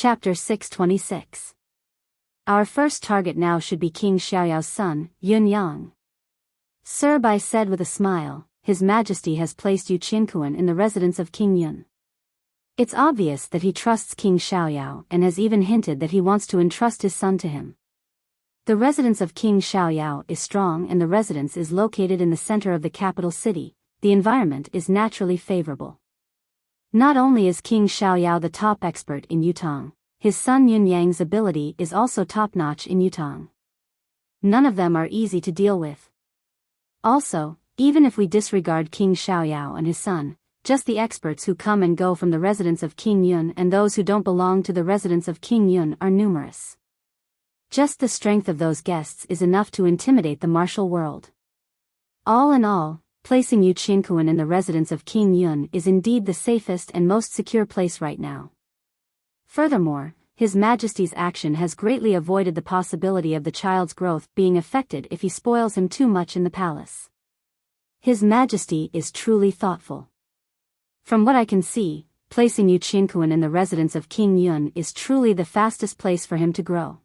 Chapter 626. Our first target now should be King Xiaoyao's son, Yun Yang. Sir Bai said with a smile, His Majesty has placed Yu Qinkuan in the residence of King Yun. It's obvious that he trusts King Xiaoyao and has even hinted that he wants to entrust his son to him. The residence of King Xiaoyao is strong and the residence is located in the center of the capital city. The environment is naturally favorable. Not only is King Xiaoyao the top expert in Yutong, his son Yun Yang's ability is also top-notch in Yutong. None of them are easy to deal with. Also, even if we disregard King Xiaoyao and his son, just the experts who come and go from the residence of King Yun and those who don't belong to the residence of King Yun are numerous. Just the strength of those guests is enough to intimidate the martial world. All in all, placing Yu Qinkuan in the residence of King Yun is indeed the safest and most secure place right now. Furthermore, His Majesty's action has greatly avoided the possibility of the child's growth being affected if he spoils him too much in the palace. His Majesty is truly thoughtful. From what I can see, placing Yu Qinkuan in the residence of King Yun is truly the fastest place for him to grow.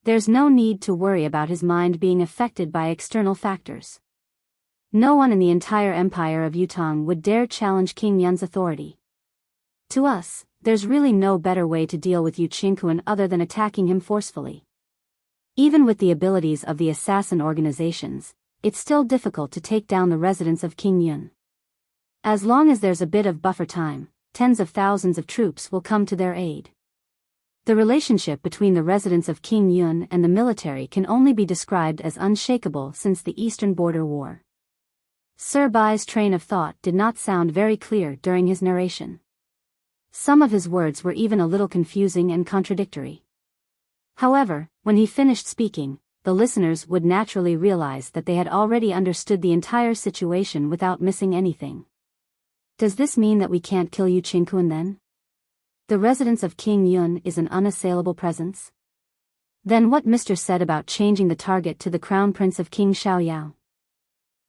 There's no need to worry about his mind being affected by external factors. No one in the entire empire of Yutong would dare challenge King Yun's authority. To us, there's really no better way to deal with Yu Qinkuan other than attacking him forcefully. Even with the abilities of the assassin organizations, it's still difficult to take down the residence of King Yun. As long as there's a bit of buffer time, tens of thousands of troops will come to their aid. The relationship between the residence of King Yun and the military can only be described as unshakable since the Eastern Border War. Sir Bai's train of thought did not sound very clear during his narration. Some of his words were even a little confusing and contradictory. However, when he finished speaking, the listeners would naturally realize that they had already understood the entire situation without missing anything. Does this mean that we can't kill Yu Qinkuan then? The residence of King Yun is an unassailable presence? Then what Mr. said about changing the target to the crown prince of King Xiaoyao?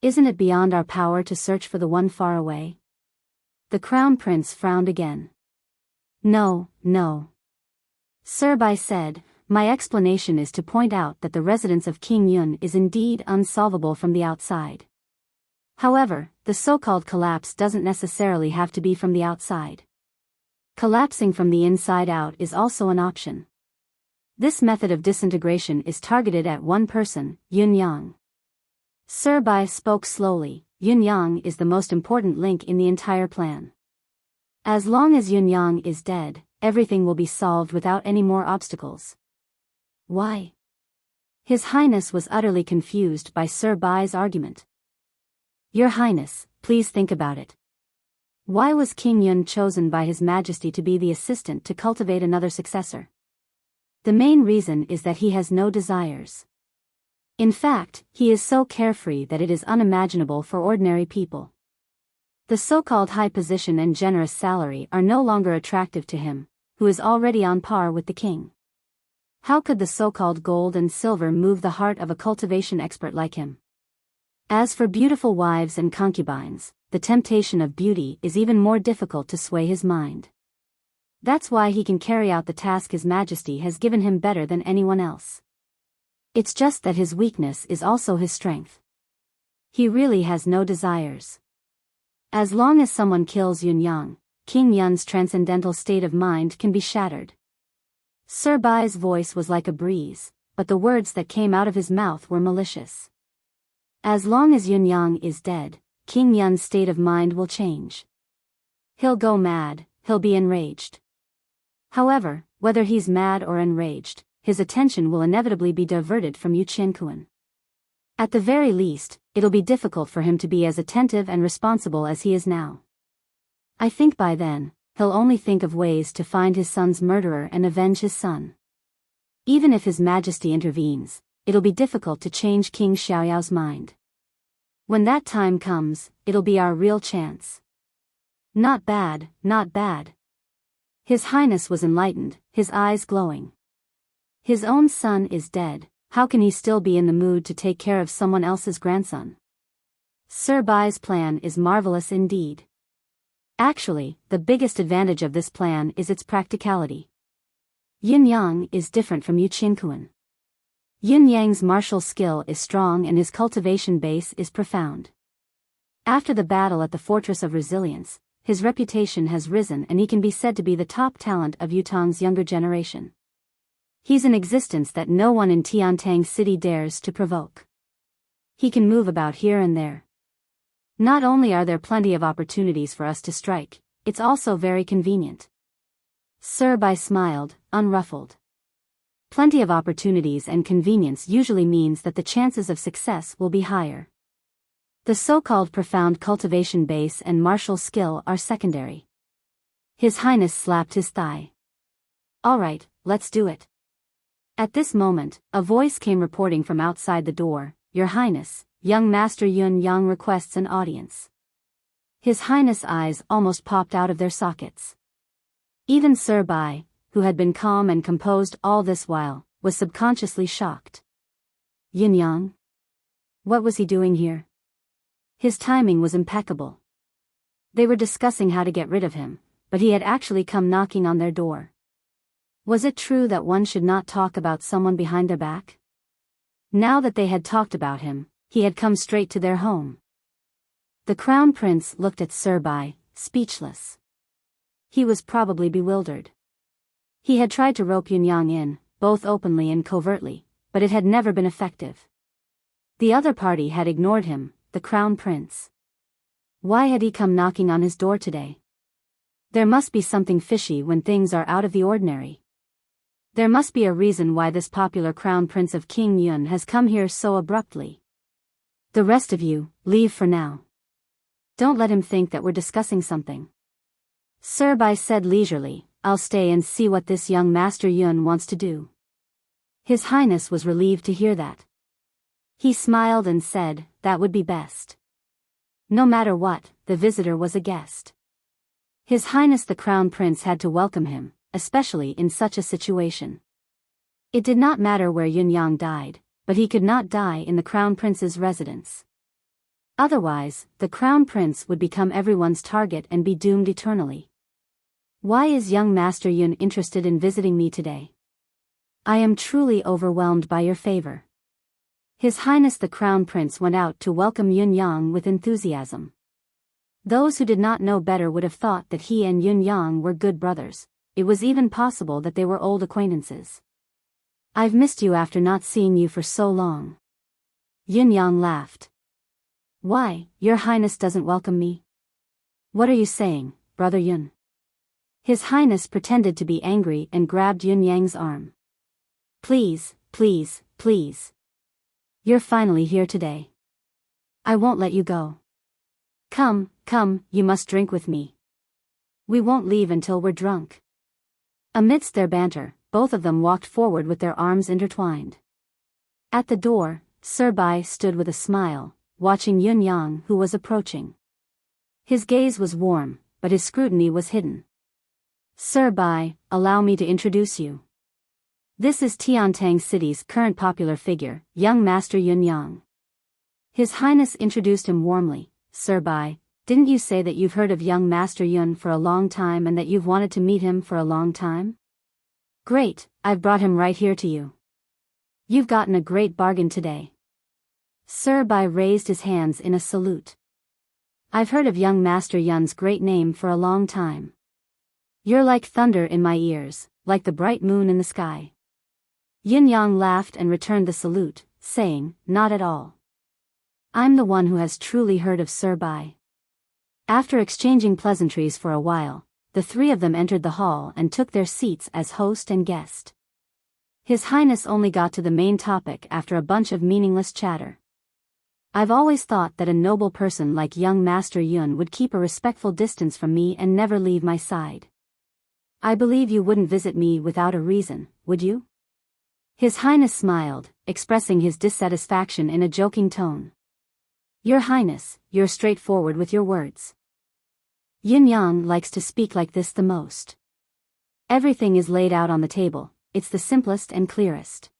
Isn't it beyond our power to search for the one far away? The crown prince frowned again. No. Sir Bai said, my explanation is to point out that the residence of King Yun is indeed unsolvable from the outside. However, the so-called collapse doesn't necessarily have to be from the outside. Collapsing from the inside out is also an option. This method of disintegration is targeted at one person, Yun Yang. Sir Bai spoke slowly. Yun Yang is the most important link in the entire plan. As long as Yun Yang is dead, everything will be solved without any more obstacles. Why? His Highness was utterly confused by Sir Bai's argument. Your Highness, please think about it. Why was King Yun chosen by His Majesty to be the assistant to cultivate another successor? The main reason is that he has no desires. In fact, he is so carefree that it is unimaginable for ordinary people. The so-called high position and generous salary are no longer attractive to him, who is already on par with the king. How could the so-called gold and silver move the heart of a cultivation expert like him? As for beautiful wives and concubines, the temptation of beauty is even more difficult to sway his mind. That's why he can carry out the task His Majesty has given him better than anyone else. It's just that his weakness is also his strength. He really has no desires. As long as someone kills Yun Yang, King Yun's transcendental state of mind can be shattered. Sir Bai's voice was like a breeze, but the words that came out of his mouth were malicious. As long as Yun Yang is dead, King Yun's state of mind will change. He'll go mad, he'll be enraged. However, whether he's mad or enraged, his attention will inevitably be diverted from Yu Qinkuan. At the very least, it'll be difficult for him to be as attentive and responsible as he is now. I think by then, he'll only think of ways to find his son's murderer and avenge his son. Even if His Majesty intervenes, it'll be difficult to change King Xiaoyao's mind. When that time comes, it'll be our real chance. Not bad. His Highness was enlightened, his eyes glowing. His own son is dead. How can he still be in the mood to take care of someone else's grandson? Sir Bai's plan is marvelous indeed. Actually, the biggest advantage of this plan is its practicality. Yun Yang is different from Yu Qinkun. Yun Yang's martial skill is strong and his cultivation base is profound. After the battle at the Fortress of Resilience, his reputation has risen and he can be said to be the top talent of Yutong's younger generation. He's an existence that no one in Tiantang City dares to provoke. He can move about here and there. Not only are there plenty of opportunities for us to strike, it's also very convenient. Sir Bai smiled, unruffled. Plenty of opportunities and convenience usually means that the chances of success will be higher. The so-called profound cultivation base and martial skill are secondary. His Highness slapped his thigh. All right, let's do it. At this moment, a voice came reporting from outside the door. Your Highness, young Master Yun Yang requests an audience. His Highness' eyes almost popped out of their sockets. Even Sir Bai, who had been calm and composed all this while, was subconsciously shocked. Yun Yang? What was he doing here? His timing was impeccable. They were discussing how to get rid of him, but he had actually come knocking on their door. Was it true that one should not talk about someone behind their back? Now that they had talked about him, he had come straight to their home. The Crown Prince looked at Sir Bai, speechless. He was probably bewildered. He had tried to rope Yun Yang in, both openly and covertly, but it had never been effective. The other party had ignored him, the Crown Prince. Why had he come knocking on his door today? There must be something fishy when things are out of the ordinary. There must be a reason why this popular Crown Prince of King Yun has come here so abruptly. The rest of you, leave for now. Don't let him think that we're discussing something. Sir Bai said leisurely, I'll stay and see what this young Master Yun wants to do. His Highness was relieved to hear that. He smiled and said, that would be best. No matter what, the visitor was a guest. His Highness the Crown Prince had to welcome him, especially in such a situation. It did not matter where Yun Yang died, but he could not die in the Crown Prince's residence. Otherwise, the Crown Prince would become everyone's target and be doomed eternally. Why is young Master Yun interested in visiting me today? I am truly overwhelmed by your favor. His Highness the Crown Prince went out to welcome Yun Yang with enthusiasm. Those who did not know better would have thought that he and Yun Yang were good brothers. It was even possible that they were old acquaintances. I've missed you after not seeing you for so long. Yun Yang laughed. Why, your Highness doesn't welcome me? What are you saying, Brother Yun? His Highness pretended to be angry and grabbed Yun Yang's arm. Please, please, please. You're finally here today. I won't let you go. Come, come, you must drink with me. We won't leave until we're drunk. Amidst their banter, both of them walked forward with their arms intertwined. At the door, Sir Bai stood with a smile, watching Yun Yang who was approaching. His gaze was warm, but his scrutiny was hidden. Sir Bai, allow me to introduce you. This is Tiantang City's current popular figure, young Master Yun Yang. His Highness introduced him warmly. Sir Bai, didn't you say that you've heard of young Master Yun for a long time and that you've wanted to meet him for a long time? Great, I've brought him right here to you. You've gotten a great bargain today. Sir Bai raised his hands in a salute. I've heard of young Master Yun's great name for a long time. You're like thunder in my ears, like the bright moon in the sky. Yun Yang laughed and returned the salute, saying, not at all. I'm the one who has truly heard of Sir Bai. After exchanging pleasantries for a while, the three of them entered the hall and took their seats as host and guest. His Highness only got to the main topic after a bunch of meaningless chatter. I've always thought that a noble person like young Master Yun would keep a respectful distance from me and never leave my side. I believe you wouldn't visit me without a reason, would you? His Highness smiled, expressing his dissatisfaction in a joking tone. Your Highness, you're straightforward with your words. Yun Yang likes to speak like this the most. Everything is laid out on the table, it's the simplest and clearest.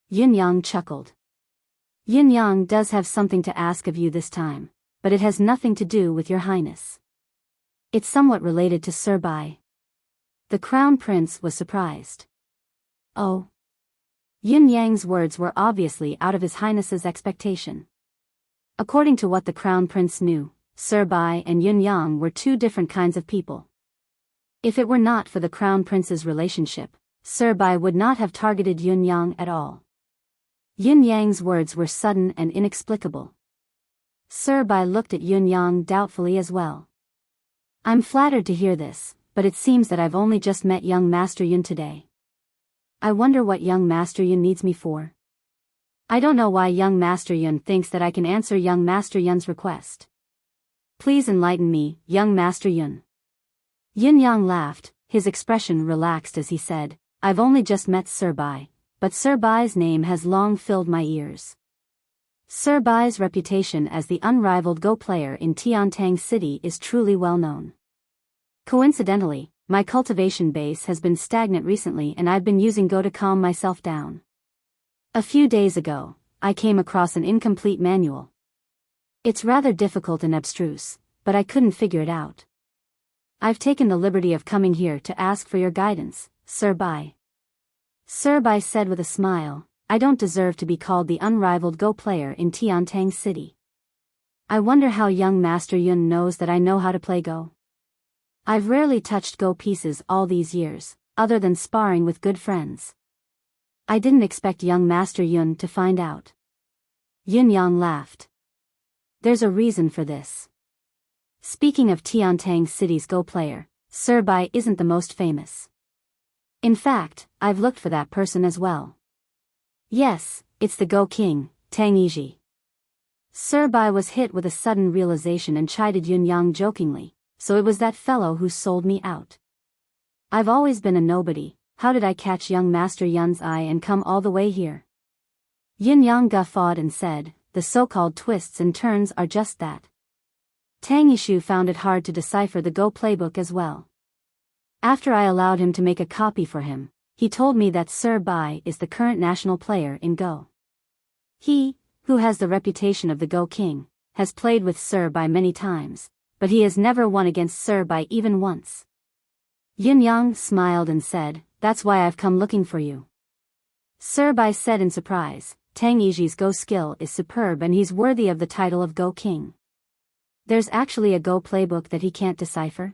Yun Yang chuckled. Yun Yang does have something to ask of you this time, but it has nothing to do with your Highness. It's somewhat related to Sir Bai. The Crown Prince was surprised. Oh. Yin Yang's words were obviously out of His Highness's expectation. According to what the Crown Prince knew, Sir Bai and Yun Yang were two different kinds of people. If it were not for the Crown Prince's relationship, Sir Bai would not have targeted Yun Yang at all. Yin Yang's words were sudden and inexplicable. Sir Bai looked at Yun Yang doubtfully as well. I'm flattered to hear this, but it seems that I've only just met young Master Yun today. I wonder what young Master Yun needs me for. I don't know why young Master Yun thinks that I can answer young Master Yun's request. Please enlighten me, young Master Yun. Yin Yang laughed, his expression relaxed as he said, I've only just met Sir Bai, but Sir Bai's name has long filled my ears. Sir Bai's reputation as the unrivaled Go player in Tiantang City is truly well known. Coincidentally, my cultivation base has been stagnant recently and I've been using Go to calm myself down. A few days ago, I came across an incomplete manual. It's rather difficult and abstruse, but I couldn't figure it out. I've taken the liberty of coming here to ask for your guidance, Sir Bai. Sir Bai said with a smile, I don't deserve to be called the unrivaled Go player in Tiantang City. I wonder how young Master Yun knows that I know how to play Go. I've rarely touched Go pieces all these years, other than sparring with good friends. I didn't expect young Master Yun to find out. Yin Yang laughed. There's a reason for this. Speaking of Tiantang City's Go player, Sir Bai isn't the most famous. In fact, I've looked for that person as well. Yes, it's the Go King, Tang Yiji. Sir Bai was hit with a sudden realization and chided Yun Yang jokingly, so it was that fellow who sold me out. I've always been a nobody, how did I catch young Master Yun's eye and come all the way here? Yin Yang guffawed and said, the so-called twists and turns are just that. Tang Yishu found it hard to decipher the Go playbook as well. After I allowed him to make a copy for him, he told me that Sir Bai is the current national player in Go. He, who has the reputation of the Go King, has played with Sir Bai many times, but he has never won against Sir Bai even once. Yin Yang smiled and said, that's why I've come looking for you. Sir Bai said in surprise, Tang Yiji's Go skill is superb and he's worthy of the title of Go King. There's actually a Go playbook that he can't decipher?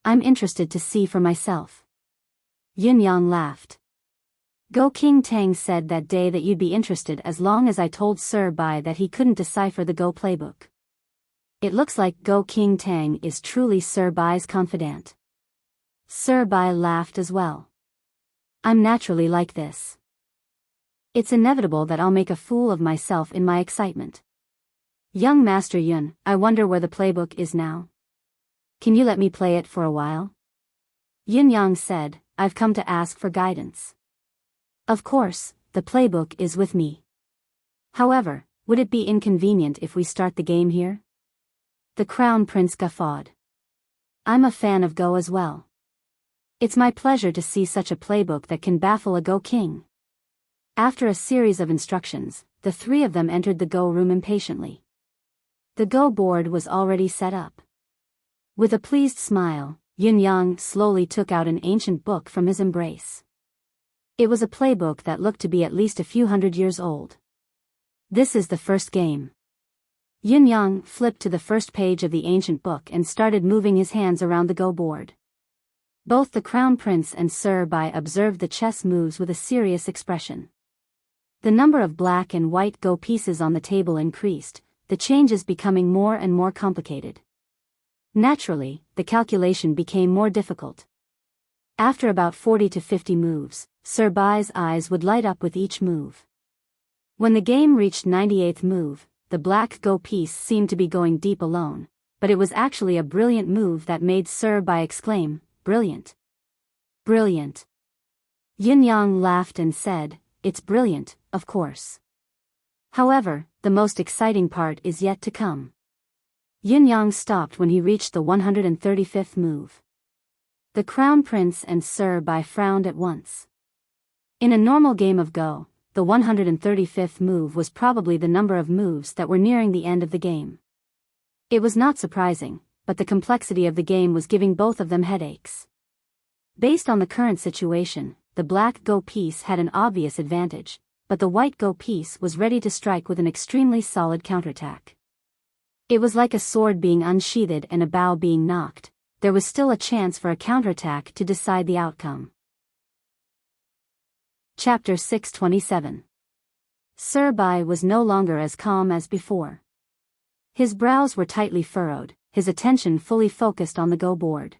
I'm interested to see for myself. Yin Yang laughed. Go King Tang said that day that you'd be interested as long as I told Sir Bai that he couldn't decipher the Go playbook. It looks like Go King Tang is truly Sir Bai's confidant. Sir Bai laughed as well. I'm naturally like this. It's inevitable that I'll make a fool of myself in my excitement. Young Master Yun, I wonder where the playbook is now. Can you let me play it for a while? Yin Yang said, I've come to ask for guidance. Of course, the playbook is with me. However, would it be inconvenient if we start the game here? The Crown Prince guffawed. I'm a fan of Go as well. It's my pleasure to see such a playbook that can baffle a Go King. After a series of instructions, the three of them entered the Go room impatiently. The Go board was already set up. With a pleased smile, Yin Yang slowly took out an ancient book from his embrace. It was a playbook that looked to be at least a few hundred years old. This is the first game. Yin Yang flipped to the first page of the ancient book and started moving his hands around the Go board. Both the Crown Prince and Sir Bai observed the chess moves with a serious expression. The number of black and white Go pieces on the table increased, the changes becoming more and more complicated. Naturally, the calculation became more difficult. After about 40 to 50 moves, Sir Bai's eyes would light up with each move. When the game reached 98th move, the black Go piece seemed to be going deep alone, but it was actually a brilliant move that made Sir Bai exclaim, brilliant. Brilliant. Yin Yang laughed and said, it's brilliant, of course. However, the most exciting part is yet to come. Yin Yang stopped when he reached the 135th move. The Crown Prince and Sir Bai frowned at once. In a normal game of Go, the 135th move was probably the number of moves that were nearing the end of the game. It was not surprising, but the complexity of the game was giving both of them headaches. Based on the current situation, the the black Go piece had an obvious advantage, but the white Go piece was ready to strike with an extremely solid counterattack. It was like a sword being unsheathed and a bow being knocked. There was still a chance for a counterattack to decide the outcome. Chapter 627. Sir Bai was no longer as calm as before. His brows were tightly furrowed, his attention fully focused on the Go board.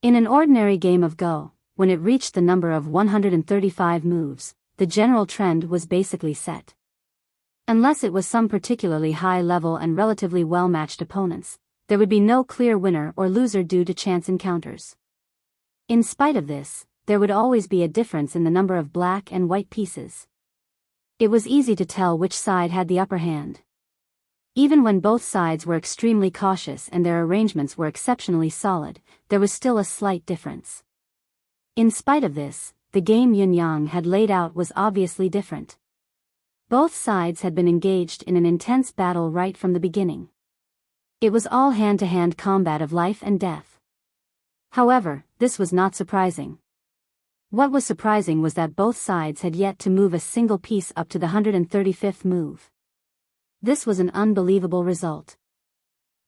In an ordinary game of Go, when it reached the number of 135 moves, the general trend was basically set. Unless it was some particularly high-level and relatively well-matched opponents, there would be no clear winner or loser due to chance encounters. In spite of this, there would always be a difference in the number of black and white pieces. It was easy to tell which side had the upper hand. Even when both sides were extremely cautious and their arrangements were exceptionally solid, there was still a slight difference. In spite of this, the game Yunyang had laid out was obviously different. Both sides had been engaged in an intense battle right from the beginning. It was all hand-to-hand combat of life and death. However, this was not surprising. What was surprising was that both sides had yet to move a single piece up to the 135th move. This was an unbelievable result.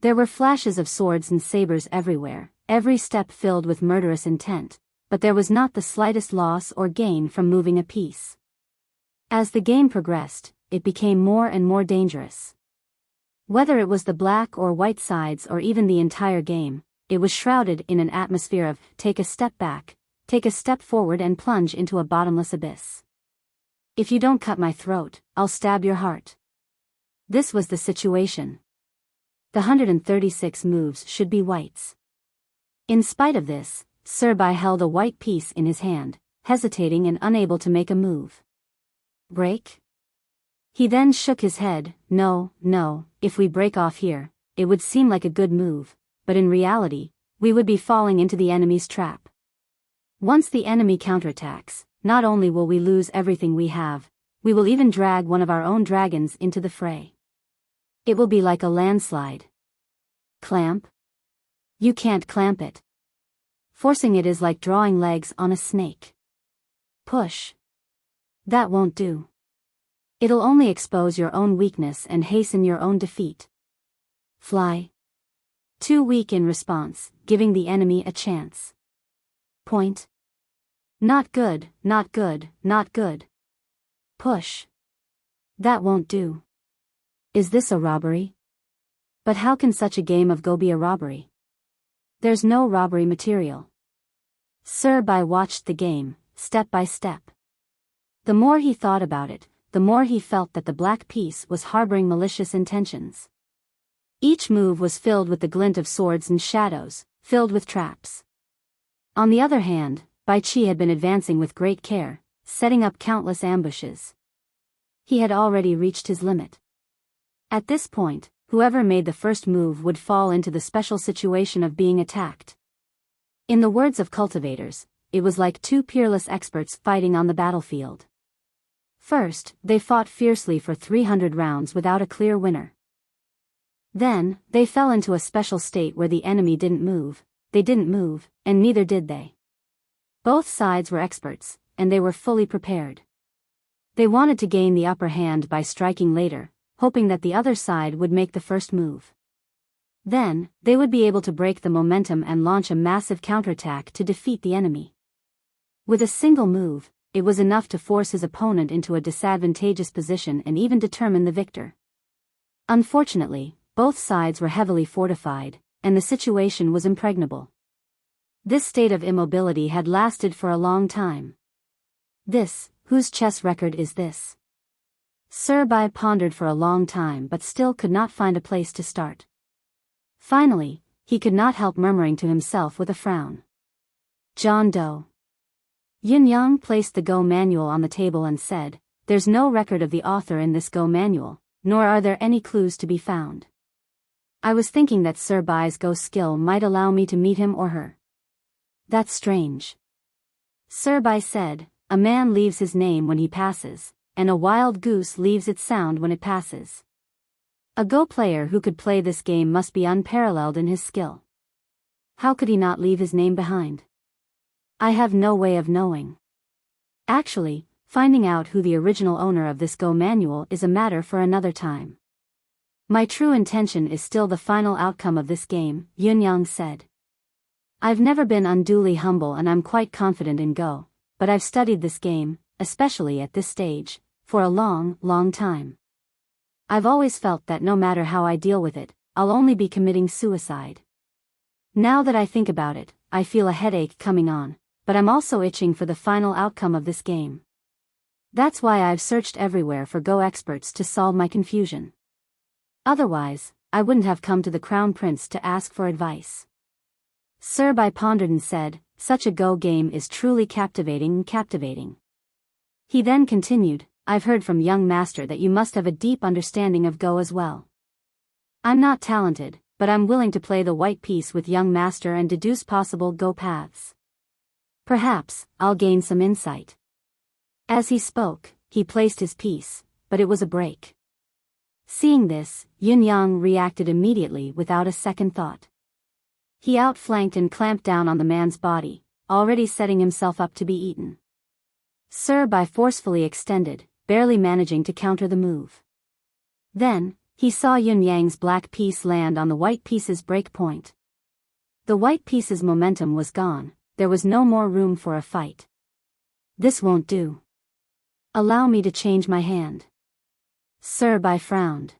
There were flashes of swords and sabers everywhere, every step filled with murderous intent, but there was not the slightest loss or gain from moving a piece. As the game progressed, it became more and more dangerous. Whether it was the black or white sides or even the entire game, it was shrouded in an atmosphere of take a step back, take a step forward and plunge into a bottomless abyss. If you don't cut my throat, I'll stab your heart. This was the situation. The 136 moves should be whites. In spite of this, Sir Bai held a white piece in his hand, hesitating and unable to make a move. Break? He then shook his head. No, if we break off here, it would seem like a good move, but in reality, we would be falling into the enemy's trap. Once the enemy counterattacks, not only will we lose everything we have, we will even drag one of our own dragons into the fray. It will be like a landslide. Clamp? You can't clamp it. Forcing it is like drawing legs on a snake. Push. That won't do. It'll only expose your own weakness and hasten your own defeat. Fly. Too weak in response, giving the enemy a chance. Point. Not good. Push. That won't do. Is this a robbery? But how can such a game of Go be a robbery? There's no robbery material. Sir Bai watched the game, step by step. The more he thought about it, the more he felt that the black piece was harboring malicious intentions. Each move was filled with the glint of swords and shadows, filled with traps. On the other hand, Bai Qi had been advancing with great care, setting up countless ambushes. He had already reached his limit. At this point, whoever made the first move would fall into the special situation of being attacked. In the words of cultivators, it was like two peerless experts fighting on the battlefield. First, they fought fiercely for 300 rounds without a clear winner. Then, they fell into a special state where the enemy didn't move, and neither did they. Both sides were experts, and they were fully prepared. They wanted to gain the upper hand by striking later, hoping that the other side would make the first move. Then, they would be able to break the momentum and launch a massive counterattack to defeat the enemy. With a single move, it was enough to force his opponent into a disadvantageous position and even determine the victor. Unfortunately, both sides were heavily fortified, and the situation was impregnable. This state of immobility had lasted for a long time. Whose chess record is this? Sir Bai pondered for a long time but still could not find a place to start. Finally, he could not help murmuring to himself with a frown. John Doe. Yunyang placed the Go manual on the table and said, "There's no record of the author in this Go manual, nor are there any clues to be found. I was thinking that Sir Bai's Go skill might allow me to meet him or her." "That's strange." Sir Bai said, "A man leaves his name when he passes, and a wild goose leaves its sound when it passes. A Go player who could play this game must be unparalleled in his skill. How could he not leave his name behind? I have no way of knowing." Actually, finding out who the original owner of this Go manual is a matter for another time. My true intention is still the final outcome of this game, Yunyang said. I've never been unduly humble and I'm quite confident in Go, but I've studied this game, especially at this stage, for a long, long time. I've always felt that no matter how I deal with it, I'll only be committing suicide. Now that I think about it, I feel a headache coming on, but I'm also itching for the final outcome of this game. That's why I've searched everywhere for Go experts to solve my confusion. Otherwise, I wouldn't have come to the Crown Prince to ask for advice. Sir Bai pondered and said, such a Go game is truly captivating. He then continued, I've heard from young master that you must have a deep understanding of Go as well. I'm not talented, but I'm willing to play the white piece with young master and deduce possible Go paths. Perhaps, I'll gain some insight. As he spoke, he placed his piece, but it was a break. Seeing this, Yunyang reacted immediately without a second thought. He outflanked and clamped down on the man's body, already setting himself up to be eaten. Sir Bai forcefully extended, barely managing to counter the move. Then, he saw Yunyang's black piece land on the white piece's break point. The white piece's momentum was gone, there was no more room for a fight. This won't do. Allow me to change my hand. Sir Bai frowned.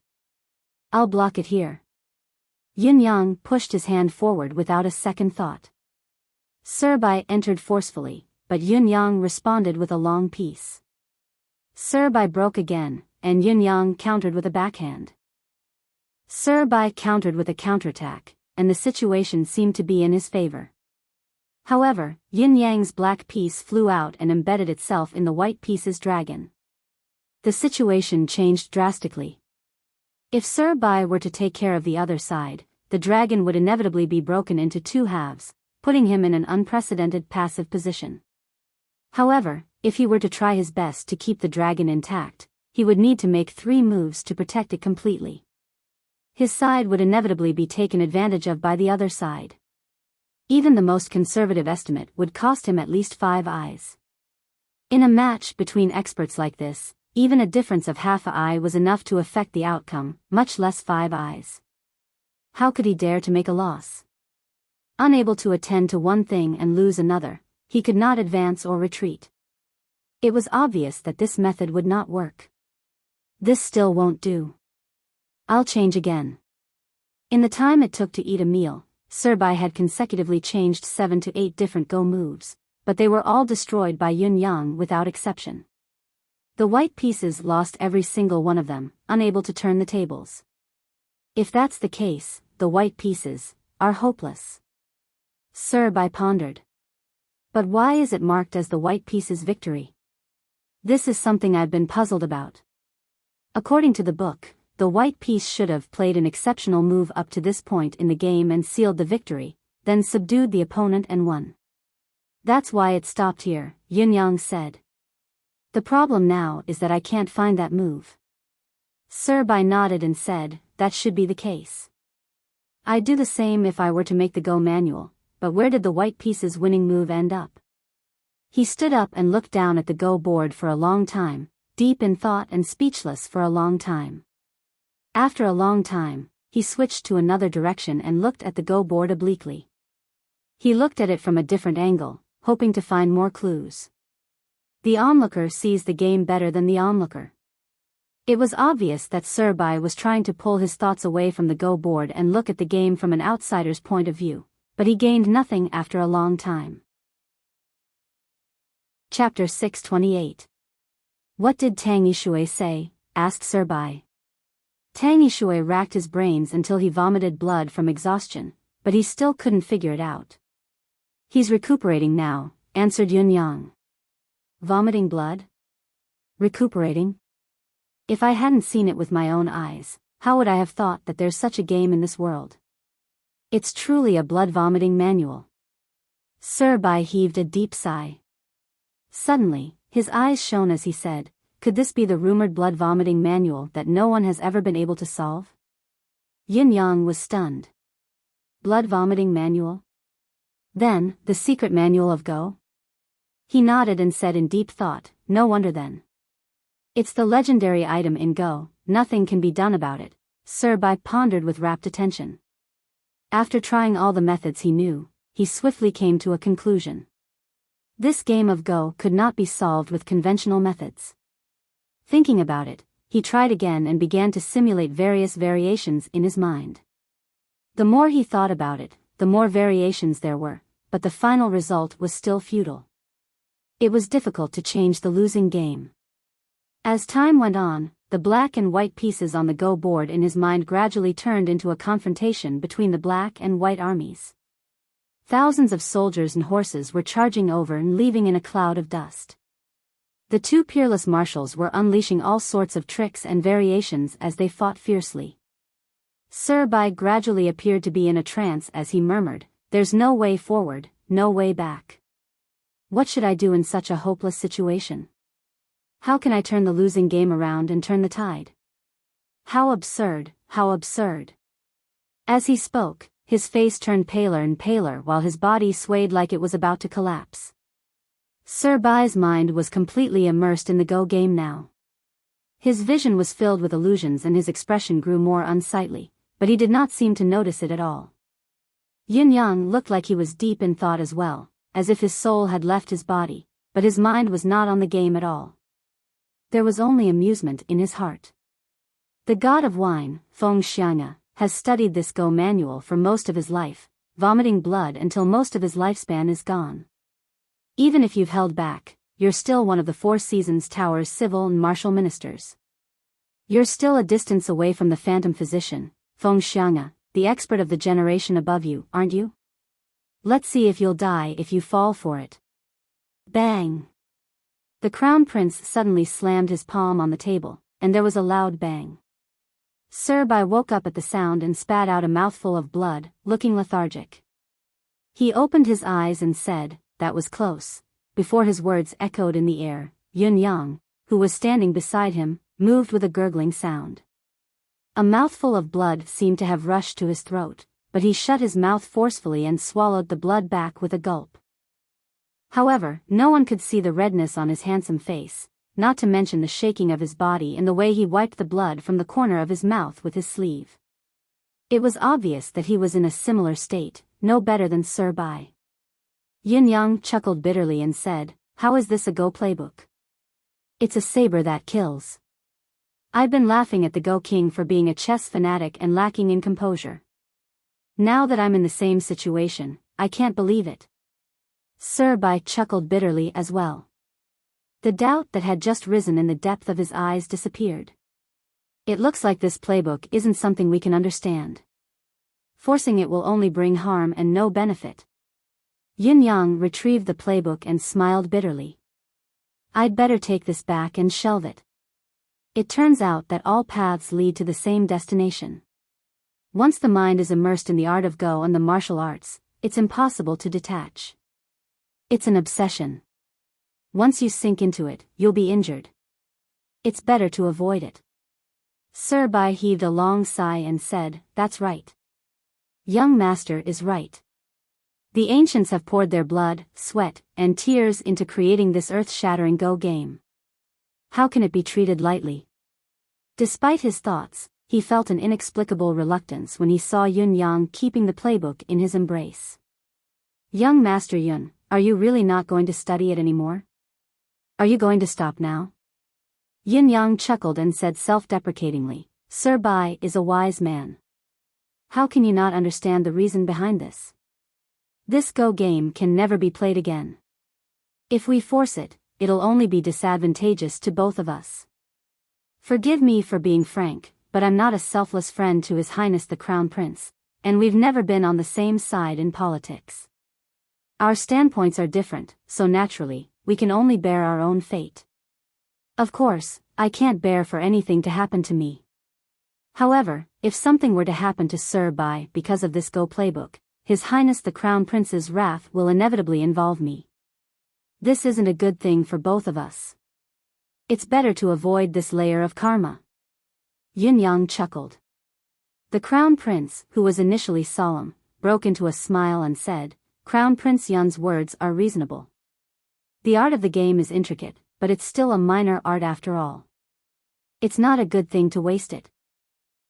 I'll block it here. Yunyang pushed his hand forward without a second thought. Sir Bai entered forcefully, but Yunyang responded with a long piece. Sir Bai broke again, and Yunyang countered with a backhand. Sir Bai countered with a counterattack, and the situation seemed to be in his favor. However, Yunyang's black piece flew out and embedded itself in the white piece's dragon. The situation changed drastically. If Sir Bai were to take care of the other side, the dragon would inevitably be broken into two halves, putting him in an unprecedented passive position. However, if he were to try his best to keep the dragon intact, he would need to make 3 moves to protect it completely. His side would inevitably be taken advantage of by the other side. Even the most conservative estimate would cost him at least 5 eyes. In a match between experts like this, even a difference of half an eye was enough to affect the outcome, much less 5 eyes. How could he dare to make a loss? Unable to attend to one thing and lose another, he could not advance or retreat. It was obvious that this method would not work. This still won't do. I'll change again. In the time it took to eat a meal, Sir Bai had consecutively changed 7 to 8 different Go moves, but they were all destroyed by Yunyang without exception. The white pieces lost every single one of them, unable to turn the tables. If that's the case, the white pieces are hopeless. Sir Bai pondered. But why is it marked as the white piece's victory? This is something I've been puzzled about. According to the book, the white piece should have played an exceptional move up to this point in the game and sealed the victory, then subdued the opponent and won. That's why it stopped here, Yunyang said. The problem now is that I can't find that move. Sir Bai nodded and said, that should be the case. I'd do the same if I were to make the Go manual, but where did the white piece's winning move end up? He stood up and looked down at the Go board for a long time, deep in thought and speechless for a long time. After a long time, he switched to another direction and looked at the Go board obliquely. He looked at it from a different angle, hoping to find more clues. The onlooker sees the game better than the onlooker. It was obvious that Sir Bai was trying to pull his thoughts away from the Go board and look at the game from an outsider's point of view, but he gained nothing after a long time. Chapter 628. What did Tang Yishui say? Asked Sir Bai. Tang Yishui racked his brains until he vomited blood from exhaustion, but he still couldn't figure it out. He's recuperating now, answered Yunyang. Vomiting blood? Recuperating? If I hadn't seen it with my own eyes, how would I have thought that there's such a game in this world? It's truly a blood-vomiting manual. Sir Bai heaved a deep sigh. Suddenly, his eyes shone as he said, could this be the rumored blood-vomiting manual that no one has ever been able to solve? Yunyang was stunned. Blood-vomiting manual? Then, the secret manual of Go? He nodded and said in deep thought, no wonder then. It's the legendary item in Go, nothing can be done about it, Sir Bai pondered with rapt attention. After trying all the methods he knew, he swiftly came to a conclusion. This game of Go could not be solved with conventional methods. Thinking about it, he tried again and began to simulate various variations in his mind. The more he thought about it, the more variations there were, but the final result was still futile. It was difficult to change the losing game. As time went on, the black and white pieces on the Go board in his mind gradually turned into a confrontation between the black and white armies. Thousands of soldiers and horses were charging over and leaving in a cloud of dust. The two peerless marshals were unleashing all sorts of tricks and variations as they fought fiercely. Sir Bai gradually appeared to be in a trance as he murmured, "There's no way forward, no way back. What should I do in such a hopeless situation? How can I turn the losing game around and turn the tide? How absurd, how absurd." As he spoke, his face turned paler and paler while his body swayed like it was about to collapse. Sir Bai's mind was completely immersed in the Go game now. His vision was filled with illusions and his expression grew more unsightly, but he did not seem to notice it at all. Yin Yang looked like he was deep in thought as well, as if his soul had left his body, but his mind was not on the game at all. There was only amusement in his heart. The god of wine, Feng Xianga, has studied this Go manual for most of his life, vomiting blood until most of his lifespan is gone. Even if you've held back, you're still one of the Four Seasons Tower's civil and martial ministers. You're still a distance away from the phantom physician, Feng Xianga, the expert of the generation above you, aren't you? Let's see if you'll die if you fall for it. Bang! The Crown Prince suddenly slammed his palm on the table, and there was a loud bang. Sir Bai woke up at the sound and spat out a mouthful of blood, looking lethargic. He opened his eyes and said, "That was close." Before his words echoed in the air, Yun Yang, who was standing beside him, moved with a gurgling sound. A mouthful of blood seemed to have rushed to his throat, but he shut his mouth forcefully and swallowed the blood back with a gulp. However, no one could see the redness on his handsome face, not to mention the shaking of his body and the way he wiped the blood from the corner of his mouth with his sleeve. It was obvious that he was in a similar state, no better than Sir Bai. Yin Yang chuckled bitterly and said, "How is this a Go playbook? It's a saber that kills. I've been laughing at the Go King for being a chess fanatic and lacking in composure. Now that I'm in the same situation, I can't believe it." Sir Bai chuckled bitterly as well. The doubt that had just risen in the depth of his eyes disappeared. It looks like this playbook isn't something we can understand. Forcing it will only bring harm and no benefit. Yin Yang retrieved the playbook and smiled bitterly. "I'd better take this back and shelve it. It turns out that all paths lead to the same destination. Once the mind is immersed in the art of Go and the martial arts, it's impossible to detach. It's an obsession. Once you sink into it, you'll be injured. It's better to avoid it." Sir Bai heaved a long sigh and said, "That's right. Young master is right. The ancients have poured their blood, sweat, and tears into creating this earth-shattering Go game. How can it be treated lightly?" Despite his thoughts, he felt an inexplicable reluctance when he saw Yun Yang keeping the playbook in his embrace. "Young Master Yun, are you really not going to study it anymore? Are you going to stop now?" Yin Yang chuckled and said self-deprecatingly, "Sir Bai is a wise man. How can you not understand the reason behind this? This Go game can never be played again. If we force it, it'll only be disadvantageous to both of us. Forgive me for being frank, but I'm not a selfless friend to His Highness the Crown Prince, and we've never been on the same side in politics. Our standpoints are different, so naturally, we can only bear our own fate. Of course, I can't bear for anything to happen to me. However, if something were to happen to Sir Bai because of this Go playbook, His Highness the Crown Prince's wrath will inevitably involve me. This isn't a good thing for both of us. It's better to avoid this layer of karma." Yin Yang chuckled. The Crown Prince, who was initially solemn, broke into a smile and said, "Crown Prince Yun's words are reasonable. The art of the game is intricate, but it's still a minor art after all. It's not a good thing to waste it.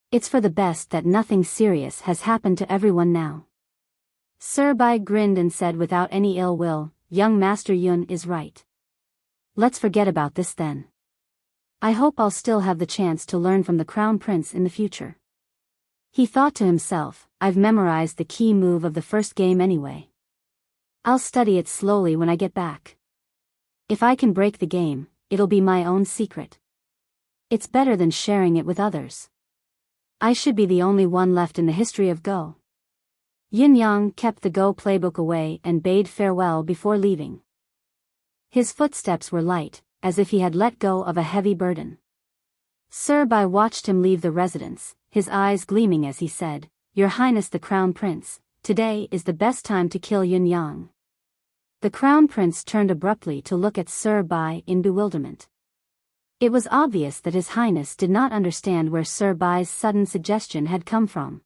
It's for the best that nothing serious has happened to everyone now. Sir Bai grinned and said without any ill will, young Master Yun is right. Let's forget about this then. I hope I'll still have the chance to learn from the Crown Prince in the future. He thought to himself, I've memorized the key move of the first game anyway. I'll study it slowly when I get back. If I can break the game, it'll be my own secret. It's better than sharing it with others. I should be the only one left in the history of Go. Yin Yang kept the Go playbook away and bade farewell before leaving. His footsteps were light, as if he had let go of a heavy burden. Sir Bai watched him leave the residence, his eyes gleaming as he said, Your Highness the Crown Prince, today is the best time to kill Yin Yang. The Crown Prince turned abruptly to look at Sir Bai in bewilderment. It was obvious that His Highness did not understand where Sir Bai's sudden suggestion had come from.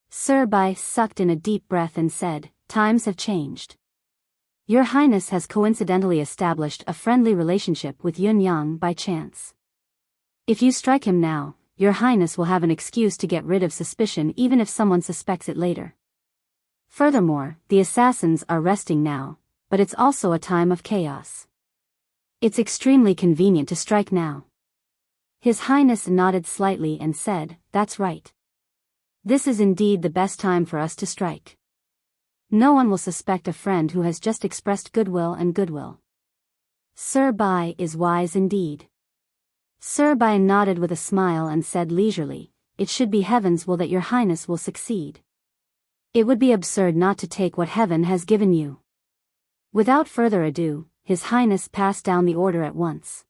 Sir Bai sucked in a deep breath and said, Times have changed. Your Highness has coincidentally established a friendly relationship with Yin Yang by chance. If you strike him now, Your Highness will have an excuse to get rid of suspicion even if someone suspects it later. Furthermore, the assassins are resting now, but it's also a time of chaos. It's extremely convenient to strike now. His Highness nodded slightly and said, That's right. This is indeed the best time for us to strike. No one will suspect a friend who has just expressed goodwill and goodwill. Sir Bai is wise indeed. Sir Bai nodded with a smile and said leisurely, It should be heaven's will that Your Highness will succeed. It would be absurd not to take what heaven has given you. Without further ado, His Highness passed down the order at once.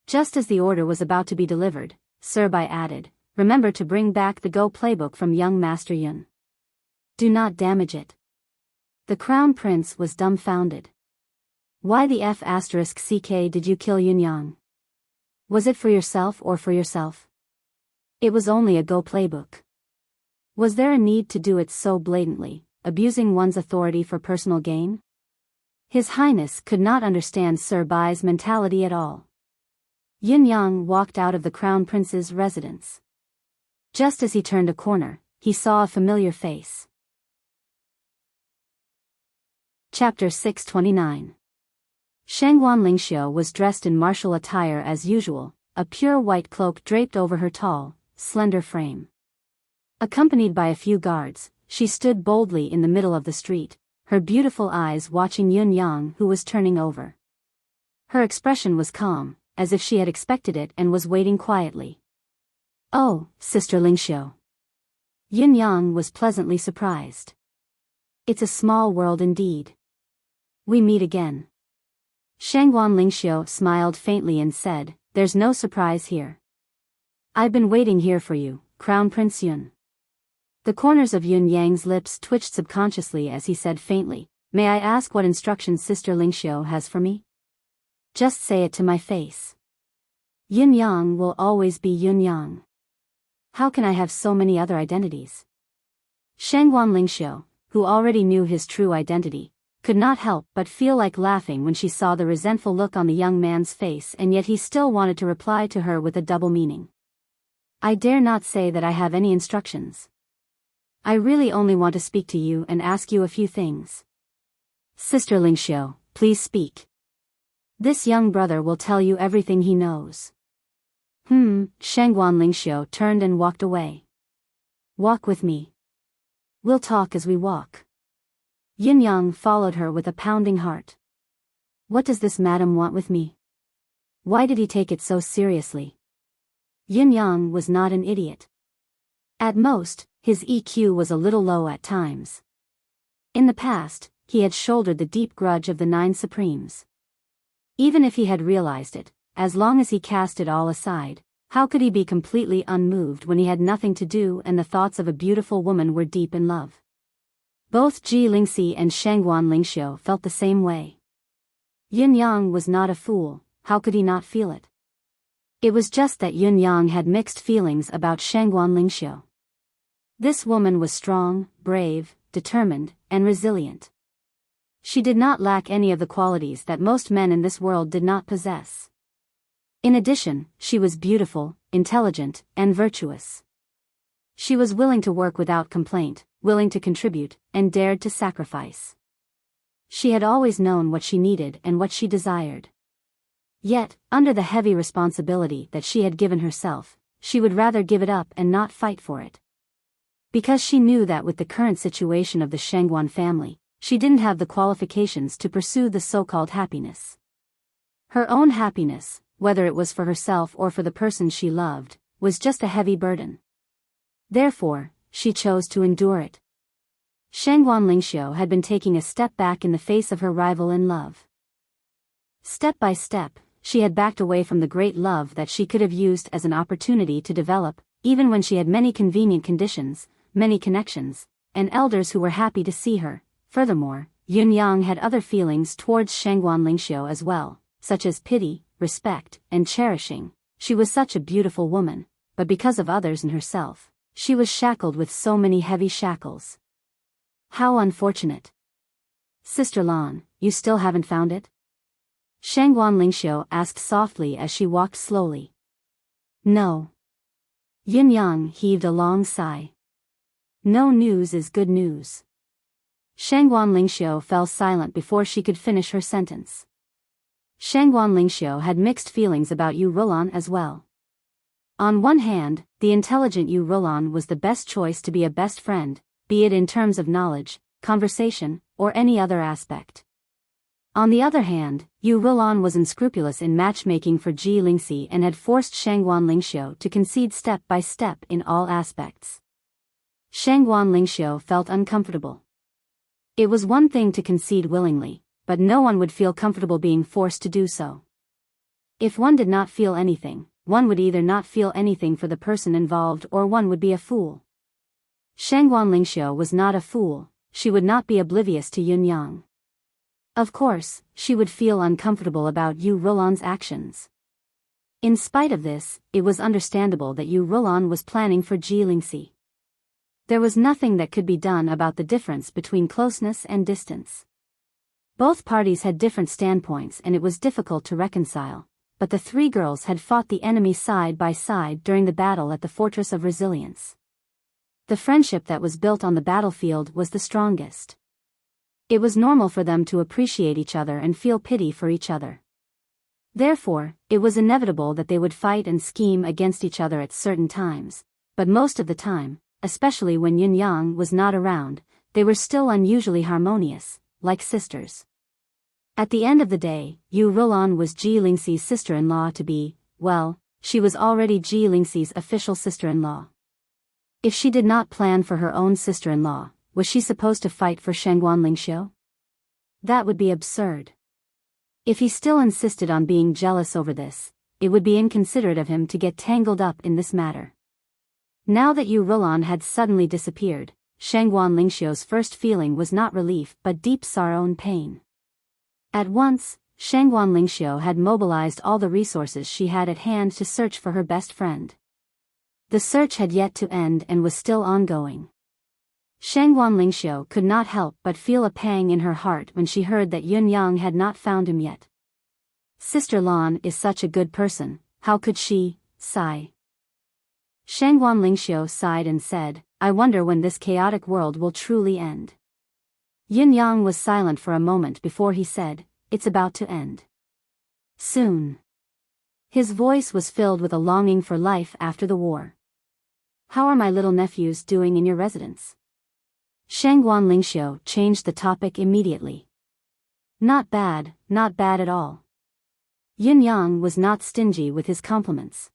Just as the order was about to be delivered, Sir Bai added, Remember to bring back the Go playbook from young Master Yun. Do not damage it. The Crown Prince was dumbfounded. Why the F***ck did you kill Yin Yang? Was it for yourself or for yourself? It was only a Go playbook. Was there a need to do it so blatantly, abusing one's authority for personal gain? His Highness could not understand Sir Bai's mentality at all. Yin Yang walked out of the Crown Prince's residence. Just as he turned a corner, he saw a familiar face. Chapter 629. Shangguan Lingxiu was dressed in martial attire as usual, a pure white cloak draped over her tall, slender frame. Accompanied by a few guards, she stood boldly in the middle of the street, her beautiful eyes watching Yin Yang who was turning over. Her expression was calm, as if she had expected it and was waiting quietly. Oh, Sister Lingxiu. Yin Yang was pleasantly surprised. It's a small world indeed. We meet again. Shangguan Lingxiu smiled faintly and said, There's no surprise here. I've been waiting here for you, Crown Prince Yun. The corners of Yun Yang's lips twitched subconsciously as he said faintly, May I ask what instructions Sister Lingxiu has for me? Just say it to my face. Yin Yang will always be Yin Yang. How can I have so many other identities? Shangguan Lingxiu, who already knew his true identity, could not help but feel like laughing when she saw the resentful look on the young man's face, and yet he still wanted to reply to her with a double meaning. I dare not say that I have any instructions. I really only want to speak to you and ask you a few things. Sister Lingxiu, please speak. This young brother will tell you everything he knows. Shangguan Lingxiu turned and walked away. Walk with me. We'll talk as we walk. Yin Yang followed her with a pounding heart. What does this madam want with me? Why did he take it so seriously? Yin Yang was not an idiot. At most, his EQ was a little low at times. In the past, he had shouldered the deep grudge of the 9 Supremes. Even if he had realized it, as long as he cast it all aside, how could he be completely unmoved when he had nothing to do and the thoughts of a beautiful woman were deep in love? Both Ji Lingxi and Shangguan Lingxiu felt the same way. Yin Yang was not a fool, how could he not feel it? It was just that Yin Yang had mixed feelings about Shangguan Lingxiu. This woman was strong, brave, determined, and resilient. She did not lack any of the qualities that most men in this world did not possess. In addition, she was beautiful, intelligent, and virtuous. She was willing to work without complaint, willing to contribute, and dared to sacrifice. She had always known what she needed and what she desired. Yet, under the heavy responsibility that she had given herself, she would rather give it up and not fight for it. Because she knew that with the current situation of the Shangguan family, she didn't have the qualifications to pursue the so-called happiness. Her own happiness, whether it was for herself or for the person she loved, was just a heavy burden. Therefore, she chose to endure it. Shangguan Lingxiu had been taking a step back in the face of her rival in love. Step by step, she had backed away from the great love that she could have used as an opportunity to develop, even when she had many convenient conditions, many connections, and elders who were happy to see her. Furthermore, Yun Yang had other feelings towards Shangguan Lingxiu as well, such as pity, respect, and cherishing. She was such a beautiful woman, but because of others and herself, she was shackled with so many heavy shackles. How unfortunate. Sister Lan, you still haven't found it? Shangguan Lingxiu asked softly as she walked slowly. No. Yun Yang heaved a long sigh. No news is good news. Shangguan Lingxiu fell silent before she could finish her sentence. Shangguan Lingxiu had mixed feelings about Yu Rulan as well. On one hand, the intelligent Yu Rulan was the best choice to be a best friend, be it in terms of knowledge, conversation, or any other aspect. On the other hand, Yu Rulan was unscrupulous in matchmaking for Ji Lingxi and had forced Shangguan Lingxiu to concede step by step in all aspects. Shangguan Lingxiu felt uncomfortable. It was one thing to concede willingly, but no one would feel comfortable being forced to do so. If one did not feel anything, one would either not feel anything for the person involved or one would be a fool. Shangguan Lingxiu was not a fool, she would not be oblivious to Yun Yang. Of course, she would feel uncomfortable about Yu Rulan's actions. In spite of this, it was understandable that Yu Rulan was planning for Ji Lingxi. There was nothing that could be done about the difference between closeness and distance. Both parties had different standpoints and it was difficult to reconcile, but the three girls had fought the enemy side by side during the battle at the Fortress of Resilience. The friendship that was built on the battlefield was the strongest. It was normal for them to appreciate each other and feel pity for each other. Therefore, it was inevitable that they would fight and scheme against each other at certain times, but most of the time, especially when Yun Yang was not around, they were still unusually harmonious, like sisters. At the end of the day, Yu Rulan was Ji Lingxi's sister-in-law to be, well, she was already Ji Lingxi's official sister-in-law. If she did not plan for her own sister-in-law, was she supposed to fight for Shangguan Lingxiu? That would be absurd. If he still insisted on being jealous over this, it would be inconsiderate of him to get tangled up in this matter. Now that Yu Rulan had suddenly disappeared, Shangguan Lingxiu's first feeling was not relief but deep sorrow and pain. At once, Shangguan Lingxiu had mobilized all the resources she had at hand to search for her best friend. The search had yet to end and was still ongoing. Shangguan Lingxiu could not help but feel a pang in her heart when she heard that Yun Yang had not found him yet. Sister Lan is such a good person, how could she, sigh? Shangguan Lingxiu sighed and said, I wonder when this chaotic world will truly end. Yun Yang was silent for a moment before he said, it's about to end. Soon. His voice was filled with a longing for life after the war. How are my little nephews doing in your residence? Shangguan Lingxiu changed the topic immediately. Not bad at all. Yun Yang was not stingy with his compliments.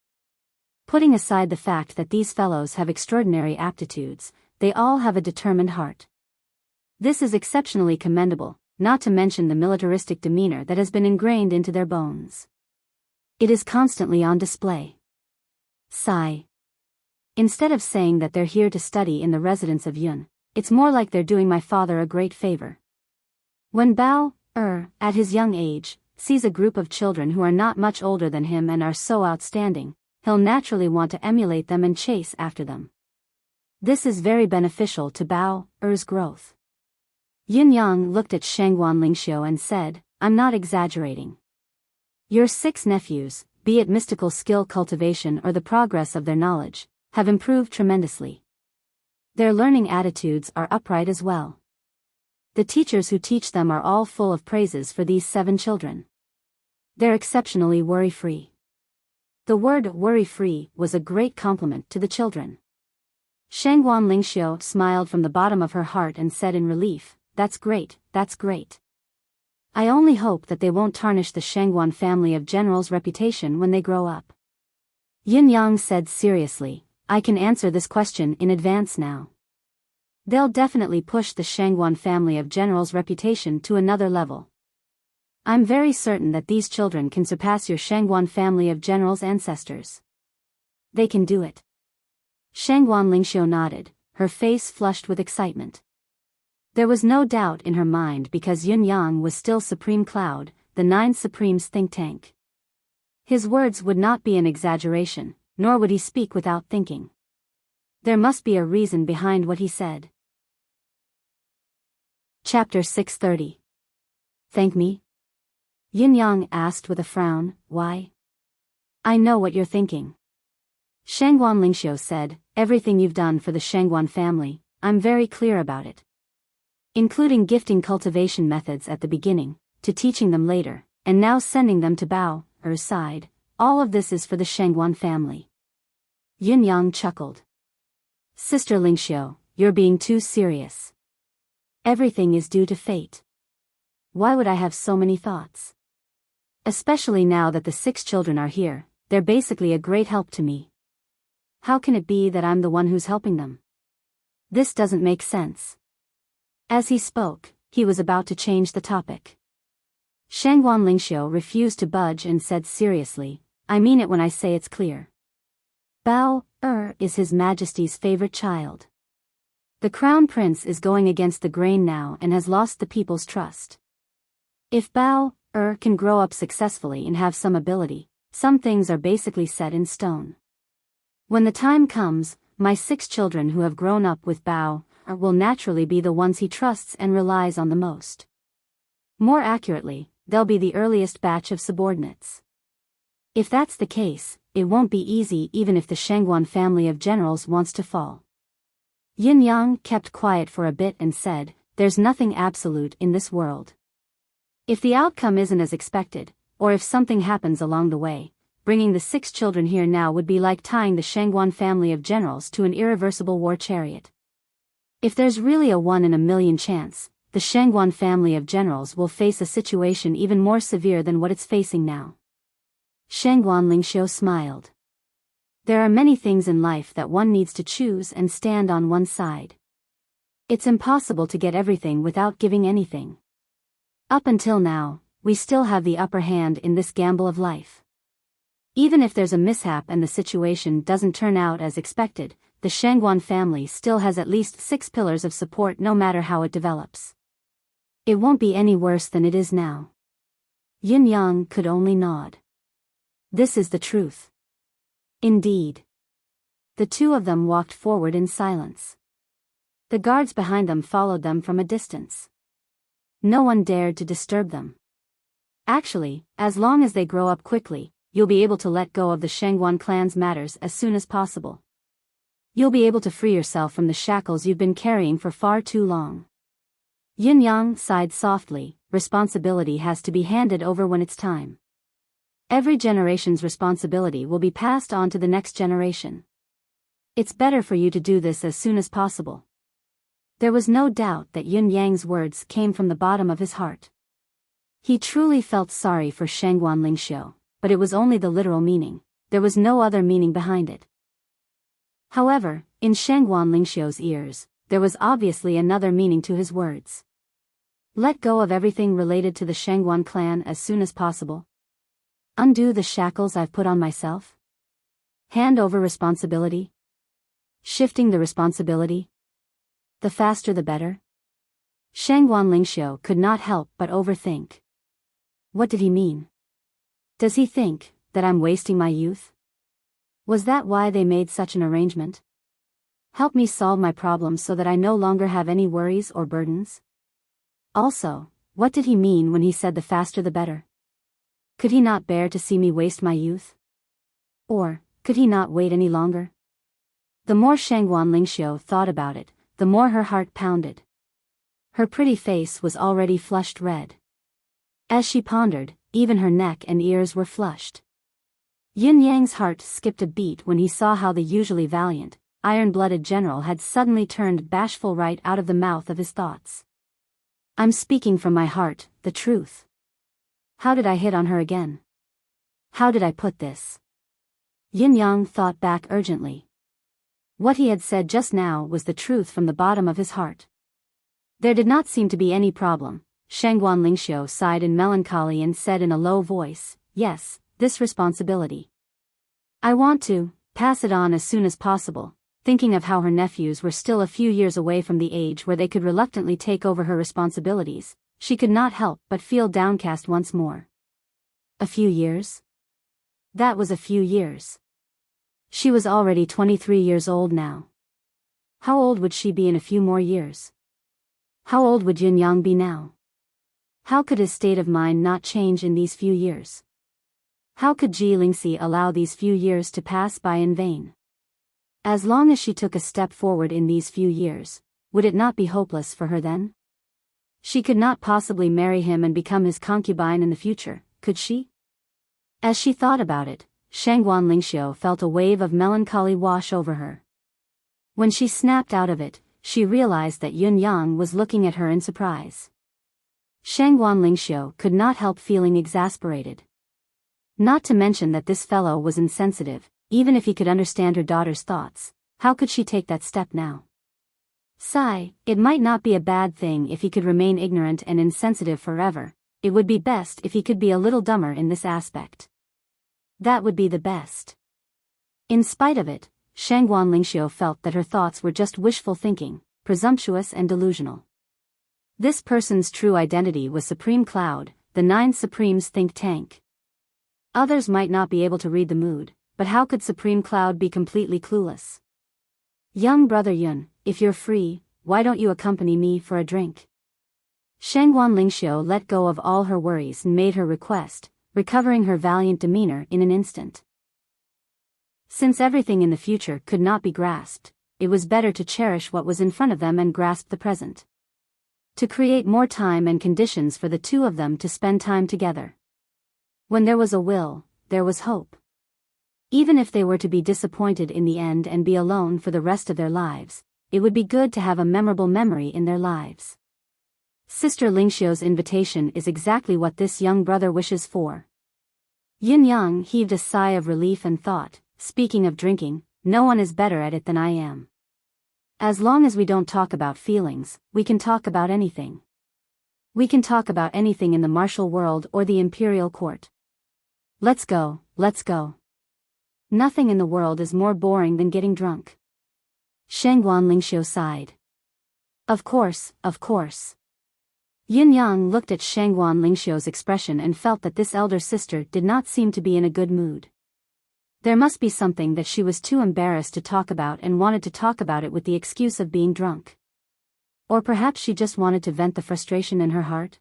Putting aside the fact that these fellows have extraordinary aptitudes, they all have a determined heart. This is exceptionally commendable, not to mention the militaristic demeanor that has been ingrained into their bones. It is constantly on display. Sigh. Instead of saying that they're here to study in the residence of Yun, it's more like they're doing my father a great favor. When Bao, at his young age, sees a group of children who are not much older than him and are so outstanding, he'll naturally want to emulate them and chase after them. This is very beneficial to Bao's growth. Yin Yang looked at Shangguan Lingxiu and said, I'm not exaggerating. Your 6 nephews, be it mystical skill cultivation or the progress of their knowledge, have improved tremendously. Their learning attitudes are upright as well. The teachers who teach them are all full of praises for these 7 children. They're exceptionally worry-free. The word worry-free was a great compliment to the children. Shangguan Lingxiu smiled from the bottom of her heart and said in relief, That's great, that's great. I only hope that they won't tarnish the Shangguan family of generals' reputation when they grow up. Yin Yang said seriously, I can answer this question in advance now. They'll definitely push the Shangguan family of generals' reputation to another level. I'm very certain that these children can surpass your Shangguan family of generals' ancestors. They can do it. Shangguan Lingxiu nodded, her face flushed with excitement. There was no doubt in her mind because Yin Yang was still Supreme Cloud, the 9 Supremes think tank. His words would not be an exaggeration, nor would he speak without thinking. There must be a reason behind what he said. Chapter 630. Thank me? Yin Yang asked with a frown, Why? I know what you're thinking. Shangguan Lingxiu said, Everything you've done for the Shangguan family, I'm very clear about it. Including gifting cultivation methods at the beginning, to teaching them later, and now sending them to Bao's side, all of this is for the Shangguan family. Yin Yang chuckled. Sister Lingxiu, you're being too serious. Everything is due to fate. Why would I have so many thoughts? Especially now that the 6 children are here, they're basically a great help to me. How can it be that I'm the one who's helping them? This doesn't make sense. As he spoke, he was about to change the topic. Shangguan Lingxiu refused to budge and said seriously, I mean it when I say it's clear. Bao is His Majesty's favorite child. The Crown Prince is going against the grain now and has lost the people's trust. If Bao can grow up successfully and have some ability, some things are basically set in stone. When the time comes, my 6 children who have grown up with Bao will naturally be the ones he trusts and relies on the most. More accurately, they'll be the earliest batch of subordinates. If that's the case, it won't be easy even if the Shangguan family of generals wants to fall. Yin Yang kept quiet for a bit and said, There's nothing absolute in this world. If the outcome isn't as expected, or if something happens along the way, bringing the 6 children here now would be like tying the Shangguan family of generals to an irreversible war chariot. If there's really a 1 in a million chance, the Shangguan family of generals will face a situation even more severe than what it's facing now. Shangguan Lingxiu smiled. There are many things in life that one needs to choose and stand on one side. It's impossible to get everything without giving anything. Up until now, we still have the upper hand in this gamble of life. Even if there's a mishap and the situation doesn't turn out as expected, the Shangguan family still has at least 6 pillars of support no matter how it develops. It won't be any worse than it is now. Yin Yang could only nod. This is the truth. Indeed. The 2 of them walked forward in silence. The guards behind them followed them from a distance. No one dared to disturb them. Actually, as long as they grow up quickly, you'll be able to let go of the Shangguan clan's matters as soon as possible. You'll be able to free yourself from the shackles you've been carrying for far too long. Yin Yang sighed softly, responsibility has to be handed over when it's time. Every generation's responsibility will be passed on to the next generation. It's better for you to do this as soon as possible. There was no doubt that Yin Yang's words came from the bottom of his heart. He truly felt sorry for Shangguan Lingxiu, but it was only the literal meaning, there was no other meaning behind it. However, in Shangguan Lingxiu's ears, there was obviously another meaning to his words. Let go of everything related to the Shangguan clan as soon as possible. Undo the shackles I've put on myself. Hand over responsibility. Shifting the responsibility. The faster the better. Shangguan Lingxiu could not help but overthink. What did he mean? Does he think that I'm wasting my youth? Was that why they made such an arrangement? Help me solve my problems so that I no longer have any worries or burdens? Also, what did he mean when he said the faster the better? Could he not bear to see me waste my youth? Or, could he not wait any longer? The more Shangguan Lingxiu thought about it, the more her heart pounded. Her pretty face was already flushed red. As she pondered, even her neck and ears were flushed. Yin Yang's heart skipped a beat when he saw how the usually valiant, iron-blooded general had suddenly turned bashful right out of the mouth of his thoughts. I'm speaking from my heart, the truth. How did I hit on her again? How did I put this? Yin Yang thought back urgently. What he had said just now was the truth from the bottom of his heart. There did not seem to be any problem. Shangguan Lingxiu sighed in melancholy and said in a low voice, yes, this responsibility. I want to pass it on as soon as possible, thinking of how her nephews were still a few years away from the age where they could reluctantly take over her responsibilities. She could not help but feel downcast once more. A few years? That was a few years. She was already 23 years old now. How old would she be in a few more years? How old would Yin Yang be now? How could his state of mind not change in these few years? How could Ji Lingxi allow these few years to pass by in vain? As long as she took a step forward in these few years, would it not be hopeless for her then? She could not possibly marry him and become his concubine in the future, could she? As she thought about it, Shangguan Lingxiu felt a wave of melancholy wash over her. When she snapped out of it, she realized that Yun Yang was looking at her in surprise. Shangguan Lingxiu could not help feeling exasperated. Not to mention that this fellow was insensitive. Even if he could understand her daughter's thoughts, how could she take that step now? Sigh, it might not be a bad thing if he could remain ignorant and insensitive forever. It would be best if he could be a little dumber in this aspect. That would be the best. In spite of it, Shangguan Lingxiu felt that her thoughts were just wishful thinking, presumptuous and delusional. This person's true identity was Supreme Cloud, the Nine Supremes think tank. Others might not be able to read the mood, but how could Supreme Cloud be completely clueless? Young brother Yun, if you're free, why don't you accompany me for a drink? Shangguan Lingxiu let go of all her worries and made her request, recovering her valiant demeanor in an instant. Since everything in the future could not be grasped, it was better to cherish what was in front of them and grasp the present. To create more time and conditions for the two of them to spend time together. When there was a will, there was hope. Even if they were to be disappointed in the end and be alone for the rest of their lives, it would be good to have a memorable memory in their lives. Sister Lingxiu's invitation is exactly what this young brother wishes for. Yin Yang heaved a sigh of relief and thought, speaking of drinking, no one is better at it than I am. As long as we don't talk about feelings, we can talk about anything. We can talk about anything in the martial world or the imperial court. Let's go, let's go. Nothing in the world is more boring than getting drunk. Shangguan Lingxiu sighed. Of course, of course. Yin Yang looked at Shangguan Lingxiu's expression and felt that this elder sister did not seem to be in a good mood. There must be something that she was too embarrassed to talk about and wanted to talk about it with the excuse of being drunk. Or perhaps she just wanted to vent the frustration in her heart.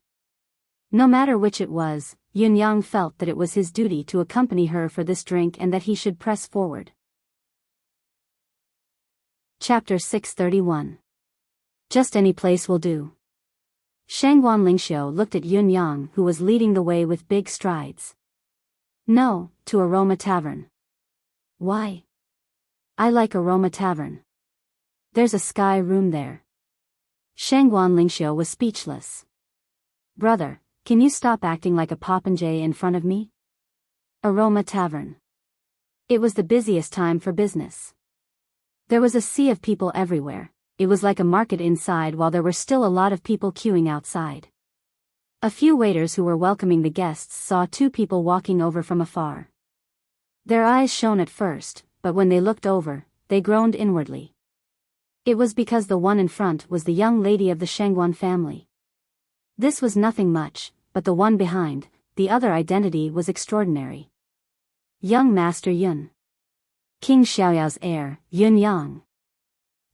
No matter which it was, Yin Yang felt that it was his duty to accompany her for this drink and that he should press forward. Chapter 631. Just any place will do. Shangguan Lingxiu looked at Yun Yang, who was leading the way with big strides. No, to Aroma Tavern. Why? I like Aroma Tavern. There's a sky room there. Shangguan Lingxiu was speechless. Brother, can you stop acting like a popinjay in front of me? Aroma Tavern. It was the busiest time for business. There was a sea of people everywhere. It was like a market inside while there were still a lot of people queuing outside. A few waiters who were welcoming the guests saw two people walking over from afar. Their eyes shone at first, but when they looked over, they groaned inwardly. It was because the one in front was the young lady of the Shangguan family. This was nothing much, but the one behind, the other identity was extraordinary. Young Master Yun. King Xiaoyao's heir, Yun Yang.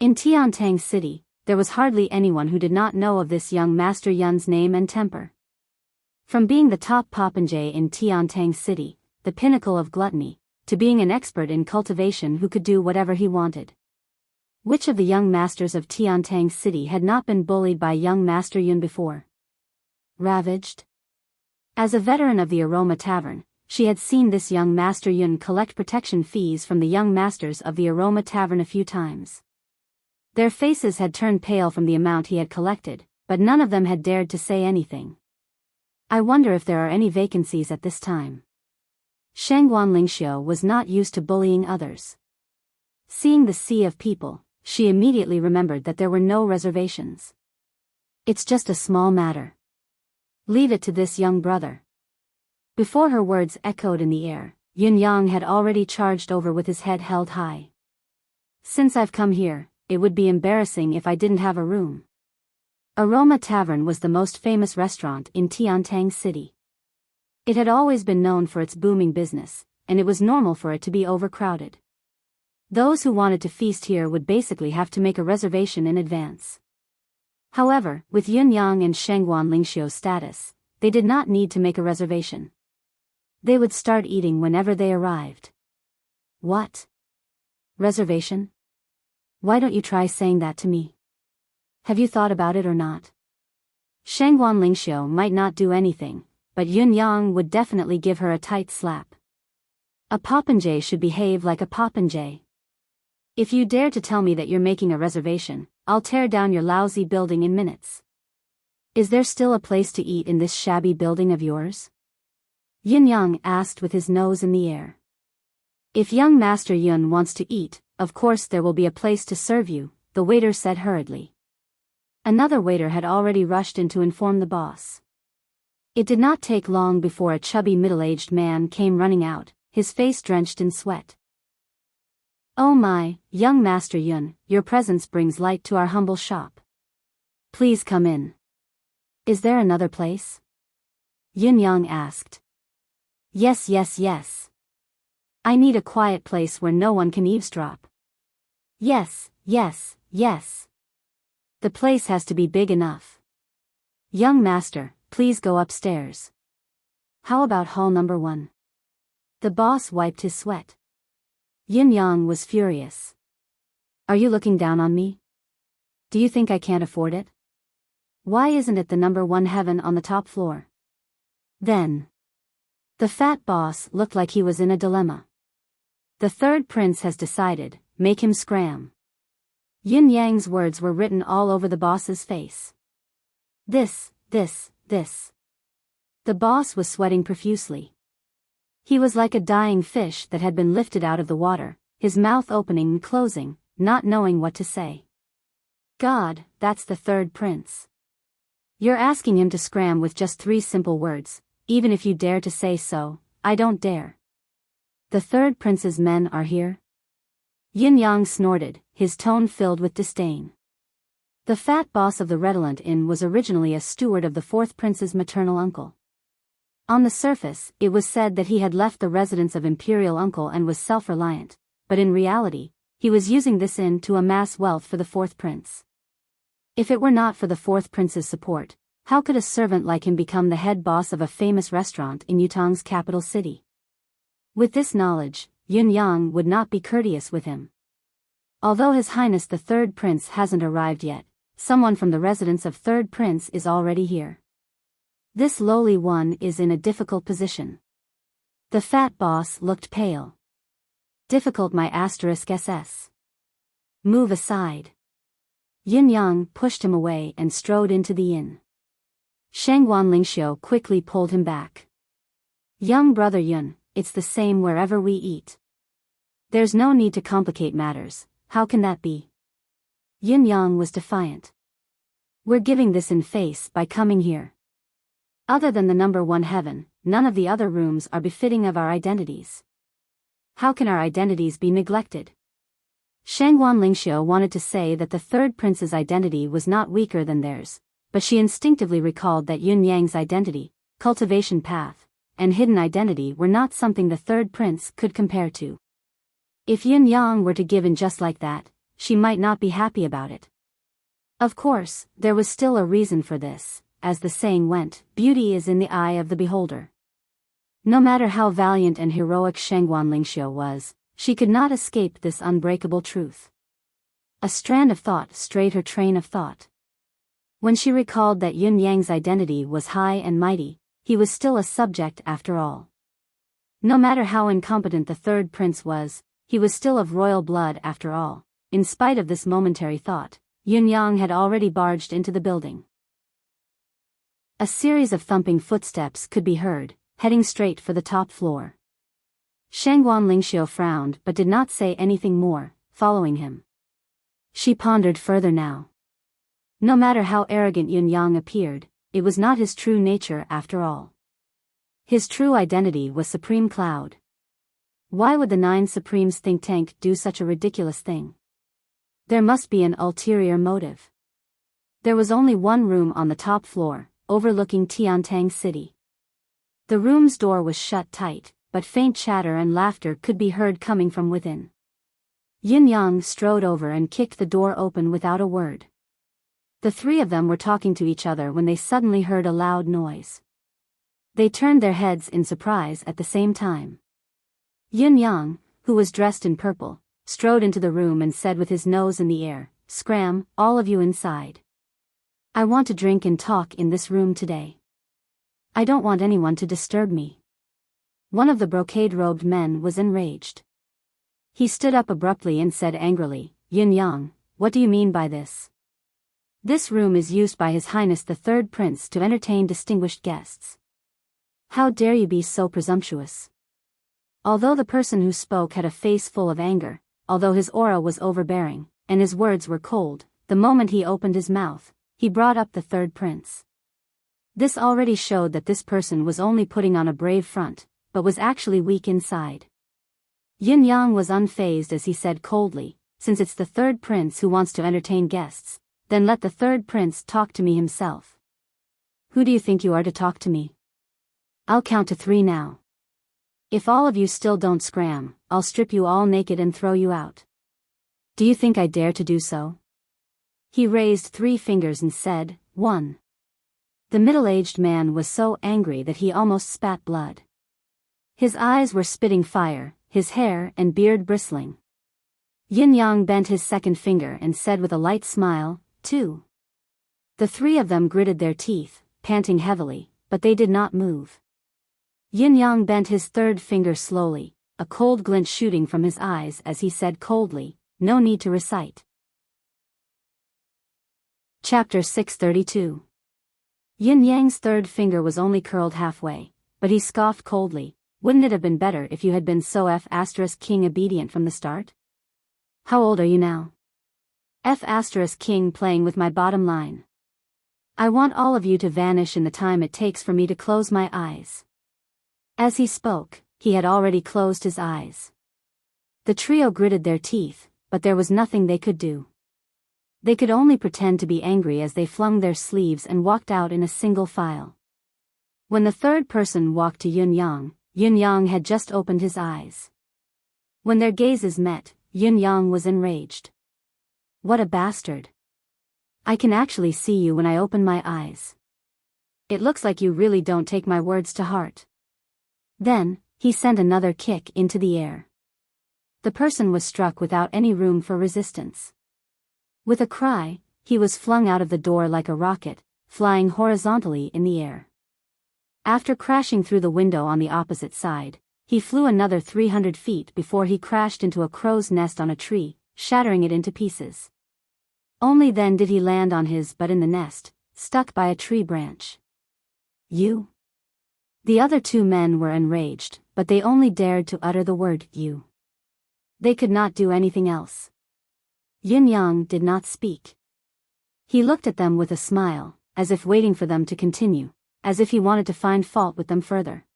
In Tiantang City, there was hardly anyone who did not know of this young Master Yun's name and temper. From being the top popinjay in Enchanting City, the pinnacle of gluttony, to being an expert in cultivation who could do whatever he wanted. Which of the young masters of Enchanting City had not been bullied by young Master Yun before? Ravaged? As a veteran of the Aroma Tavern, she had seen this young Master Yun collect protection fees from the young masters of the Aroma Tavern a few times. Their faces had turned pale from the amount he had collected, but none of them had dared to say anything. I wonder if there are any vacancies at this time. Shangguan Lingxiu was not used to bullying others. Seeing the sea of people, she immediately remembered that there were no reservations. It's just a small matter. Leave it to this young brother. Before her words echoed in the air, Yun Yang had already charged over with his head held high. Since I've come here, it would be embarrassing if I didn't have a room. Aroma Tavern was the most famous restaurant in Enchanting City. It had always been known for its booming business, and it was normal for it to be overcrowded. Those who wanted to feast here would basically have to make a reservation in advance. However, with Yun Yang and Shangguan Lingxiu's status, they did not need to make a reservation. They would start eating whenever they arrived. What? Reservation? Why don't you try saying that to me? Have you thought about it or not? Shangguan Lingxiu might not do anything, but Yun Yang would definitely give her a tight slap. A popinjay should behave like a popinjay. If you dare to tell me that you're making a reservation, I'll tear down your lousy building in minutes. Is there still a place to eat in this shabby building of yours? Yun Yang asked with his nose in the air. If young Master Yun wants to eat, of course there will be a place to serve you, the waiter said hurriedly. Another waiter had already rushed in to inform the boss. It did not take long before a chubby middle-aged man came running out, his face drenched in sweat. Oh my, young Master Yun, your presence brings light to our humble shop. Please come in. Is there another place? Yun Yang asked. Yes. I need a quiet place where no one can eavesdrop. Yes. The place has to be big enough. Young Master, please go upstairs. How about hall number 1? The boss wiped his sweat. Yun Yang was furious. Are you looking down on me? Do you think I can't afford it? Why isn't it the number 1 heaven on the top floor? Then. The fat boss looked like he was in a dilemma. The third prince has decided, make him scram. Yun Yang's words were written all over the boss's face. This. The boss was sweating profusely. He was like a dying fish that had been lifted out of the water, his mouth opening and closing, not knowing what to say. God, that's the third prince. You're asking him to scram with just 3 simple words, even if you dare to say so, I don't dare. The third prince's men are here? Yun Yang snorted, his tone filled with disdain. The fat boss of the Redolent Inn was originally a steward of the fourth prince's maternal uncle. On the surface, it was said that he had left the residence of imperial uncle and was self-reliant, but in reality, he was using this inn to amass wealth for the fourth prince. If it were not for the fourth prince's support, how could a servant like him become the head boss of a famous restaurant in Yutong's capital city? With this knowledge, Yun Yang would not be courteous with him. Although His Highness the third prince hasn't arrived yet, someone from the residence of third prince is already here. This lowly one is in a difficult position. The fat boss looked pale. Difficult my *SS. Move aside. Yun Yang pushed him away and strode into the inn. Shangguan Lingxiu quickly pulled him back. Young brother Yun, it's the same wherever we eat. There's no need to complicate matters, how can that be? Yun Yang was defiant. We're giving this in face by coming here. Other than the number 1 heaven, none of the other rooms are befitting of our identities. How can our identities be neglected? Shangguan Lingxiu wanted to say that the third prince's identity was not weaker than theirs, but she instinctively recalled that Yun Yang's identity, cultivation path, and hidden identity were not something the third prince could compare to. If Yun Yang were to give in just like that, she might not be happy about it. Of course, there was still a reason for this, as the saying went, beauty is in the eye of the beholder. No matter how valiant and heroic Shangguan Lingxiu was, she could not escape this unbreakable truth. A strand of thought strayed her train of thought. When she recalled that Yun Yang's identity was high and mighty, he was still a subject after all. No matter how incompetent the third prince was, he was still of royal blood after all. In spite of this momentary thought, Yun Yang had already barged into the building. A series of thumping footsteps could be heard, heading straight for the top floor. Shangguan Lingxiu frowned but did not say anything more, following him. She pondered further now. No matter how arrogant Yun Yang appeared, it was not his true nature after all. His true identity was Supreme Cloud. Why would the 9 Supremes think tank do such a ridiculous thing? There must be an ulterior motive. There was only one room on the top floor, overlooking Tiantang City. The room's door was shut tight, but faint chatter and laughter could be heard coming from within. Yin Yang strode over and kicked the door open without a word. The 3 of them were talking to each other when they suddenly heard a loud noise. They turned their heads in surprise at the same time. Yin Yang, who was dressed in purple, strode into the room and said with his nose in the air, "Scram, all of you inside. I want to drink and talk in this room today. I don't want anyone to disturb me." One of the brocade-robed men was enraged. He stood up abruptly and said angrily, "Yin Yang, what do you mean by this? This room is used by His Highness the Third Prince to entertain distinguished guests. How dare you be so presumptuous?" Although the person who spoke had a face full of anger, although his aura was overbearing, and his words were cold, the moment he opened his mouth, he brought up the Third Prince. This already showed that this person was only putting on a brave front, but was actually weak inside. Yin Yang was unfazed as he said coldly, "Since it's the Third Prince who wants to entertain guests, then let the Third Prince talk to me himself." "Who do you think you are to talk to me? I'll count to 3 now. If all of you still don't scram, I'll strip you all naked and throw you out. Do you think I dare to do so?" He raised 3 fingers and said, "1." The middle-aged man was so angry that he almost spat blood. His eyes were spitting fire, his hair and beard bristling. Yin Yang bent his second finger and said with a light smile, "2." The 3 of them gritted their teeth, panting heavily, but they did not move. Yin Yang bent his third finger slowly, a cold glint shooting from his eyes as he said coldly, "No need to recite." Chapter 632. Yin Yang's third finger was only curled halfway, but he scoffed coldly, "Wouldn't it have been better if you had been so King obedient from the start? How old are you now? King playing with my bottom line. I want all of you to vanish in the time it takes for me to close my eyes." As he spoke, he had already closed his eyes. The trio gritted their teeth, but there was nothing they could do. They could only pretend to be angry as they flung their sleeves and walked out in a single file. When the third person walked to Yun Yang had just opened his eyes. When their gazes met, Yun Yang was enraged. "What a bastard. I can actually see you when I open my eyes. It looks like you really don't take my words to heart." Then, he sent another kick into the air. The person was struck without any room for resistance. With a cry, he was flung out of the door like a rocket, flying horizontally in the air. After crashing through the window on the opposite side, he flew another 300 feet before he crashed into a crow's nest on a tree, shattering it into pieces. Only then did he land on his butt in the nest, stuck by a tree branch. "You?" The other 2 men were enraged, but they only dared to utter the word "you." They could not do anything else. Yin Yang did not speak. He looked at them with a smile, as if waiting for them to continue, as if he wanted to find fault with them further.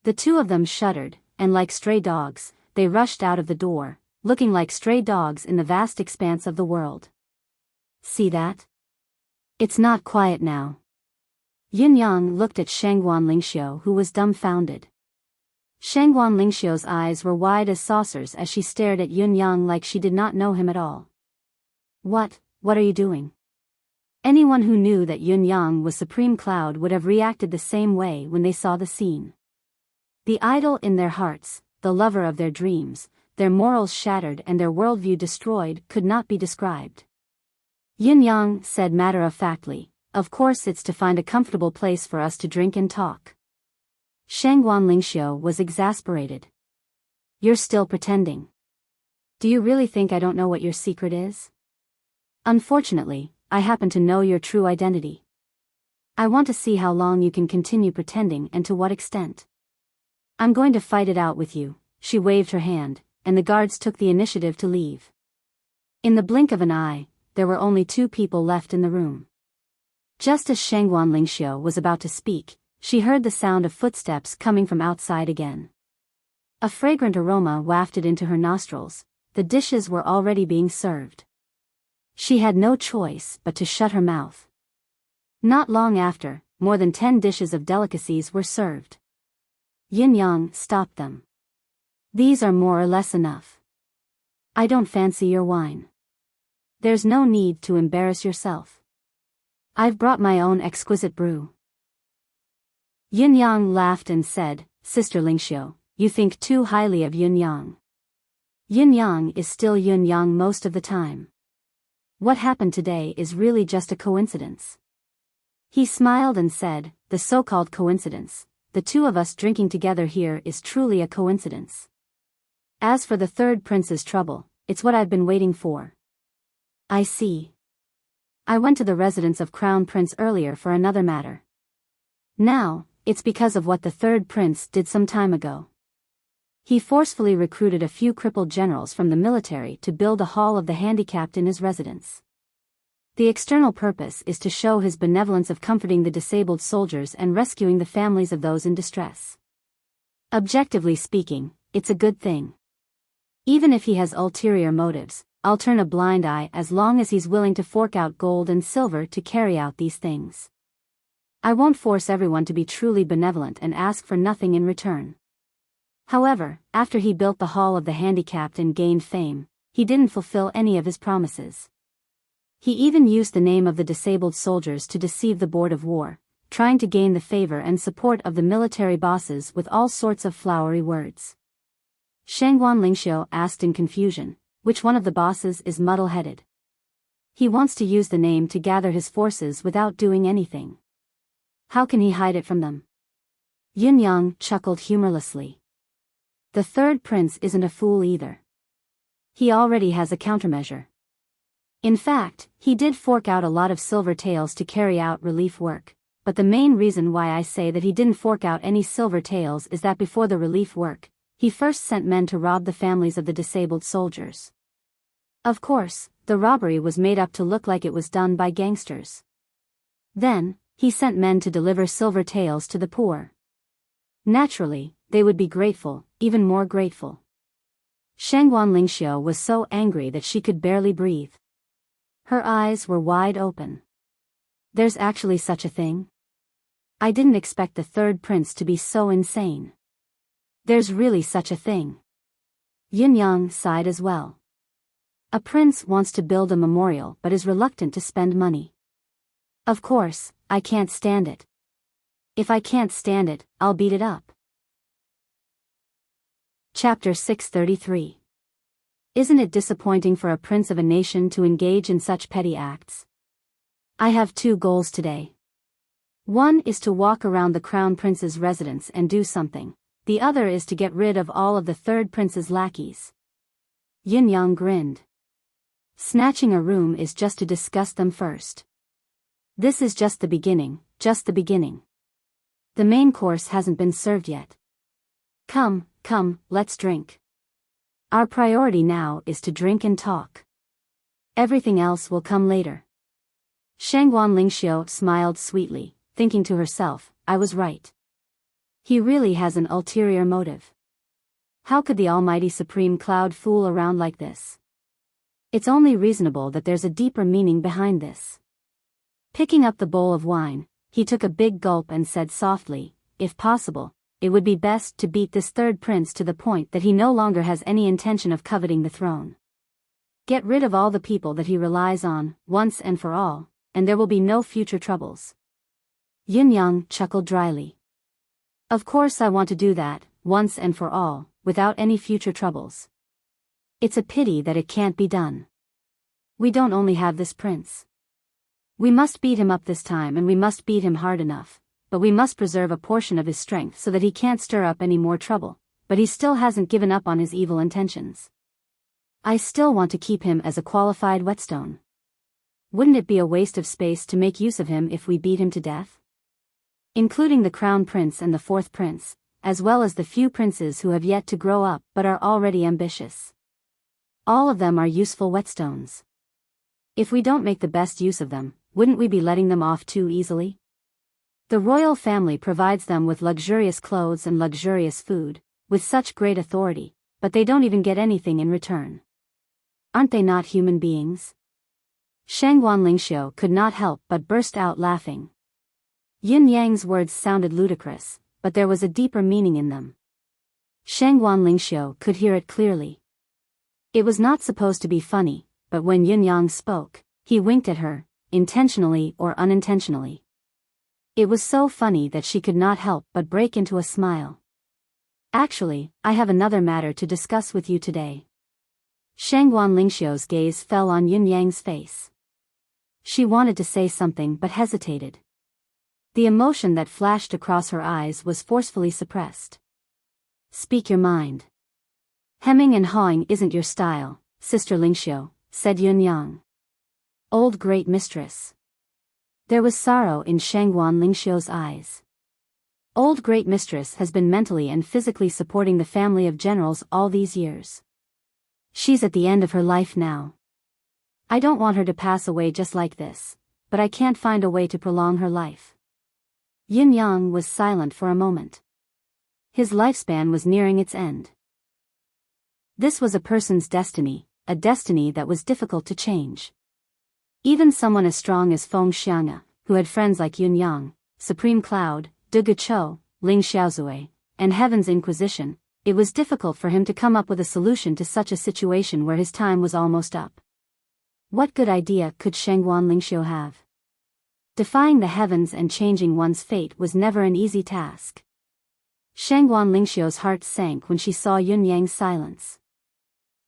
The 2 of them shuddered, and like stray dogs, they rushed out of the door, looking like stray dogs in the vast expanse of the world. "See that? It's not quiet now." Yin Yang looked at Shangguan Lingxiu, who was dumbfounded. Shangguan Lingxiu's eyes were wide as saucers as she stared at Yun Yang like she did not know him at all. What are you doing?" Anyone who knew that Yun Yang was Supreme Cloud would have reacted the same way when they saw the scene. The idol in their hearts, the lover of their dreams, their morals shattered and their worldview destroyed could not be described. Yun Yang said matter-of-factly, "Of course it's to find a comfortable place for us to drink and talk." Shangguan Lingxiu was exasperated. "You're still pretending. Do you really think I don't know what your secret is? Unfortunately, I happen to know your true identity. I want to see how long you can continue pretending and to what extent. I'm going to fight it out with you." She waved her hand, and the guards took the initiative to leave. In the blink of an eye, there were only 2 people left in the room. Just as Shangguan Lingxiu was about to speak, she heard the sound of footsteps coming from outside again. A fragrant aroma wafted into her nostrils. The dishes were already being served. She had no choice but to shut her mouth. Not long after, more than 10 dishes of delicacies were served. Yin Yang stopped them. "These are more or less enough. I don't fancy your wine. There's no need to embarrass yourself. I've brought my own exquisite brew." Yin Yang laughed and said, "Sister Lingxiu, you think too highly of Yun Yang. Yun Yang is still Yun Yang most of the time. What happened today is really just a coincidence." He smiled and said, "The so-called coincidence, the 2 of us drinking together here is truly a coincidence. As for the 3rd prince's trouble, it's what I've been waiting for." "I see. I went to the residence of Crown Prince earlier for another matter. Now, it's because of what the 3rd prince did some time ago. He forcefully recruited a few crippled generals from the military to build a hall of the handicapped in his residence. The external purpose is to show his benevolence of comforting the disabled soldiers and rescuing the families of those in distress. Objectively speaking, it's a good thing. Even if he has ulterior motives, I'll turn a blind eye as long as he's willing to fork out gold and silver to carry out these things. I won't force everyone to be truly benevolent and ask for nothing in return." However, after he built the Hall of the Handicapped and gained fame, he didn't fulfill any of his promises. He even used the name of the disabled soldiers to deceive the Board of War, trying to gain the favor and support of the military bosses with all sorts of flowery words. Shangguan Lingxiu asked in confusion, "Which one of the bosses is muddle-headed? He wants to use the name to gather his forces without doing anything. How can he hide it from them?" Yin Yang chuckled humorlessly. "The 3rd prince isn't a fool either. He already has a countermeasure. In fact, he did fork out a lot of silver taels to carry out relief work, but the main reason why I say that he didn't fork out any silver taels is that before the relief work, he first sent men to rob the families of the disabled soldiers. Of course, the robbery was made up to look like it was done by gangsters. Then, he sent men to deliver silver taels to the poor. Naturally, they would be grateful, even more grateful." Shangguan Lingxiu was so angry that she could barely breathe. Her eyes were wide open. "There's actually such a thing? I didn't expect the 3rd prince to be so insane. There's really such a thing." Yin Yang sighed as well. "A prince wants to build a memorial but is reluctant to spend money. Of course, I can't stand it. If I can't stand it, I'll beat it up." Chapter 633. Isn't it disappointing for a prince of a nation to engage in such petty acts? I have 2 goals today. One is to walk around the Crown Prince's residence and do something. The other is to get rid of all of the 3rd prince's lackeys. Yin Yang grinned. Snatching a room is just to discuss them first. This is just the beginning, just the beginning. The main course hasn't been served yet. Come, let's drink. Our priority now is to drink and talk. Everything else will come later." Shangguan Lingxiu smiled sweetly, thinking to herself, "I was right. He really has an ulterior motive. How could the almighty Supreme Cloud fool around like this? It's only reasonable that there's a deeper meaning behind this." Picking up the bowl of wine, he took a big gulp and said softly, "If possible, it would be best to beat this 3rd prince to the point that he no longer has any intention of coveting the throne. Get rid of all the people that he relies on, once and for all, and there will be no future troubles. Yin Yang chuckled dryly. Of course I want to do that, once and for all, without any future troubles. It's a pity that it can't be done. We don't only have this prince. We must beat him up this time, and we must beat him hard enough, but we must preserve a portion of his strength so that he can't stir up any more trouble, but he still hasn't given up on his evil intentions. I still want to keep him as a qualified whetstone. Wouldn't it be a waste of space to make use of him if we beat him to death? Including the crown prince and the fourth prince, as well as the few princes who have yet to grow up but are already ambitious. All of them are useful whetstones. If we don't make the best use of them, wouldn't we be letting them off too easily? The royal family provides them with luxurious clothes and luxurious food, with such great authority, but they don't even get anything in return. Aren't they not human beings? Shangguan Lingxiu could not help but burst out laughing. Yin Yang's words sounded ludicrous, but there was a deeper meaning in them. Shangguan Lingxiu could hear it clearly. It was not supposed to be funny, but when Yin Yang spoke, he winked at her, intentionally or unintentionally. It was so funny that she could not help but break into a smile. Actually, I have another matter to discuss with you today. Shangguan Lingxiu's gaze fell on Yin Yang's face. She wanted to say something but hesitated. The emotion that flashed across her eyes was forcefully suppressed. Speak your mind. Hemming and hawing isn't your style, Sister Lingxiu, said Yin Yang. Old great mistress. There was sorrow in Shangguan Lingxiu's eyes. Old great mistress has been mentally and physically supporting the family of generals all these years. She's at the end of her life now. I don't want her to pass away just like this, but I can't find a way to prolong her life. Yin Yang was silent for a moment. His lifespan was nearing its end. This was a person's destiny, a destiny that was difficult to change. Even someone as strong as Feng Xiang'e, who had friends like Yin Yang, Supreme Cloud, De Guchou, Ling Xiaozui, and Heaven's Inquisition, it was difficult for him to come up with a solution to such a situation where his time was almost up. What good idea could Shangguan Lingxiu have? Defying the heavens and changing one's fate was never an easy task. Shangguan Lingxiu's heart sank when she saw Yin Yang's silence.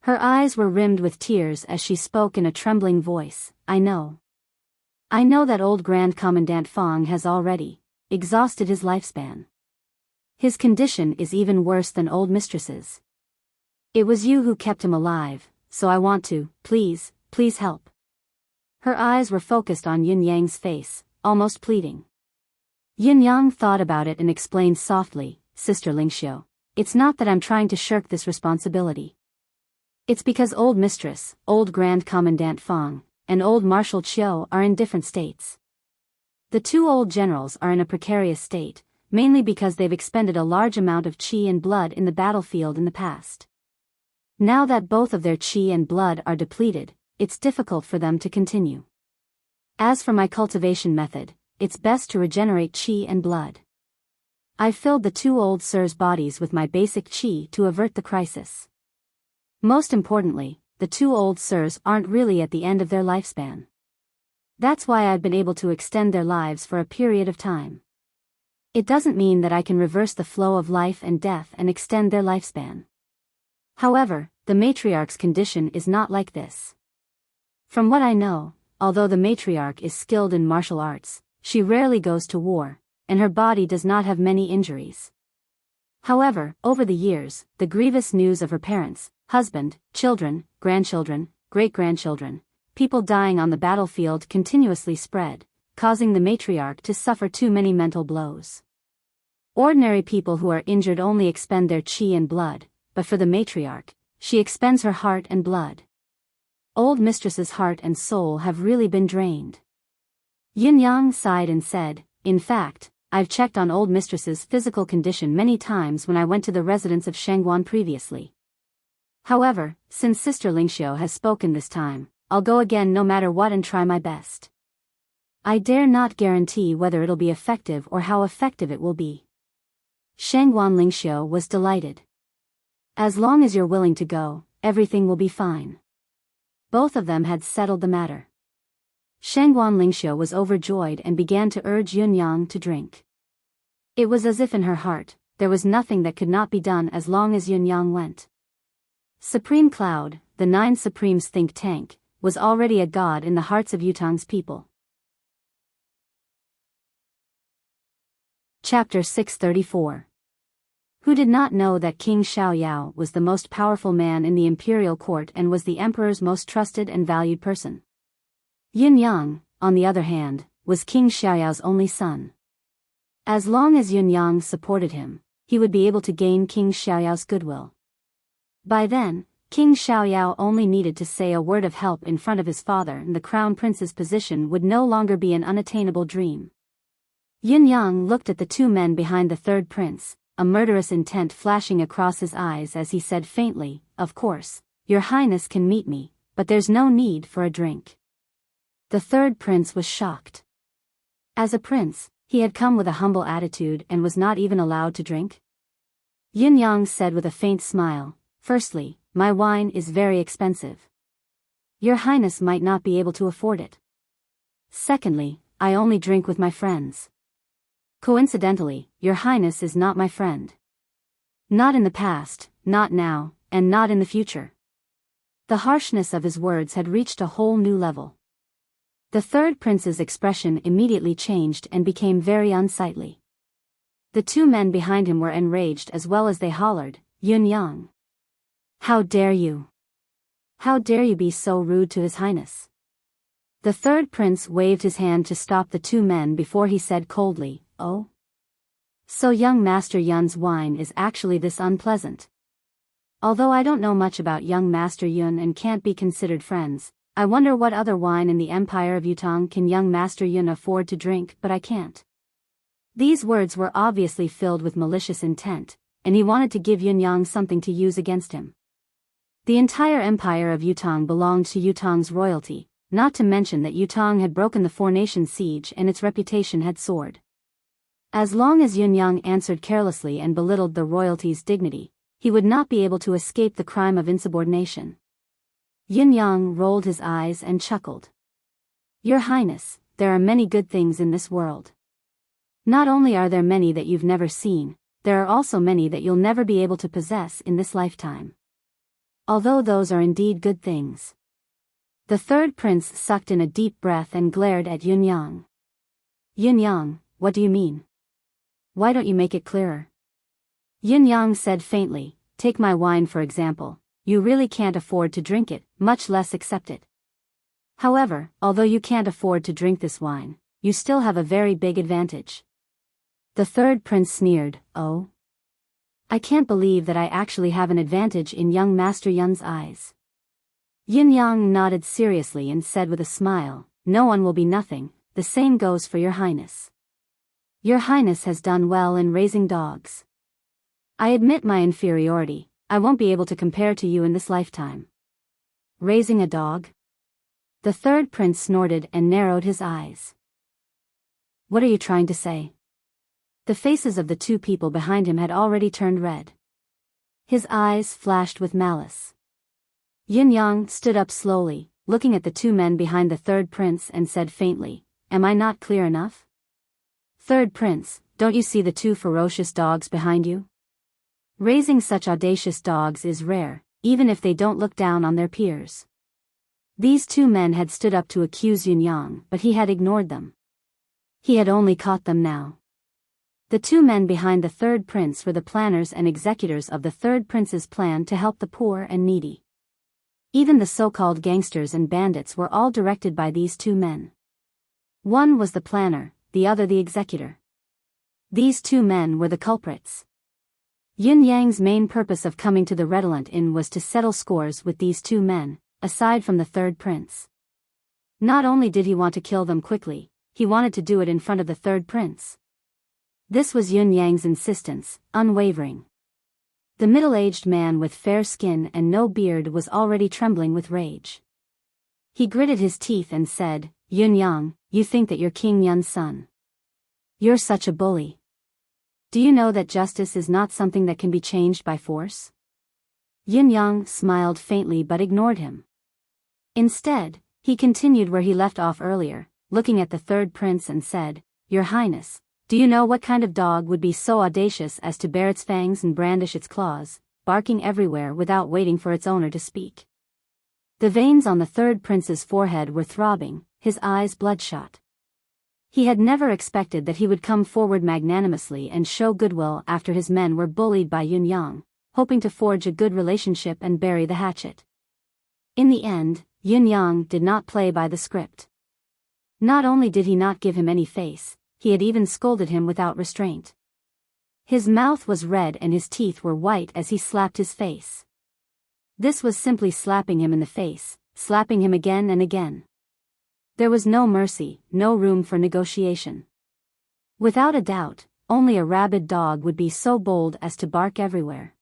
Her eyes were rimmed with tears as she spoke in a trembling voice, I know. I know that old Grand Commandant Fong has already exhausted his lifespan. His condition is even worse than old mistress's. It was you who kept him alive, so I want to, please help. Her eyes were focused on Yin Yang's face, almost pleading. Yin Yang thought about it and explained softly, Sister Lingxiu, it's not that I'm trying to shirk this responsibility. It's because old mistress, old Grand Commandant Fong, and old Marshal Qiu are in different states. The two old generals are in a precarious state, mainly because they've expended a large amount of qi and blood in the battlefield in the past. Now that both of their qi and blood are depleted, it's difficult for them to continue. As for my cultivation method, it's best to regenerate qi and blood. I've filled the two old sirs' bodies with my basic qi to avert the crisis. Most importantly, the two old sirs aren't really at the end of their lifespan. That's why I've been able to extend their lives for a period of time. It doesn't mean that I can reverse the flow of life and death and extend their lifespan. However, the matriarch's condition is not like this. From what I know, although the matriarch is skilled in martial arts, she rarely goes to war, and her body does not have many injuries. However, over the years, the grievous news of her parents, husband, children, grandchildren, great-grandchildren, people dying on the battlefield continuously spread, causing the matriarch to suffer too many mental blows. Ordinary people who are injured only expend their qi and blood, but for the matriarch, she expends her heart and blood. Old mistress's heart and soul have really been drained. Yin Yang sighed and said, in fact, I've checked on old mistress's physical condition many times when I went to the residence of Shangguan previously. However, since Sister Lingxiu has spoken this time, I'll go again no matter what and try my best. I dare not guarantee whether it'll be effective or how effective it will be. Shangguan Lingxiu was delighted. As long as you're willing to go, everything will be fine. Both of them had settled the matter. Shangguan Lingxiu was overjoyed and began to urge Yunyang to drink. It was as if in her heart, there was nothing that could not be done as long as Yunyang went. Supreme Cloud, the Nine Supremes think tank, was already a god in the hearts of Yutang's people. Chapter 634. Who did not know that King Xiaoyao was the most powerful man in the imperial court and was the emperor's most trusted and valued person? Yunyang, on the other hand, was King Xiaoyao's only son. As long as Yunyang supported him, he would be able to gain King Xiaoyao's goodwill. By then, King Xiaoyao only needed to say a word of help in front of his father and the crown prince's position would no longer be an unattainable dream. Yunyang looked at the two men behind the third prince, a murderous intent flashing across his eyes as he said faintly, "Of course, your highness can meet me, but there's no need for a drink." The third prince was shocked. As a prince, he had come with a humble attitude and was not even allowed to drink? Yunyang said with a faint smile, "Firstly, my wine is very expensive. Your highness might not be able to afford it. Secondly, I only drink with my friends. Coincidentally, your highness is not my friend. Not in the past, not now, and not in the future." The harshness of his words had reached a whole new level. The third prince's expression immediately changed and became very unsightly. The two men behind him were enraged as well as they hollered, "Yunyang! How dare you? How dare you be so rude to His Highness?" The third prince waved his hand to stop the two men before he said coldly, "Oh? So young Master Yun's wine is actually this unpleasant? Although I don't know much about young Master Yun and can't be considered friends, I wonder what other wine in the Empire of Yutang can young Master Yun afford to drink, but I can't." These words were obviously filled with malicious intent, and he wanted to give Yunyang something to use against him. The entire Empire of Yutang belonged to Yutang's royalty, not to mention that Yutang had broken the four-nation siege and its reputation had soared. As long as Yunyang answered carelessly and belittled the royalty's dignity, he would not be able to escape the crime of insubordination. Yunyang rolled his eyes and chuckled. "Your Highness, there are many good things in this world. Not only are there many that you've never seen, there are also many that you'll never be able to possess in this lifetime. Although those are indeed good things." The third prince sucked in a deep breath and glared at Yunyang. "Yunyang, what do you mean? Why don't you make it clearer?" Yunyang said faintly, "Take my wine for example. You really can't afford to drink it, much less accept it. However, although you can't afford to drink this wine, you still have a very big advantage." The third prince sneered, "Oh? I can't believe that I actually have an advantage in young Master Yun's eyes." Yunyang nodded seriously and said with a smile, "No one will be nothing, the same goes for your highness. Your highness has done well in raising dogs. I admit my inferiority, I won't be able to compare to you in this lifetime." "Raising a dog?" The third prince snorted and narrowed his eyes. "What are you trying to say?" The faces of the two people behind him had already turned red. His eyes flashed with malice. Yunyang stood up slowly, looking at the two men behind the third prince and said faintly, "Am I not clear enough? Third prince, don't you see the two ferocious dogs behind you? Raising such audacious dogs is rare, even if they don't look down on their peers." These two men had stood up to accuse Yunyang, but he had ignored them. He had only caught them now. The two men behind the third prince were the planners and executors of the third prince's plan to help the poor and needy. Even the so-called gangsters and bandits were all directed by these two men. One was the planner, the other the executor. These two men were the culprits. Yunyang's main purpose of coming to the Redolent Inn was to settle scores with these two men, aside from the third prince. Not only did he want to kill them quickly, he wanted to do it in front of the third prince. This was Yunyang's insistence, unwavering. The middle-aged man with fair skin and no beard was already trembling with rage. He gritted his teeth and said, "Yunyang, you think that you're King Yun's son. You're such a bully. Do you know that justice is not something that can be changed by force?" Yunyang smiled faintly but ignored him. Instead, He continued where he left off earlier, looking at the third prince and said, "Your Highness, do you know what kind of dog would be so audacious as to bare its fangs and brandish its claws, barking everywhere without waiting for its owner to speak?" The veins on the third prince's forehead were throbbing, his eyes bloodshot. He had never expected that he would come forward magnanimously and show goodwill after his men were bullied by Yun Yang, hoping to forge a good relationship and bury the hatchet. In the end, Yun Yang did not play by the script. Not only did he not give him any face, he had even scolded him without restraint. His mouth was red and his teeth were white as he slapped his face. This was simply slapping him in the face, slapping him again and again. There was no mercy, no room for negotiation. Without a doubt, only a rabid dog would be so bold as to bark everywhere.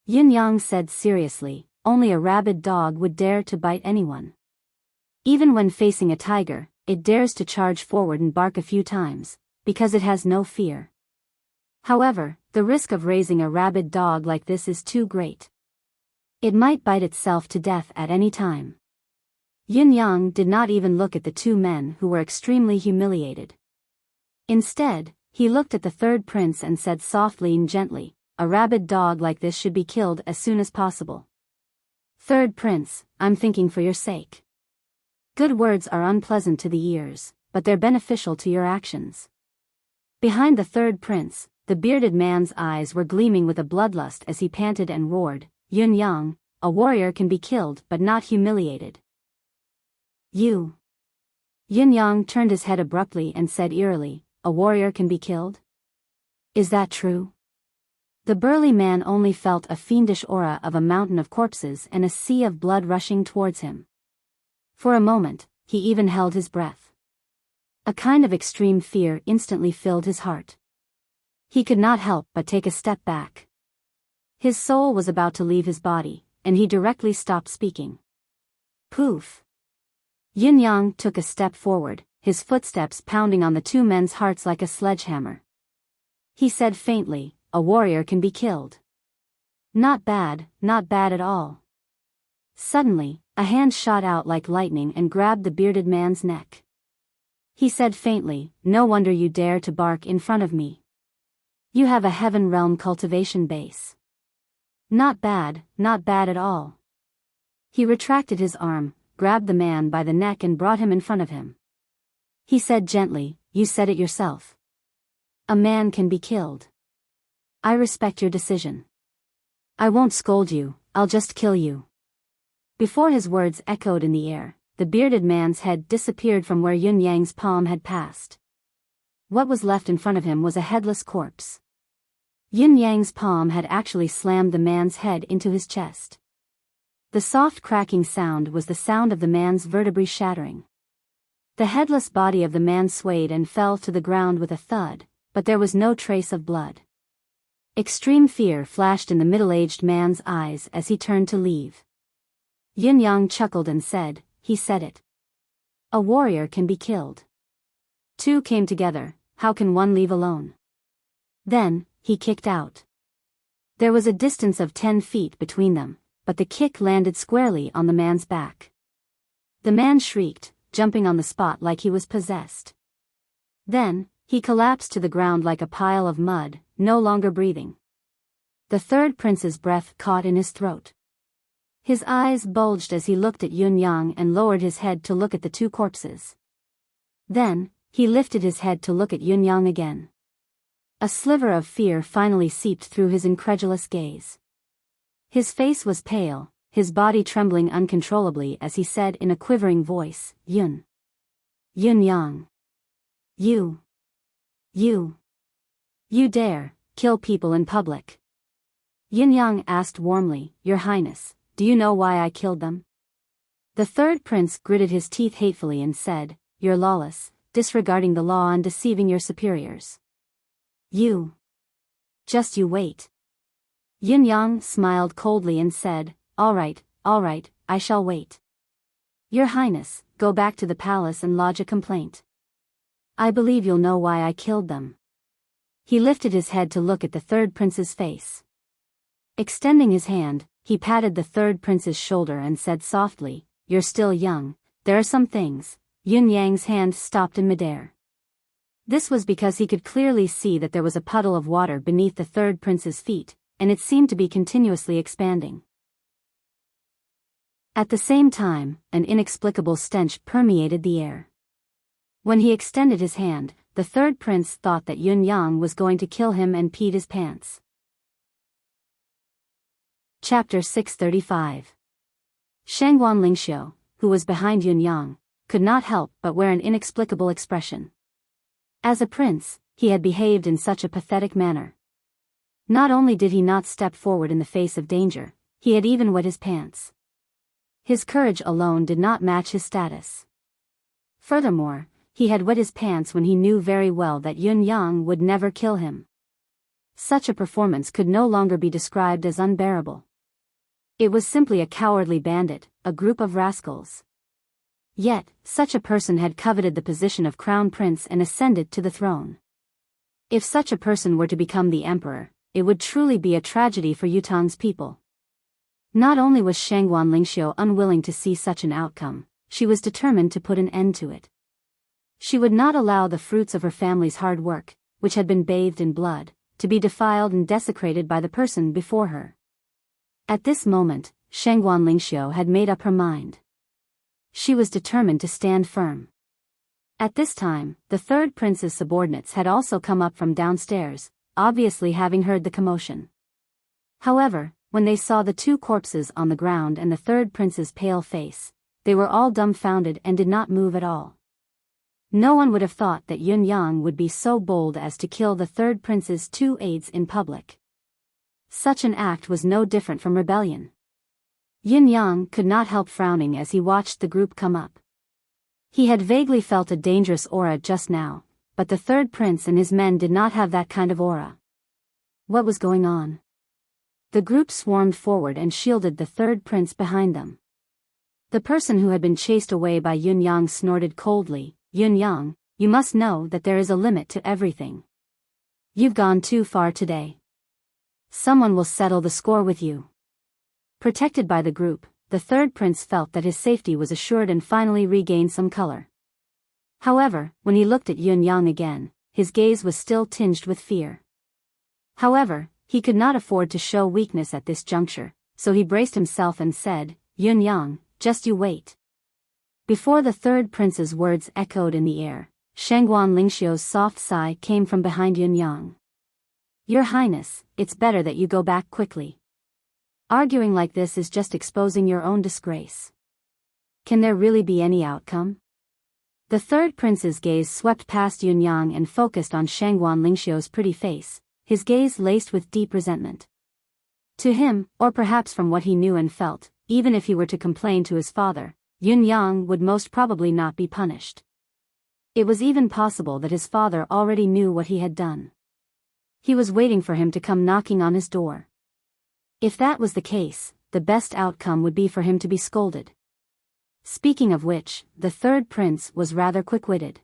Yun Yang said seriously, only a rabid dog would dare to bite anyone. Even when facing a tiger, it dares to charge forward and bark a few times, because it has no fear. However, the risk of raising a rabid dog like this is too great. It might bite itself to death at any time. Yun Yang did not even look at the two men who were extremely humiliated. Instead, he looked at the third prince and said softly and gently, "A rabid dog like this should be killed as soon as possible." "Third prince, I'm thinking for your sake. Good words are unpleasant to the ears, but they're beneficial to your actions." Behind the third prince, the bearded man's eyes were gleaming with a bloodlust as he panted and roared, "Yun Yang, a warrior can be killed but not humiliated." "You." Yun Yang turned his head abruptly and said eerily, "A warrior can be killed? Is that true?" The burly man only felt a fiendish aura of a mountain of corpses and a sea of blood rushing towards him. For a moment, he even held his breath. A kind of extreme fear instantly filled his heart. He could not help but take a step back. His soul was about to leave his body, and he directly stopped speaking. Poof! Yun Yang took a step forward, his footsteps pounding on the two men's hearts like a sledgehammer. He said faintly, "A warrior can be killed. Not bad at all." Suddenly, a hand shot out like lightning and grabbed the bearded man's neck. He said faintly, "No wonder you dare to bark in front of me. You have a heaven realm cultivation base. Not bad at all." He retracted his arm, grabbed the man by the neck and brought him in front of him. He said gently, "You said it yourself. A man can be killed. I respect your decision. I won't scold you, I'll just kill you." Before his words echoed in the air, the bearded man's head disappeared from where Yun Yang's palm had passed. What was left in front of him was a headless corpse. Yun Yang's palm had actually slammed the man's head into his chest. The soft cracking sound was the sound of the man's vertebrae shattering. The headless body of the man swayed and fell to the ground with a thud, but there was no trace of blood. Extreme fear flashed in the middle-aged man's eyes as he turned to leave. Yun Yang chuckled and said, "He said it. A warrior can be killed. Two came together, how can one leave alone?" Then, he kicked out. There was a distance of 10 feet between them, but the kick landed squarely on the man's back. The man shrieked, jumping on the spot like he was possessed. Then, he collapsed to the ground like a pile of mud, no longer breathing. The third prince's breath caught in his throat. His eyes bulged as he looked at Yun Yang and lowered his head to look at the two corpses. Then, he lifted his head to look at Yun Yang again. A sliver of fear finally seeped through his incredulous gaze. His face was pale, his body trembling uncontrollably as he said in a quivering voice, Yun Yang. You dare kill people in public?" Yun Yang asked warmly, "Your Highness, do you know why I killed them?" The third prince gritted his teeth hatefully and said, "You're lawless, disregarding the law and deceiving your superiors. You wait." Yun Yang smiled coldly and said, all right, I shall wait. Your Highness, go back to the palace and lodge a complaint. I believe you'll know why I killed them." He lifted his head to look at the third prince's face. Extending his hand, he patted the third prince's shoulder and said softly, "You're still young, there are some things. Yun Yang's hand stopped in midair. This was because he could clearly see that there was a puddle of water beneath the third prince's feet, and it seemed to be continuously expanding. At the same time, an inexplicable stench permeated the air. When he extended his hand, the third prince thought that Yun Yang was going to kill him and peed his pants. Chapter 635. Shangguan Lingxiu, who was behind Yun Yang, could not help but wear an inexplicable expression. As a prince, he had behaved in such a pathetic manner. Not only did he not step forward in the face of danger, he had even wet his pants. His courage alone did not match his status. Furthermore, he had wet his pants when he knew very well that Yun Yang would never kill him. Such a performance could no longer be described as unbearable. It was simply a cowardly bandit, a group of rascals. Yet, such a person had coveted the position of crown prince and ascended to the throne. If such a person were to become the emperor, it would truly be a tragedy for Yutang's people. Not only was Shangguan Lingxiu unwilling to see such an outcome, she was determined to put an end to it. She would not allow the fruits of her family's hard work, which had been bathed in blood, to be defiled and desecrated by the person before her. At this moment, Shangguan Lingxiu had made up her mind. She was determined to stand firm. At this time, the third prince's subordinates had also come up from downstairs, obviously having heard the commotion. However, when they saw the two corpses on the ground and the third prince's pale face, they were all dumbfounded and did not move at all. No one would have thought that Yun Yang would be so bold as to kill the third prince's two aides in public. Such an act was no different from rebellion. Yun Yang could not help frowning as he watched the group come up. He had vaguely felt a dangerous aura just now, but the third prince and his men did not have that kind of aura. What was going on? The group swarmed forward and shielded the third prince behind them. The person who had been chased away by Yun Yang snorted coldly, "Yun Yang, you must know that there is a limit to everything. You've gone too far today. Someone will settle the score with you." Protected by the group, the third prince felt that his safety was assured and finally regained some color. However, when he looked at Yun Yang again, his gaze was still tinged with fear. However, he could not afford to show weakness at this juncture, so he braced himself and said, "Yun Yang, just you wait." Before the third prince's words echoed in the air, Shangguan Lingxiu's soft sigh came from behind Yun Yang. "Your Highness, it's better that you go back quickly. Arguing like this is just exposing your own disgrace. Can there really be any outcome?" The third prince's gaze swept past Yun Yang and focused on Shangguan Lingxiu's pretty face, his gaze laced with deep resentment. To him, or perhaps from what he knew and felt, even if he were to complain to his father, Yun Yang would most probably not be punished. It was even possible that his father already knew what he had done. He was waiting for him to come knocking on his door. If that was the case, the best outcome would be for him to be scolded. Speaking of which, the third prince was rather quick-witted.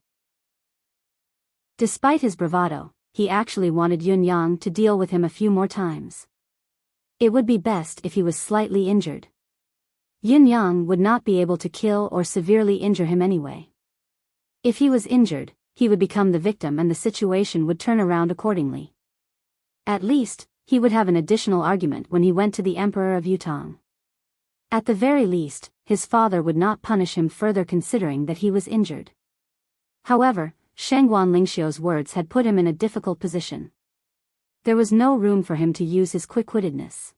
Despite his bravado, he actually wanted Yun Yang to deal with him a few more times. It would be best if he was slightly injured. Yun Yang would not be able to kill or severely injure him anyway. If he was injured, he would become the victim and the situation would turn around accordingly. At least, he would have an additional argument when he went to the Emperor of Yutang. At the very least, his father would not punish him further considering that he was injured. However, Shangguan Lingxiu's words had put him in a difficult position. There was no room for him to use his quick-wittedness.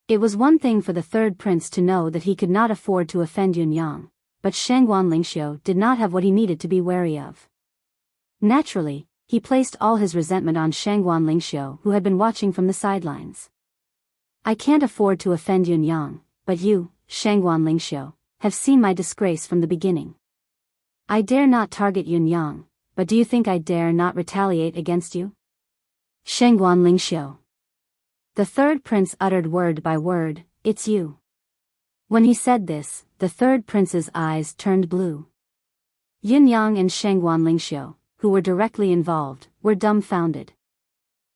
It was one thing for the third prince to know that he could not afford to offend Yun Yang, but Shangguan Lingxiu did not have what he needed to be wary of. Naturally, he placed all his resentment on Shangguan Lingxiu, who had been watching from the sidelines. "I can't afford to offend Yun Yang, but you, Shangguan Lingxiu, have seen my disgrace from the beginning. I dare not target Yun Yang, but do you think I dare not retaliate against you?" Shangguan Lingxiu. The third prince uttered word by word, "It's you." When he said this, the third prince's eyes turned blue. Yun Yang and Shangguan Lingxiu, who were directly involved, were dumbfounded.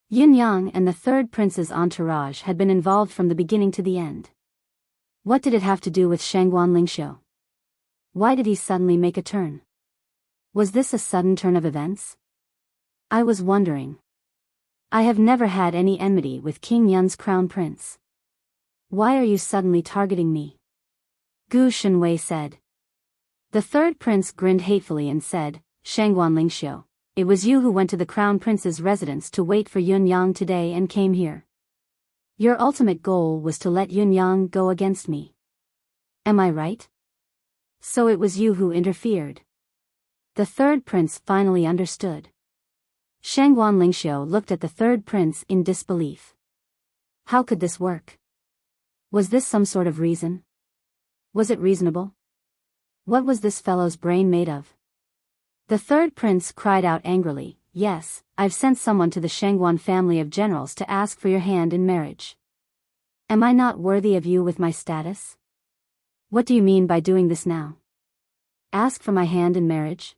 Yun Yang and the third prince's entourage had been involved from the beginning to the end. What did it have to do with Shangguan Lingxiu? Why did he suddenly make a turn? Was this a sudden turn of events? I was wondering. I have never had any enmity with King Yun's crown prince. Why are you suddenly targeting me? Gu Shenwei said. The third prince grinned hatefully and said, Shangguan Lingxiu, it was you who went to the crown prince's residence to wait for Yun Yang today and came here. Your ultimate goal was to let Yun Yang go against me. Am I right? So it was you who interfered. The third prince finally understood. Shangguan Lingxiu looked at the third prince in disbelief. How could this work? Was this some sort of reason? Was it reasonable? What was this fellow's brain made of? The third prince cried out angrily, Yes, I've sent someone to the Shangguan family of generals to ask for your hand in marriage. Am I not worthy of you with my status? What do you mean by doing this now? Ask for my hand in marriage?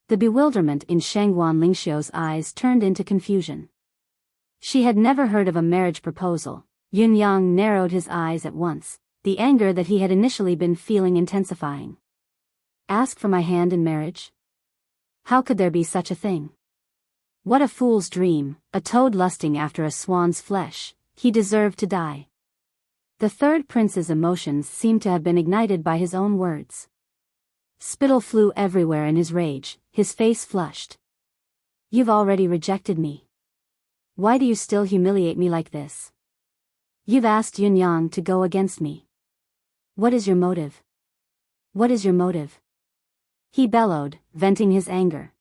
The bewilderment in Shangguan Lingxiu's eyes turned into confusion. She had never heard of a marriage proposal. Yun Yang narrowed his eyes at once, the anger that he had initially been feeling intensifying. Ask for my hand in marriage? How could there be such a thing? What a fool's dream, a toad lusting after a swan's flesh. He deserved to die. The third prince's emotions seemed to have been ignited by his own words. Spittle flew everywhere in his rage, his face flushed. You've already rejected me. Why do you still humiliate me like this? You've asked Yun Yang to go against me. What is your motive? What is your motive? He bellowed, venting his anger.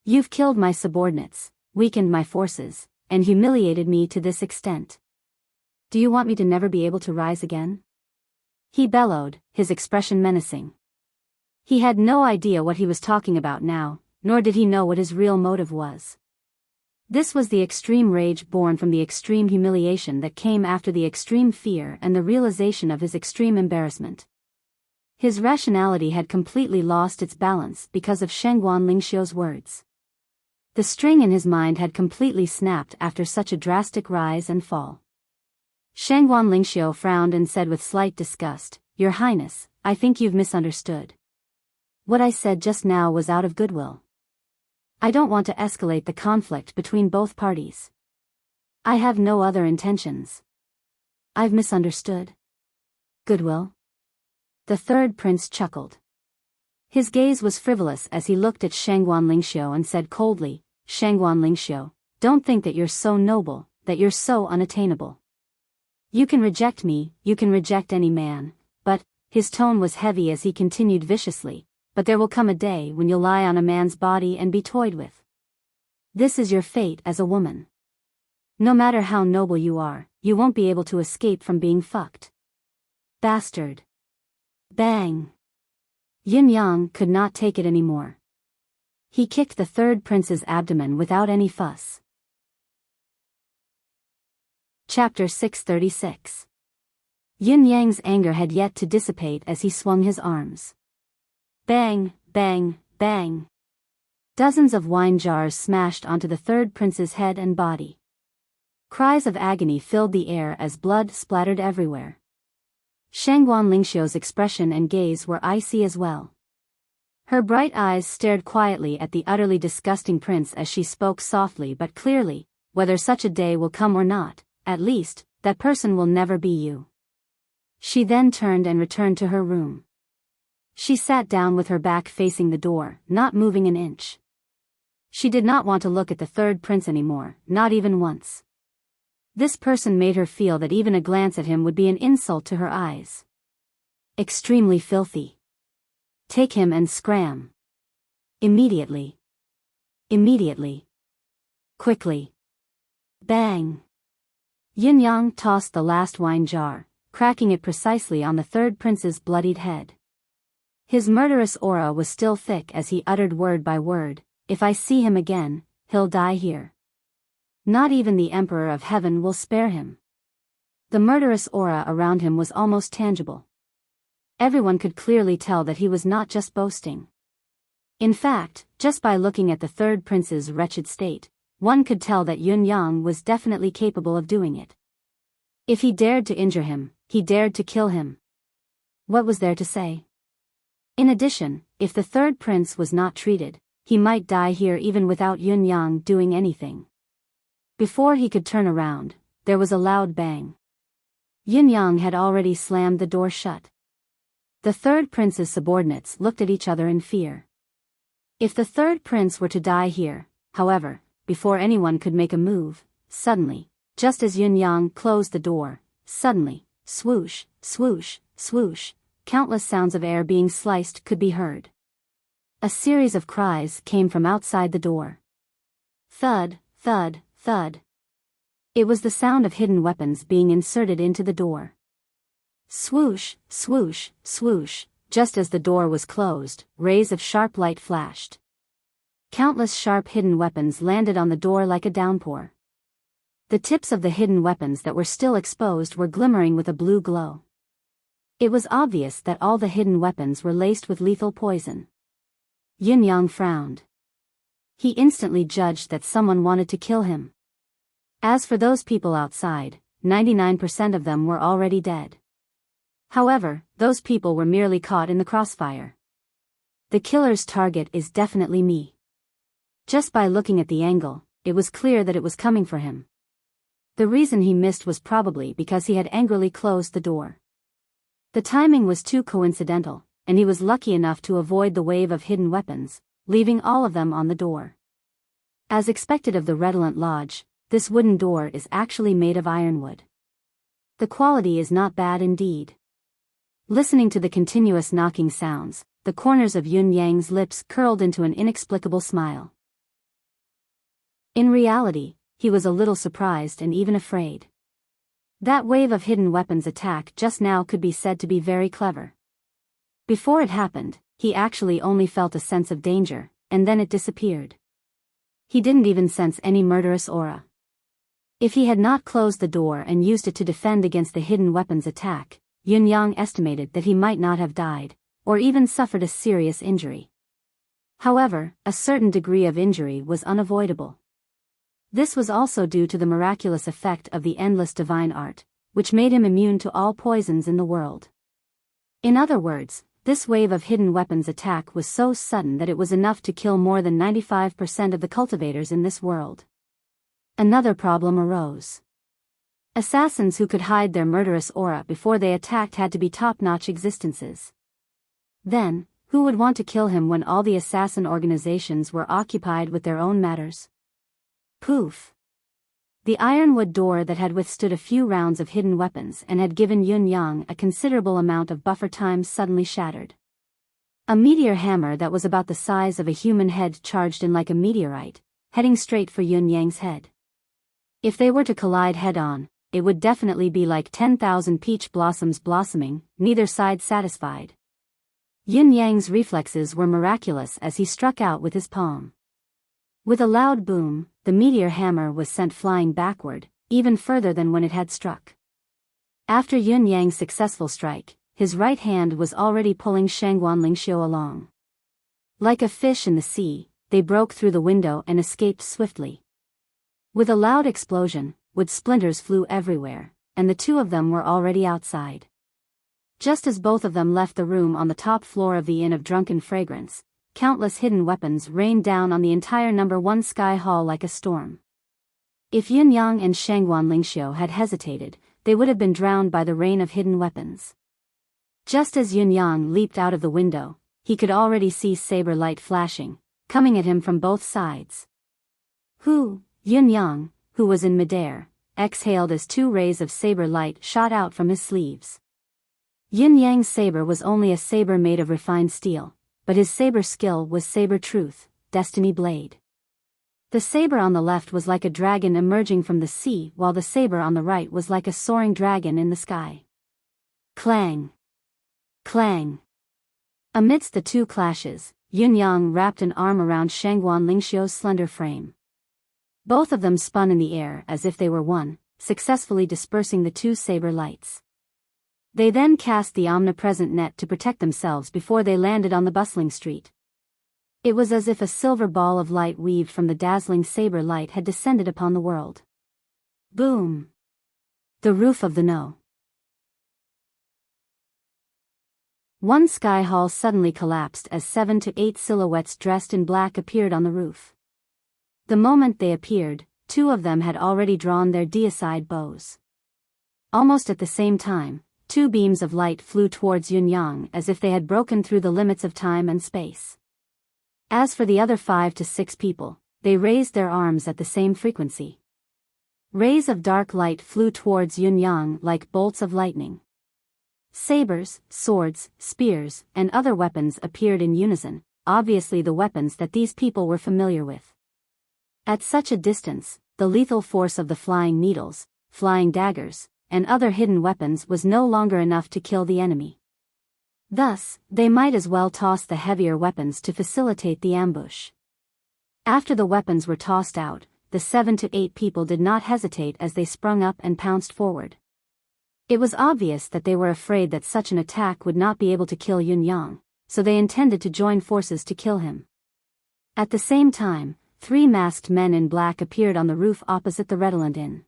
You've killed my subordinates, weakened my forces, and humiliated me to this extent. Do you want me to never be able to rise again? He bellowed, his expression menacing. He had no idea what he was talking about now, nor did he know what his real motive was. This was the extreme rage born from the extreme humiliation that came after the extreme fear and the realization of his extreme embarrassment. His rationality had completely lost its balance because of Shangguan Lingxiu's words. The string in his mind had completely snapped after such a drastic rise and fall. Shangguan Lingxiu frowned and said with slight disgust, Your Highness, I think you've misunderstood. What I said just now was out of goodwill. I don't want to escalate the conflict between both parties. I have no other intentions. I've misunderstood. Goodwill? The third prince chuckled. His gaze was frivolous as he looked at Shangguan Lingxiu and said coldly, Shangguan Lingxiu, don't think that you're so noble, that you're so unattainable. You can reject me, you can reject any man, but, his tone was heavy as he continued viciously, but there will come a day when you'll lie on a man's body and be toyed with. This is your fate as a woman. No matter how noble you are, you won't be able to escape from being fucked. Bastard. Bang. Yin Yang could not take it anymore. He kicked the third prince's abdomen without any fuss. Chapter 636. Yin Yang's anger had yet to dissipate as he swung his arms. Bang, bang, bang. Dozens of wine jars smashed onto the third prince's head and body. Cries of agony filled the air as blood splattered everywhere. Shangguan Lingxiu's expression and gaze were icy as well. Her bright eyes stared quietly at the utterly disgusting prince as she spoke softly but clearly, whether such a day will come or not, at least, that person will never be you. She then turned and returned to her room. She sat down with her back facing the door, not moving an inch. She did not want to look at the third prince anymore, not even once. This person made her feel that even a glance at him would be an insult to her eyes. Extremely filthy. Take him and scram. Immediately. Immediately. Quickly. Bang. Yin Yang tossed the last wine jar, cracking it precisely on the third prince's bloodied head. His murderous aura was still thick as he uttered word by word, If I see him again, he'll die here. Not even the Emperor of Heaven will spare him. The murderous aura around him was almost tangible. Everyone could clearly tell that he was not just boasting. In fact, just by looking at the third prince's wretched state, one could tell that Yun Yang was definitely capable of doing it. If he dared to injure him, he dared to kill him. What was there to say? In addition, if the third prince was not treated, he might die here even without Yun Yang doing anything. Before he could turn around, there was a loud bang. Yun Yang had already slammed the door shut. The third prince's subordinates looked at each other in fear. If the third prince were to die here, however, before anyone could make a move, suddenly, just as Yun Yang closed the door, suddenly, swoosh, swoosh, swoosh, countless sounds of air being sliced could be heard. A series of cries came from outside the door. Thud, thud, thud. It was the sound of hidden weapons being inserted into the door. Swoosh, swoosh, swoosh, just as the door was closed, rays of sharp light flashed. Countless sharp hidden weapons landed on the door like a downpour. The tips of the hidden weapons that were still exposed were glimmering with a blue glow. It was obvious that all the hidden weapons were laced with lethal poison. Yun Yang frowned. He instantly judged that someone wanted to kill him. As for those people outside, 99% of them were already dead. However, those people were merely caught in the crossfire. The killer's target is definitely me. Just by looking at the angle, it was clear that it was coming for him. The reason he missed was probably because he had angrily closed the door. The timing was too coincidental, and he was lucky enough to avoid the wave of hidden weapons, leaving all of them on the door. As expected of the Redolent Lodge, this wooden door is actually made of ironwood. The quality is not bad indeed. Listening to the continuous knocking sounds, the corners of Yun Yang's lips curled into an inexplicable smile. In reality, he was a little surprised and even afraid. That wave of hidden weapons attack just now could be said to be very clever. Before it happened, he actually only felt a sense of danger, and then it disappeared. He didn't even sense any murderous aura. If he had not closed the door and used it to defend against the hidden weapons attack, Yun Yang estimated that he might not have died, or even suffered a serious injury. However, a certain degree of injury was unavoidable. This was also due to the miraculous effect of the endless divine art, which made him immune to all poisons in the world. In other words, this wave of hidden weapons attack was so sudden that it was enough to kill more than 95% of the cultivators in this world. Another problem arose. Assassins who could hide their murderous aura before they attacked had to be top-notch existences. Then, who would want to kill him when all the assassin organizations were occupied with their own matters? Poof! The ironwood door that had withstood a few rounds of hidden weapons and had given Yun Yang a considerable amount of buffer time suddenly shattered. A meteor hammer that was about the size of a human head charged in like a meteorite, heading straight for Yun Yang's head. If they were to collide head-on, it would definitely be like 10,000 peach blossoms blossoming, neither side satisfied. Yun Yang's reflexes were miraculous as he struck out with his palm. With a loud boom, the meteor hammer was sent flying backward, even further than when it had struck. After Yun Yang's successful strike, his right hand was already pulling Shangguan Lingxiu along. Like a fish in the sea, they broke through the window and escaped swiftly. With a loud explosion, wood splinters flew everywhere, and the two of them were already outside. Just as both of them left the room on the top floor of the Inn of Drunken Fragrance, countless hidden weapons rained down on the entire number 1 Sky Hall like a storm. If Yun Yang and Shangguan Lingxiu had hesitated, they would have been drowned by the rain of hidden weapons. Just as Yun Yang leaped out of the window, he could already see saber light flashing, coming at him from both sides. Yun Yang, who was in midair, exhaled as 2 rays of saber light shot out from his sleeves. Yun Yang's saber was only a saber made of refined steel, but his saber skill was saber truth, destiny blade. The saber on the left was like a dragon emerging from the sea, while the saber on the right was like a soaring dragon in the sky. Clang! Clang! Amidst the 2 clashes, Yun Yang wrapped an arm around Shangguan Lingxiu's slender frame. Both of them spun in the air as if they were one, successfully dispersing the 2 saber lights. They then cast the omnipresent net to protect themselves before they landed on the bustling street. It was as if a silver ball of light weaved from the dazzling saber light had descended upon the world. Boom! The roof of the No. One sky hall suddenly collapsed as 7 to 8 silhouettes dressed in black appeared on the roof. The moment they appeared, 2 of them had already drawn their deicide bows. Almost at the same time, 2 beams of light flew towards Yunyang as if they had broken through the limits of time and space. As for the other 5 to 6 people, they raised their arms at the same frequency. Rays of dark light flew towards Yunyang like bolts of lightning. Sabers, swords, spears, and other weapons appeared in unison, obviously the weapons that these people were familiar with. At such a distance, the lethal force of the flying needles, flying daggers, and other hidden weapons was no longer enough to kill the enemy. Thus, they might as well toss the heavier weapons to facilitate the ambush. After the weapons were tossed out, the 7 to 8 people did not hesitate as they sprung up and pounced forward. It was obvious that they were afraid that such an attack would not be able to kill Yunyang, so they intended to join forces to kill him. At the same time, 3 masked men in black appeared on the roof opposite the redolent inn.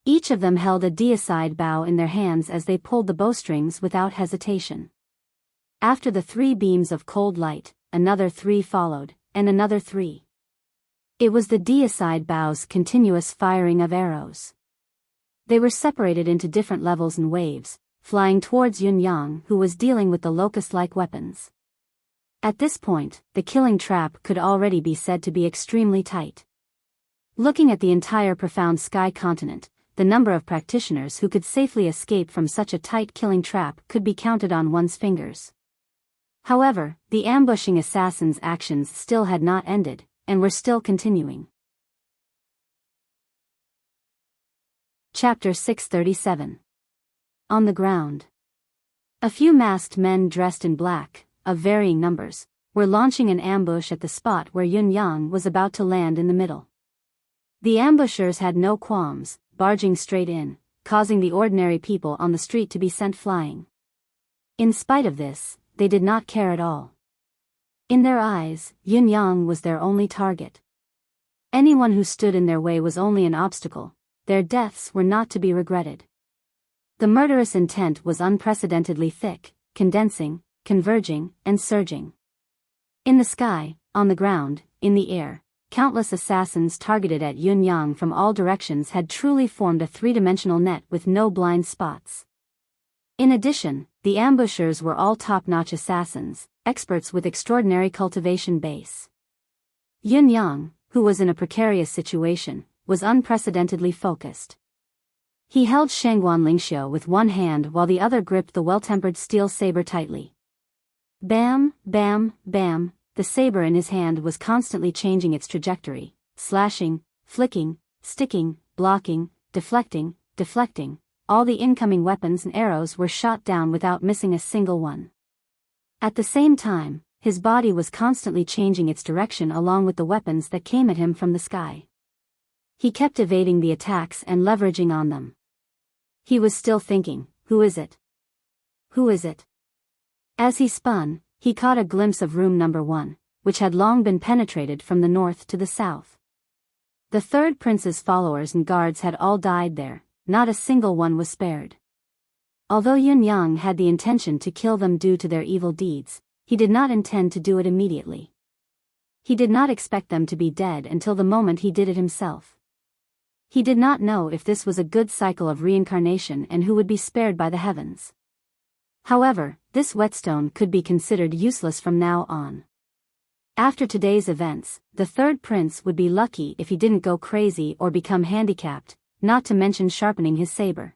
Each of them held a deicide bow in their hands as they pulled the bowstrings without hesitation. After the 3 beams of cold light, another 3 followed, and another 3. It was the deicide bow's continuous firing of arrows. They were separated into different levels and waves, flying towards Yunyang, who was dealing with the locust-like weapons. At this point, the killing trap could already be said to be extremely tight. Looking at the entire profound sky continent, the number of practitioners who could safely escape from such a tight killing trap could be counted on one's fingers. However, the ambushing assassins' actions still had not ended, and were still continuing. Chapter 637. On the ground. A few masked men dressed in black, of varying numbers, were launching an ambush at the spot where Yunyang was about to land in the middle. The ambushers had no qualms, barging straight in, causing the ordinary people on the street to be sent flying. In spite of this, they did not care at all. In their eyes, Yunyang was their only target. Anyone who stood in their way was only an obstacle. Their deaths were not to be regretted. The murderous intent was unprecedentedly thick, condensing, converging, and surging. In the sky, on the ground, in the air, countless assassins targeted at Yunyang from all directions had truly formed a 3-dimensional net with no blind spots. In addition, the ambushers were all top-notch assassins, experts with extraordinary cultivation base. Yunyang, who was in a precarious situation, was unprecedentedly focused. He held Shangguan Lingxiu with one hand while the other gripped the well-tempered steel saber tightly. Bam, bam, bam, the saber in his hand was constantly changing its trajectory, slashing, flicking, sticking, blocking, deflecting, all the incoming weapons and arrows were shot down without missing a single one. At the same time, his body was constantly changing its direction along with the weapons that came at him from the sky. He kept evading the attacks and leveraging on them. He was still thinking, who is it? Who is it? As he spun, he caught a glimpse of room number 1, which had long been penetrated from the north to the south. The third prince's followers and guards had all died there, not a single one was spared. Although Yunyang had the intention to kill them due to their evil deeds, he did not intend to do it immediately. He did not expect them to be dead until the moment he did it himself. He did not know if this was a good cycle of reincarnation and who would be spared by the heavens. However, this whetstone could be considered useless from now on. After today's events, the third prince would be lucky if he didn't go crazy or become handicapped, not to mention sharpening his saber.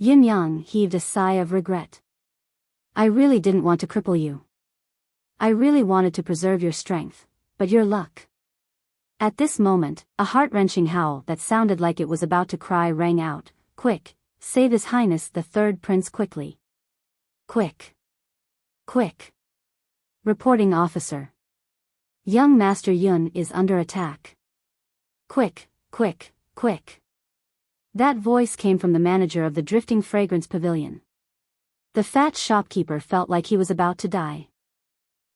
Yunyang heaved a sigh of regret. I really didn't want to cripple you. I really wanted to preserve your strength, but your luck. At this moment, a heart-wrenching howl that sounded like it was about to cry rang out. Quick, save His Highness the third prince quickly. Quick. Quick. Reporting officer. Young Master Yun is under attack. Quick, quick, quick. That voice came from the manager of the Drifting Fragrance Pavilion. The fat shopkeeper felt like he was about to die.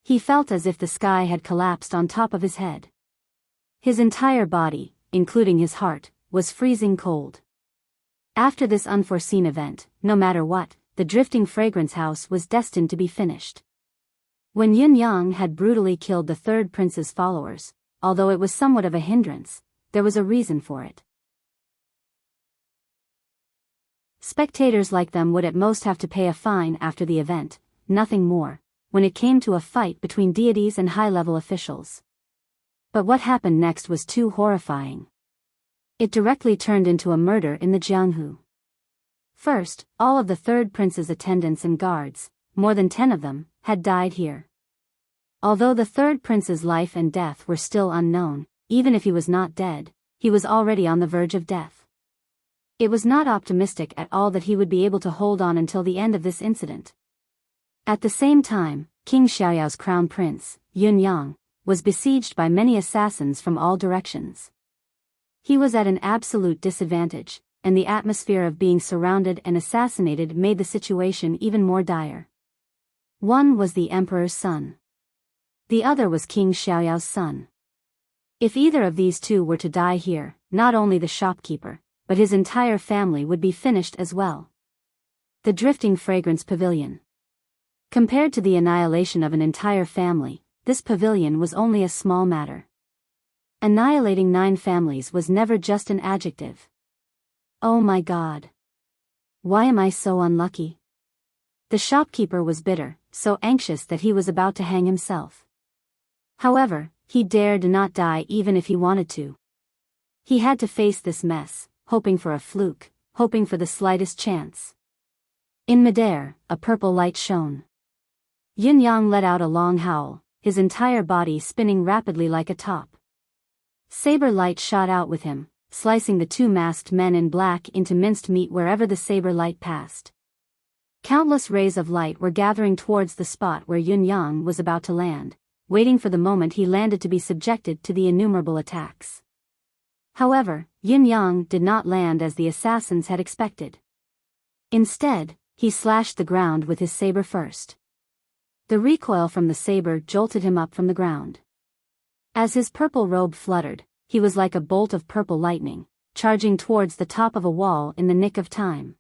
He felt as if the sky had collapsed on top of his head. His entire body, including his heart, was freezing cold. After this unforeseen event, no matter what, the drifting fragrance house was destined to be finished. When Yun Yang had brutally killed the third prince's followers, although it was somewhat of a hindrance, there was a reason for it. Spectators like them would at most have to pay a fine after the event, nothing more, when it came to a fight between deities and high-level officials. But what happened next was too horrifying. It directly turned into a murder in the Jianghu. First, all of the third prince's attendants and guards, more than 10 of them, had died here. Although the third prince's life and death were still unknown, even if he was not dead, he was already on the verge of death. It was not optimistic at all that he would be able to hold on until the end of this incident. At the same time, King Xiaoyao's crown prince, Yun Yang, was besieged by many assassins from all directions. He was at an absolute disadvantage, and the atmosphere of being surrounded and assassinated made the situation even more dire. One was the emperor's son. The other was King Xiaoyao's son. If either of these two were to die here, not only the shopkeeper, but his entire family would be finished as well. The drifting fragrance pavilion. Compared to the annihilation of an entire family, this pavilion was only a small matter. Annihilating 9 families was never just an adjective. Oh my God. Why am I so unlucky? The shopkeeper was bitter, so anxious that he was about to hang himself. However, he dared not die even if he wanted to. He had to face this mess, hoping for a fluke, hoping for the slightest chance. In midair, a purple light shone. Yun Yang let out a long howl, his entire body spinning rapidly like a top. Saber light shot out with him, slicing the 2 masked men in black into minced meat wherever the saber light passed. Countless rays of light were gathering towards the spot where Yun Yang was about to land, waiting for the moment he landed to be subjected to the innumerable attacks. However, Yun Yang did not land as the assassins had expected. Instead, he slashed the ground with his saber first. The recoil from the saber jolted him up from the ground. As his purple robe fluttered, he was like a bolt of purple lightning, charging towards the top of a wall in the nick of time.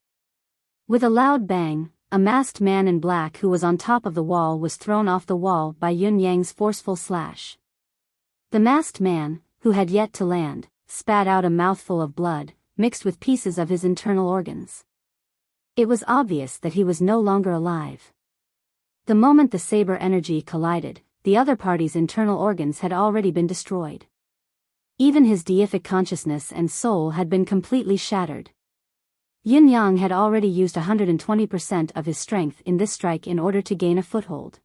With a loud bang, a masked man in black who was on top of the wall was thrown off the wall by Yun Yang's forceful slash. The masked man, who had yet to land, spat out a mouthful of blood, mixed with pieces of his internal organs. It was obvious that he was no longer alive. The moment the saber energy collided, the other party's internal organs had already been destroyed. Even his deific consciousness and soul had been completely shattered. Yun Yang had already used 120% of his strength in this strike in order to gain a foothold.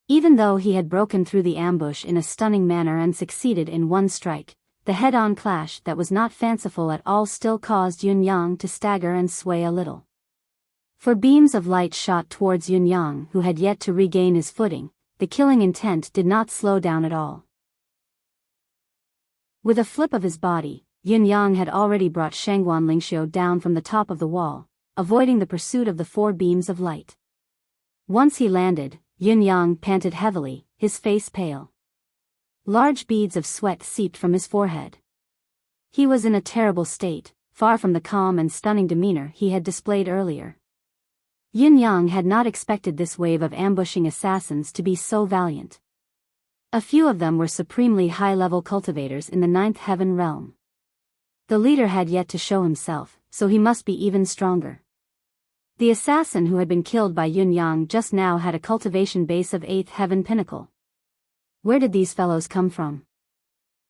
Even though he had broken through the ambush in a stunning manner and succeeded in one strike, the head-on clash that was not fanciful at all still caused Yun Yang to stagger and sway a little. For beams of light shot towards Yun Yang, who had yet to regain his footing, the killing intent did not slow down at all. With a flip of his body, Yun Yang had already brought Shangguan Lingxiu down from the top of the wall, avoiding the pursuit of the 4 beams of light. Once he landed, Yun Yang panted heavily, his face pale. Large beads of sweat seeped from his forehead. He was in a terrible state, far from the calm and stunning demeanor he had displayed earlier. Yun Yang had not expected this wave of ambushing assassins to be so valiant. A few of them were supremely high-level cultivators in the 9th heaven realm. The leader had yet to show himself, so he must be even stronger. The assassin who had been killed by Yun Yang just now had a cultivation base of 8th heaven pinnacle. Where did these fellows come from?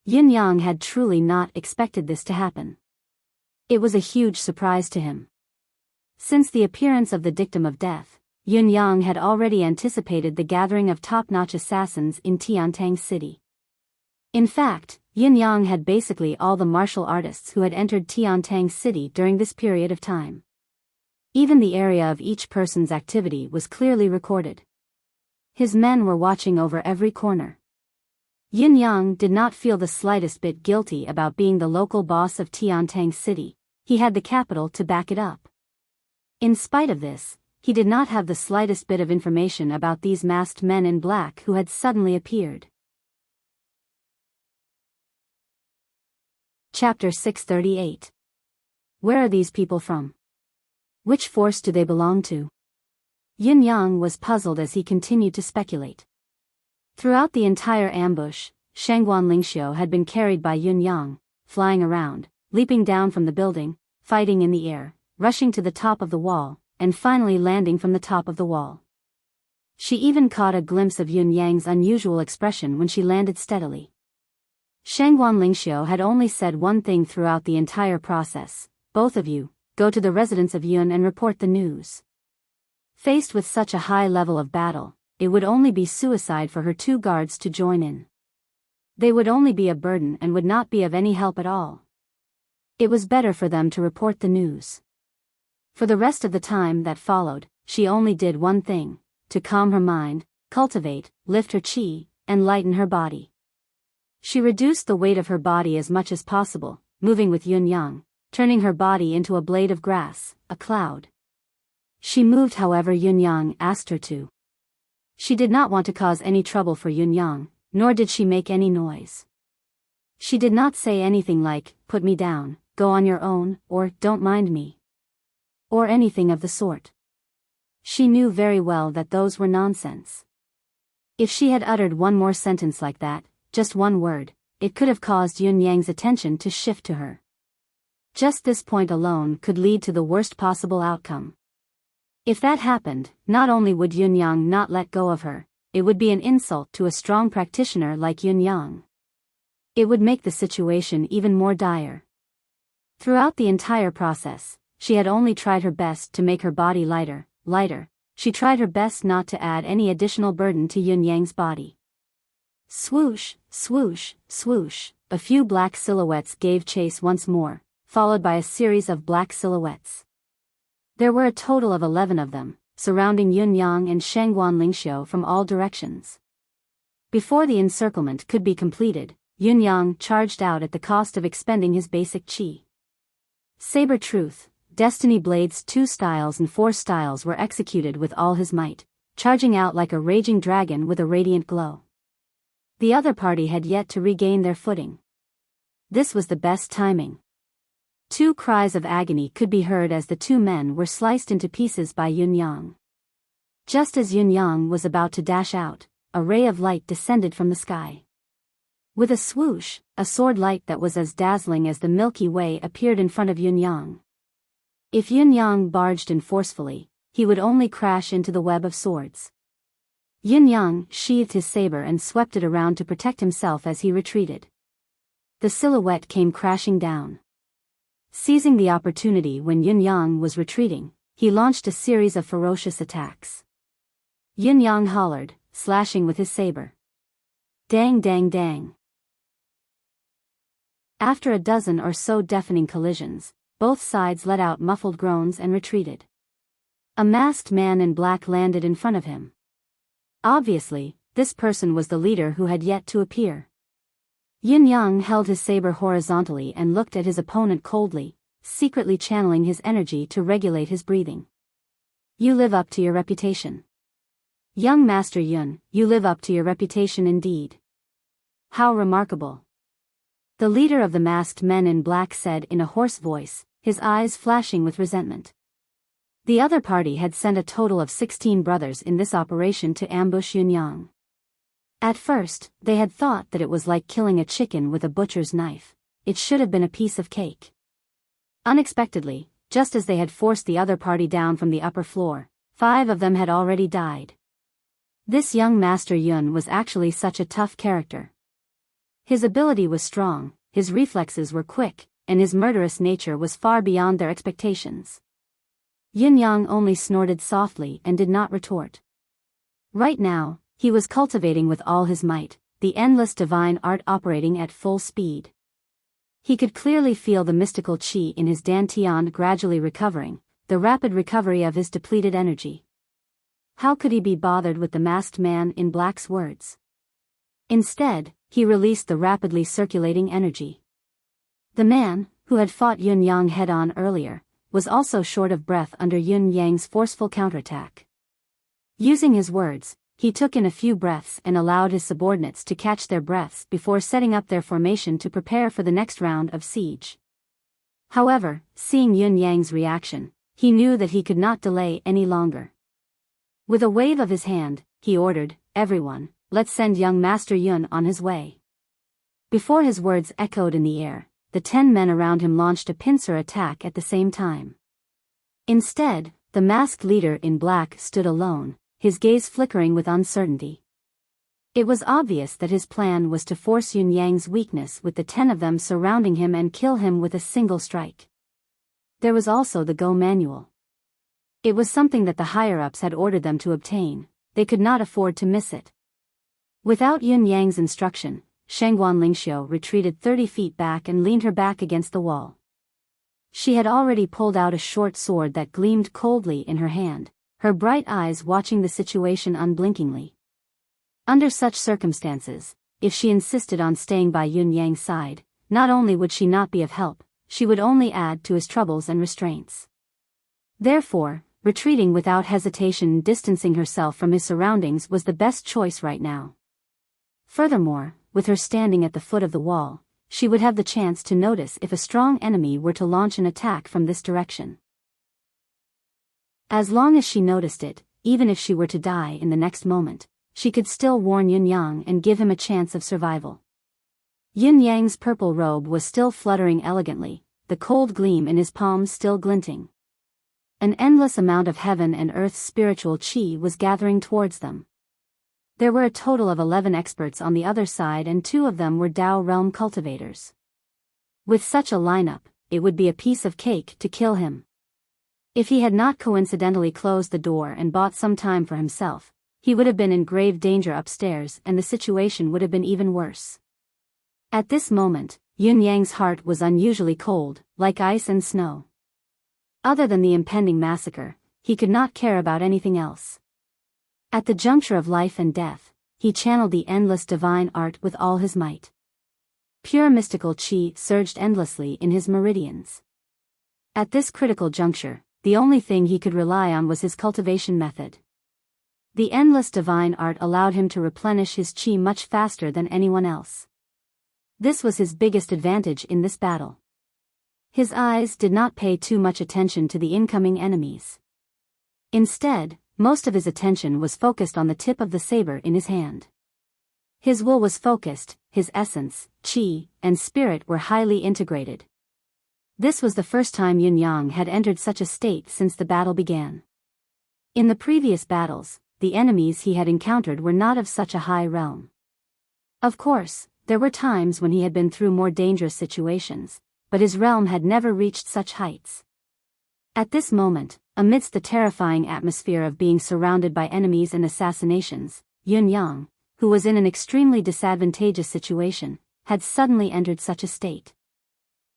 Yun Yang had truly not expected this to happen. It was a huge surprise to him. Since the appearance of the dictum of death, Yun Yang had already anticipated the gathering of top-notch assassins in Tiantang City. In fact, Yun Yang had basically all the martial artists who had entered Tiantang City during this period of time. Even the area of each person's activity was clearly recorded. His men were watching over every corner. Yun Yang did not feel the slightest bit guilty about being the local boss of Tiantang City. He had the capital to back it up. In spite of this, he did not have the slightest bit of information about these masked men in black who had suddenly appeared. Chapter 638. Where are these people from? Which force do they belong to? Yun Yang was puzzled as he continued to speculate. Throughout the entire ambush, Shangguan Lingxiu had been carried by Yun Yang, flying around, leaping down from the building, fighting in the air, rushing to the top of the wall, and finally landing from the top of the wall. She even caught a glimpse of Yun Yang's unusual expression when she landed steadily. Shangguan Lingxiu had only said one thing throughout the entire process: both of you, go to the residence of Yun and report the news. Faced with such a high level of battle, it would only be suicide for her two guards to join in. They would only be a burden and would not be of any help at all. It was better for them to report the news. For the rest of the time that followed, she only did one thing: to calm her mind, cultivate, lift her qi, and lighten her body. She reduced the weight of her body as much as possible, moving with Yun Yang, turning her body into a blade of grass, a cloud. She moved however Yun Yang asked her to. She did not want to cause any trouble for Yun Yang, nor did she make any noise. She did not say anything like, "Put me down, go on your own," or "Don't mind me," or anything of the sort. She knew very well that those were nonsense. If she had uttered one more sentence like that, just one word, it could have caused Yun Yang's attention to shift to her. Just this point alone could lead to the worst possible outcome. If that happened, not only would Yun Yang not let go of her, it would be an insult to a strong practitioner like Yun Yang. It would make the situation even more dire. Throughout the entire process, she had only tried her best to make her body lighter. She tried her best not to add any additional burden to Yun Yang's body. Swoosh, swoosh, swoosh, a few black silhouettes gave chase once more, followed by a series of black silhouettes. There were a total of 11 of them, surrounding Yun Yang and Shangguan Lingxiu from all directions. Before the encirclement could be completed, Yun Yang charged out at the cost of expending his basic qi. Saber Truth, Destiny Blades 2 styles and 4 styles were executed with all his might, charging out like a raging dragon with a radiant glow. The other party had yet to regain their footing. This was the best timing. Two cries of agony could be heard as the two men were sliced into pieces by Yun Yang. Just as Yun Yang was about to dash out, a ray of light descended from the sky. With a swoosh, a sword light that was as dazzling as the Milky Way appeared in front of Yun Yang. If Yun Yang barged in forcefully, he would only crash into the web of swords. Yun Yang sheathed his saber and swept it around to protect himself as he retreated. The silhouette came crashing down. Seizing the opportunity when Yun Yang was retreating, he launched a series of ferocious attacks. Yun Yang hollered, slashing with his saber. Dang dang dang. After a dozen or so deafening collisions, both sides let out muffled groans and retreated. A masked man in black landed in front of him. Obviously, this person was the leader who had yet to appear. Yun Yang held his saber horizontally and looked at his opponent coldly, secretly channeling his energy to regulate his breathing. You live up to your reputation. Young Master Yun, you live up to your reputation indeed. How remarkable. The leader of the masked men in black said in a hoarse voice, his eyes flashing with resentment. The other party had sent a total of 16 brothers in this operation to ambush Yun Yang. At first, they had thought that it was like killing a chicken with a butcher's knife. It should have been a piece of cake. Unexpectedly, just as they had forced the other party down from the upper floor, 5 of them had already died. This young Master Yun was actually such a tough character. His ability was strong, his reflexes were quick, and his murderous nature was far beyond their expectations. Yun Yang only snorted softly and did not retort. Right now, he was cultivating with all his might, the endless divine art operating at full speed. He could clearly feel the mystical qi in his dantian gradually recovering, the rapid recovery of his depleted energy. How could he be bothered with the masked man in black's words? Instead, he released the rapidly circulating energy. The man, who had fought Yun Yang head-on earlier, was also short of breath under Yun Yang's forceful counterattack. Using his words, he took in a few breaths and allowed his subordinates to catch their breaths before setting up their formation to prepare for the next round of siege. However, seeing Yun Yang's reaction, He knew that he could not delay any longer. With a wave of his hand, he ordered, "Everyone, let's send young Master Yun on his way." Before his words echoed in the air, the 10 men around him launched a pincer attack at the same time. Instead, the masked leader in black stood alone, his gaze flickering with uncertainty. It was obvious that his plan was to force Yun Yang's weakness with the 10 of them surrounding him and kill him with a single strike. There was also the Go manual. It was something that the higher-ups had ordered them to obtain. They could not afford to miss it. Without Yun Yang's instruction, Shangguan Lingxiu retreated 30 feet back and leaned her back against the wall. She had already pulled out a short sword that gleamed coldly in her hand, her bright eyes watching the situation unblinkingly. Under such circumstances, if she insisted on staying by Yun Yang's side, not only would she not be of help, she would only add to his troubles and restraints. Therefore, retreating without hesitation and distancing herself from his surroundings was the best choice right now. Furthermore, with her standing at the foot of the wall, she would have the chance to notice if a strong enemy were to launch an attack from this direction. As long as she noticed it, even if she were to die in the next moment, she could still warn Yun Yang and give him a chance of survival. Yun Yang's purple robe was still fluttering elegantly, the cold gleam in his palms still glinting. An endless amount of heaven and earth's spiritual qi was gathering towards them. There were a total of 11 experts on the other side and 2 of them were Dao realm cultivators. With such a lineup, it would be a piece of cake to kill him. If he had not coincidentally closed the door and bought some time for himself, he would have been in grave danger upstairs and the situation would have been even worse. At this moment, Yun Yang's heart was unusually cold, like ice and snow. Other than the impending massacre, he could not care about anything else. At the juncture of life and death, he channeled the endless divine art with all his might. Pure mystical qi surged endlessly in his meridians. At this critical juncture, the only thing he could rely on was his cultivation method. The endless divine art allowed him to replenish his qi much faster than anyone else. This was his biggest advantage in this battle. His eyes did not pay too much attention to the incoming enemies. Instead, most of his attention was focused on the tip of the saber in his hand. His will was focused, his essence, qi, and spirit were highly integrated. This was the first time Yun Yang had entered such a state since the battle began. In the previous battles, the enemies he had encountered were not of such a high realm. Of course, there were times when he had been through more dangerous situations, but his realm had never reached such heights. At this moment, amidst the terrifying atmosphere of being surrounded by enemies and assassinations, Yun Yang, who was in an extremely disadvantageous situation, had suddenly entered such a state.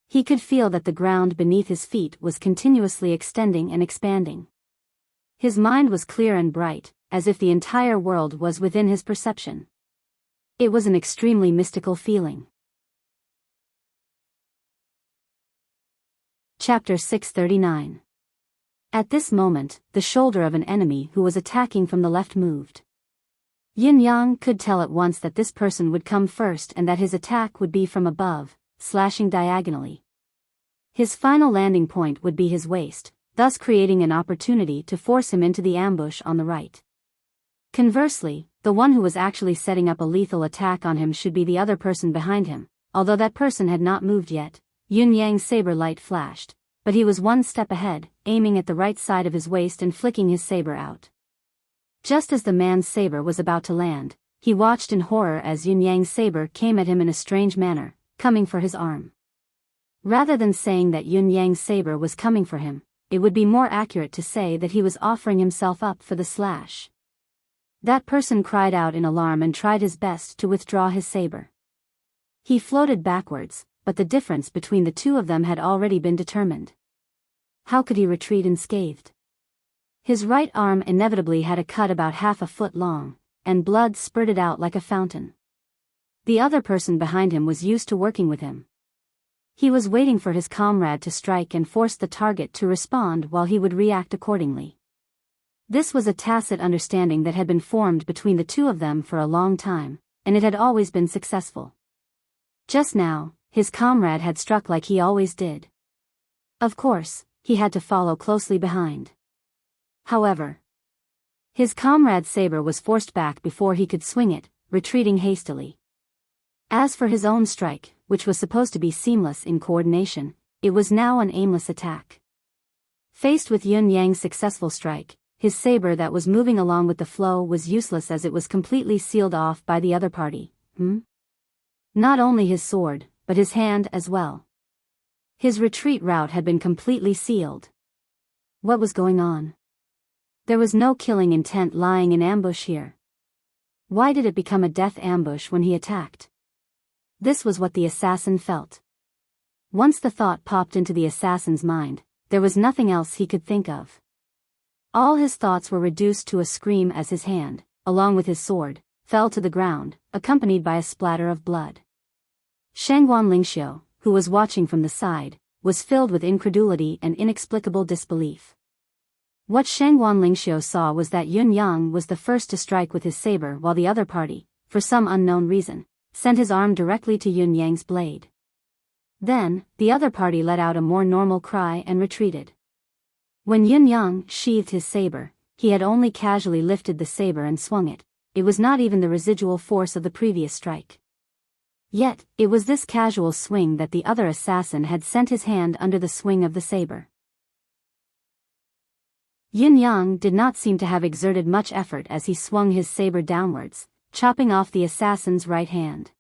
He could feel that the ground beneath his feet was continuously extending and expanding. His mind was clear and bright, as if the entire world was within his perception. It was an extremely mystical feeling. Chapter 639. At this moment, the shoulder of an enemy who was attacking from the left moved. Yin Yang could tell at once that this person would come first and that his attack would be from above, slashing diagonally. His final landing point would be his waist, thus creating an opportunity to force him into the ambush on the right. Conversely, the one who was actually setting up a lethal attack on him should be the other person behind him. Although that person had not moved yet, Yun Yang's saber light flashed, but he was one step ahead, aiming at the right side of his waist and flicking his saber out. Just as the man's saber was about to land, he watched in horror as Yun Yang's saber came at him in a strange manner, coming for his arm. Rather than saying that Yun Yang's saber was coming for him, it would be more accurate to say that he was offering himself up for the slash. That person cried out in alarm and tried his best to withdraw his saber. He floated backwards, but the difference between the two of them had already been determined. How could he retreat unscathed? His right arm inevitably had a cut about half a foot long, and blood spurted out like a fountain. The other person behind him was used to working with him. He was waiting for his comrade to strike and force the target to respond while he would react accordingly. This was a tacit understanding that had been formed between the two of them for a long time, and it had always been successful. Just now, his comrade had struck like he always did. Of course, he had to follow closely behind. However, his comrade's saber was forced back before he could swing it, retreating hastily. As for his own strike, which was supposed to be seamless in coordination, it was now an aimless attack. Faced with Yun Yang's successful strike, his saber that was moving along with the flow was useless as it was completely sealed off by the other party. Not only his sword, but his hand as well. His retreat route had been completely sealed. What was going on? There was no killing intent lying in ambush here. Why did it become a death ambush when he attacked? This was what the assassin felt. Once the thought popped into the assassin's mind, there was nothing else he could think of. All his thoughts were reduced to a scream as his hand, along with his sword, fell to the ground, accompanied by a splatter of blood. Shangguan Lingxiu, who was watching from the side, was filled with incredulity and inexplicable disbelief. What Shangguan Lingxiu saw was that Yun Yang was the first to strike with his saber while the other party, for some unknown reason, sent his arm directly to Yun Yang's blade. Then, the other party let out a more normal cry and retreated. When Yun Yang sheathed his saber, he had only casually lifted the saber and swung it. It was not even the residual force of the previous strike. Yet, it was this casual swing that the other assassin had sent his hand under the swing of the saber. Yun Yang did not seem to have exerted much effort as he swung his saber downwards, chopping off the assassin's right hand.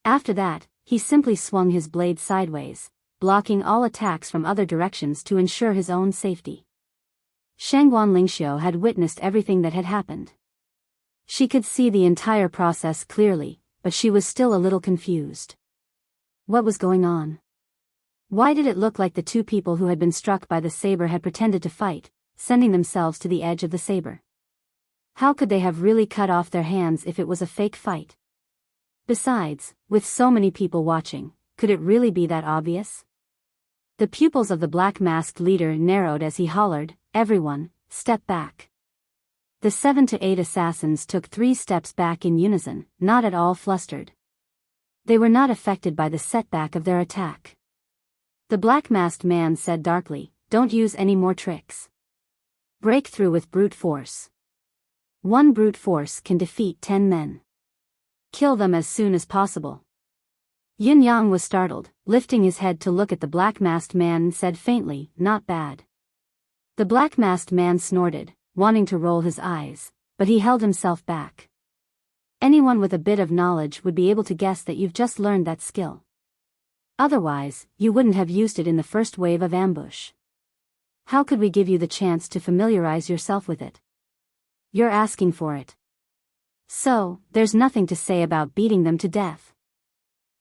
After that, he simply swung his blade sideways, blocking all attacks from other directions to ensure his own safety. Shangguan Lingxiu had witnessed everything that had happened. She could see the entire process clearly, but she was still a little confused. What was going on? Why did it look like the two people who had been struck by the saber had pretended to fight, sending themselves to the edge of the saber? How could they have really cut off their hands if it was a fake fight? Besides, with so many people watching, could it really be that obvious? The pupils of the black-masked leader narrowed as he hollered, "Everyone, step back." The 7 to 8 assassins took 3 steps back in unison, not at all flustered. They were not affected by the setback of their attack. The black-masked man said darkly, "Don't use any more tricks. Break through with brute force. 1 brute force can defeat 10 men. Kill them as soon as possible." Yun Yang was startled, lifting his head to look at the black-masked man and said faintly, "Not bad." The black-masked man snorted, wanting to roll his eyes, but he held himself back. Anyone with a bit of knowledge would be able to guess that you've just learned that skill. Otherwise, you wouldn't have used it in the first wave of ambush. How could we give you the chance to familiarize yourself with it? You're asking for it. So, there's nothing to say about beating them to death.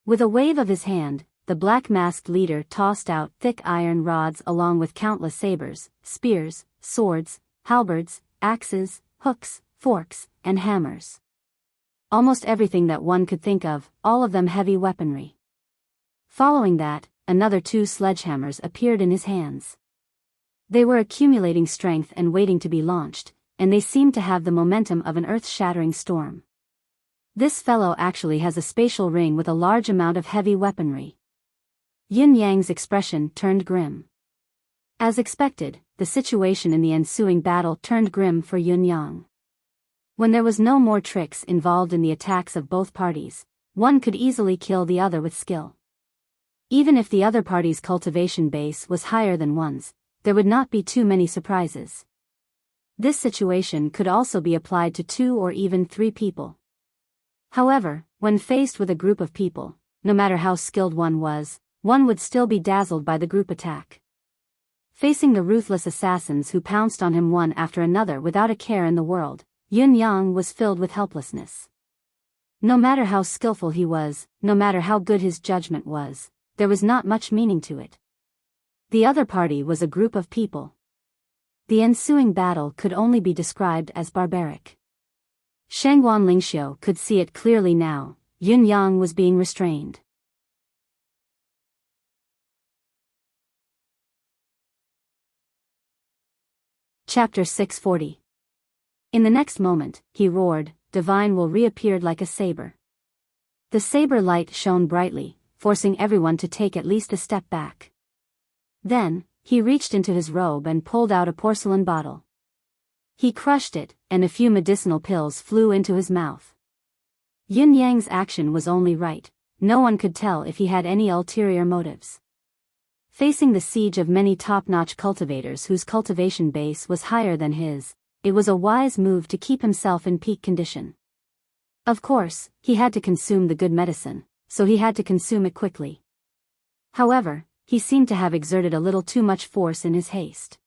With a wave of his hand, the black-masked leader tossed out thick iron rods along with countless sabers, spears, swords, halberds, axes, hooks, forks, and hammers. Almost everything that one could think of, all of them heavy weaponry. Following that, another 2 sledgehammers appeared in his hands. They were accumulating strength and waiting to be launched, and they seemed to have the momentum of an earth-shattering storm. This fellow actually has a spatial ring with a large amount of heavy weaponry. Yun Yang's expression turned grim. As expected, the situation in the ensuing battle turned grim for Yun Yang. When there was no more tricks involved in the attacks of both parties, one could easily kill the other with skill. Even if the other party's cultivation base was higher than one's, there would not be too many surprises. This situation could also be applied to 2 or even 3 people. However, when faced with a group of people, no matter how skilled one would still be dazzled by the group attack. Facing the ruthless assassins who pounced on him one after another without a care in the world, Yun Yang was filled with helplessness. No matter how skillful he was, no matter how good his judgment was, there was not much meaning to it. The other party was a group of people. The ensuing battle could only be described as barbaric. Shangguan Lingxiu could see it clearly now. Yun Yang was being restrained. Chapter 640. In the next moment, he roared, "Divine will" reappeared like a saber. The saber light shone brightly, forcing everyone to take at least a step back. Then, he reached into his robe and pulled out a porcelain bottle. He crushed it, and a few medicinal pills flew into his mouth. Yin Yang's action was only right, no one could tell if he had any ulterior motives. Facing the siege of many top-notch cultivators whose cultivation base was higher than his, it was a wise move to keep himself in peak condition. Of course, he had to consume the good medicine, so he had to consume it quickly. However, he seemed to have exerted a little too much force in his haste.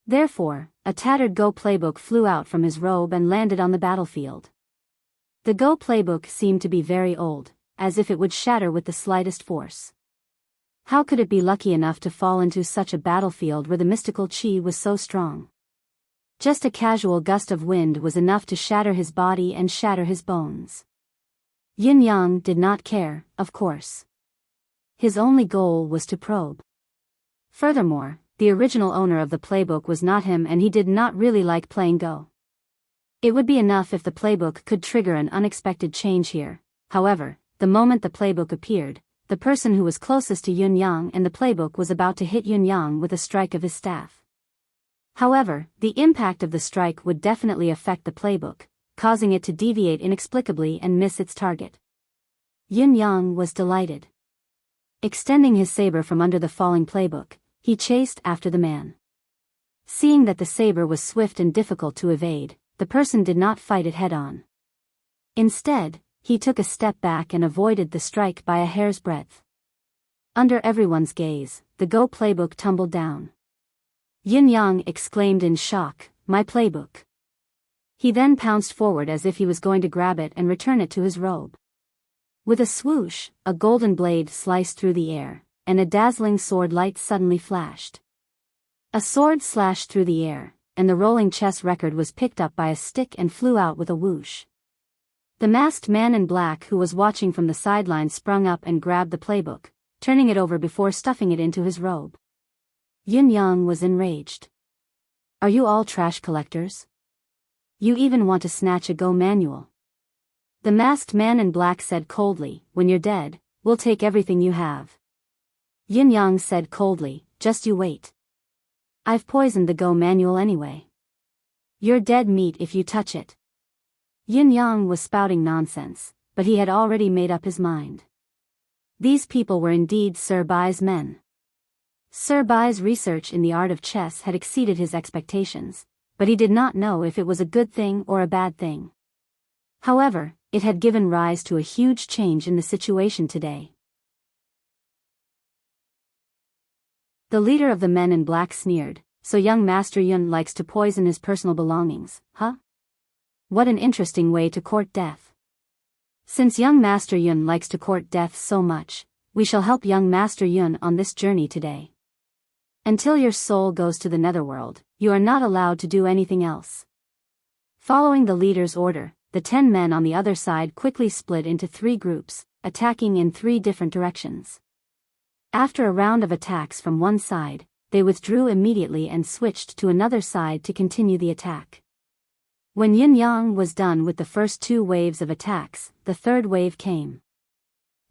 Therefore, a tattered Go playbook flew out from his robe and landed on the battlefield. The Go playbook seemed to be very old, as if it would shatter with the slightest force. How could it be lucky enough to fall into such a battlefield where the mystical chi was so strong? Just a casual gust of wind was enough to shatter his body and shatter his bones. Yin Yang did not care, of course. His only goal was to probe. Furthermore, the original owner of the playbook was not him, and he did not really like playing Go. It would be enough if the playbook could trigger an unexpected change here. However, the moment the playbook appeared, the person who was closest to Yin Yang and the playbook was about to hit Yin Yang with a strike of his staff. However, the impact of the strike would definitely affect the playbook, causing it to deviate inexplicably and miss its target. Yin Yang was delighted. Extending his saber from under the falling playbook, he chased after the man. Seeing that the saber was swift and difficult to evade, the person did not fight it head-on. Instead, he took a step back and avoided the strike by a hair's breadth. Under everyone's gaze, the Go playbook tumbled down. Yin Yang exclaimed in shock, "My playbook." He then pounced forward as if he was going to grab it and return it to his robe. With a swoosh, a golden blade sliced through the air, and a dazzling sword light suddenly flashed. A sword slashed through the air, and the rolling chess record was picked up by a stick and flew out with a whoosh. The masked man in black who was watching from the sidelines sprung up and grabbed the playbook, turning it over before stuffing it into his robe. Yin Yang was enraged. "Are you all trash collectors? You even want to snatch a Go manual?" The masked man in black said coldly, "When you're dead, we'll take everything you have." Yin Yang said coldly, "Just you wait. I've poisoned the Go manual anyway. You're dead meat if you touch it." Yin Yang was spouting nonsense, but he had already made up his mind. These people were indeed Sir Bai's men. Sir Bai's research in the art of chess had exceeded his expectations, but he did not know if it was a good thing or a bad thing. However, it had given rise to a huge change in the situation today. The leader of the men in black sneered, "So young Master Yun likes to poison his personal belongings, huh? What an interesting way to court death. Since young Master Yun likes to court death so much, we shall help young Master Yun on this journey today. Until your soul goes to the netherworld, you are not allowed to do anything else." Following the leader's order, the 10 men on the other side quickly split into 3 groups, attacking in 3 different directions. After a round of attacks from one side, they withdrew immediately and switched to another side to continue the attack. When Yin Yang was done with the first 2 waves of attacks, the third wave came.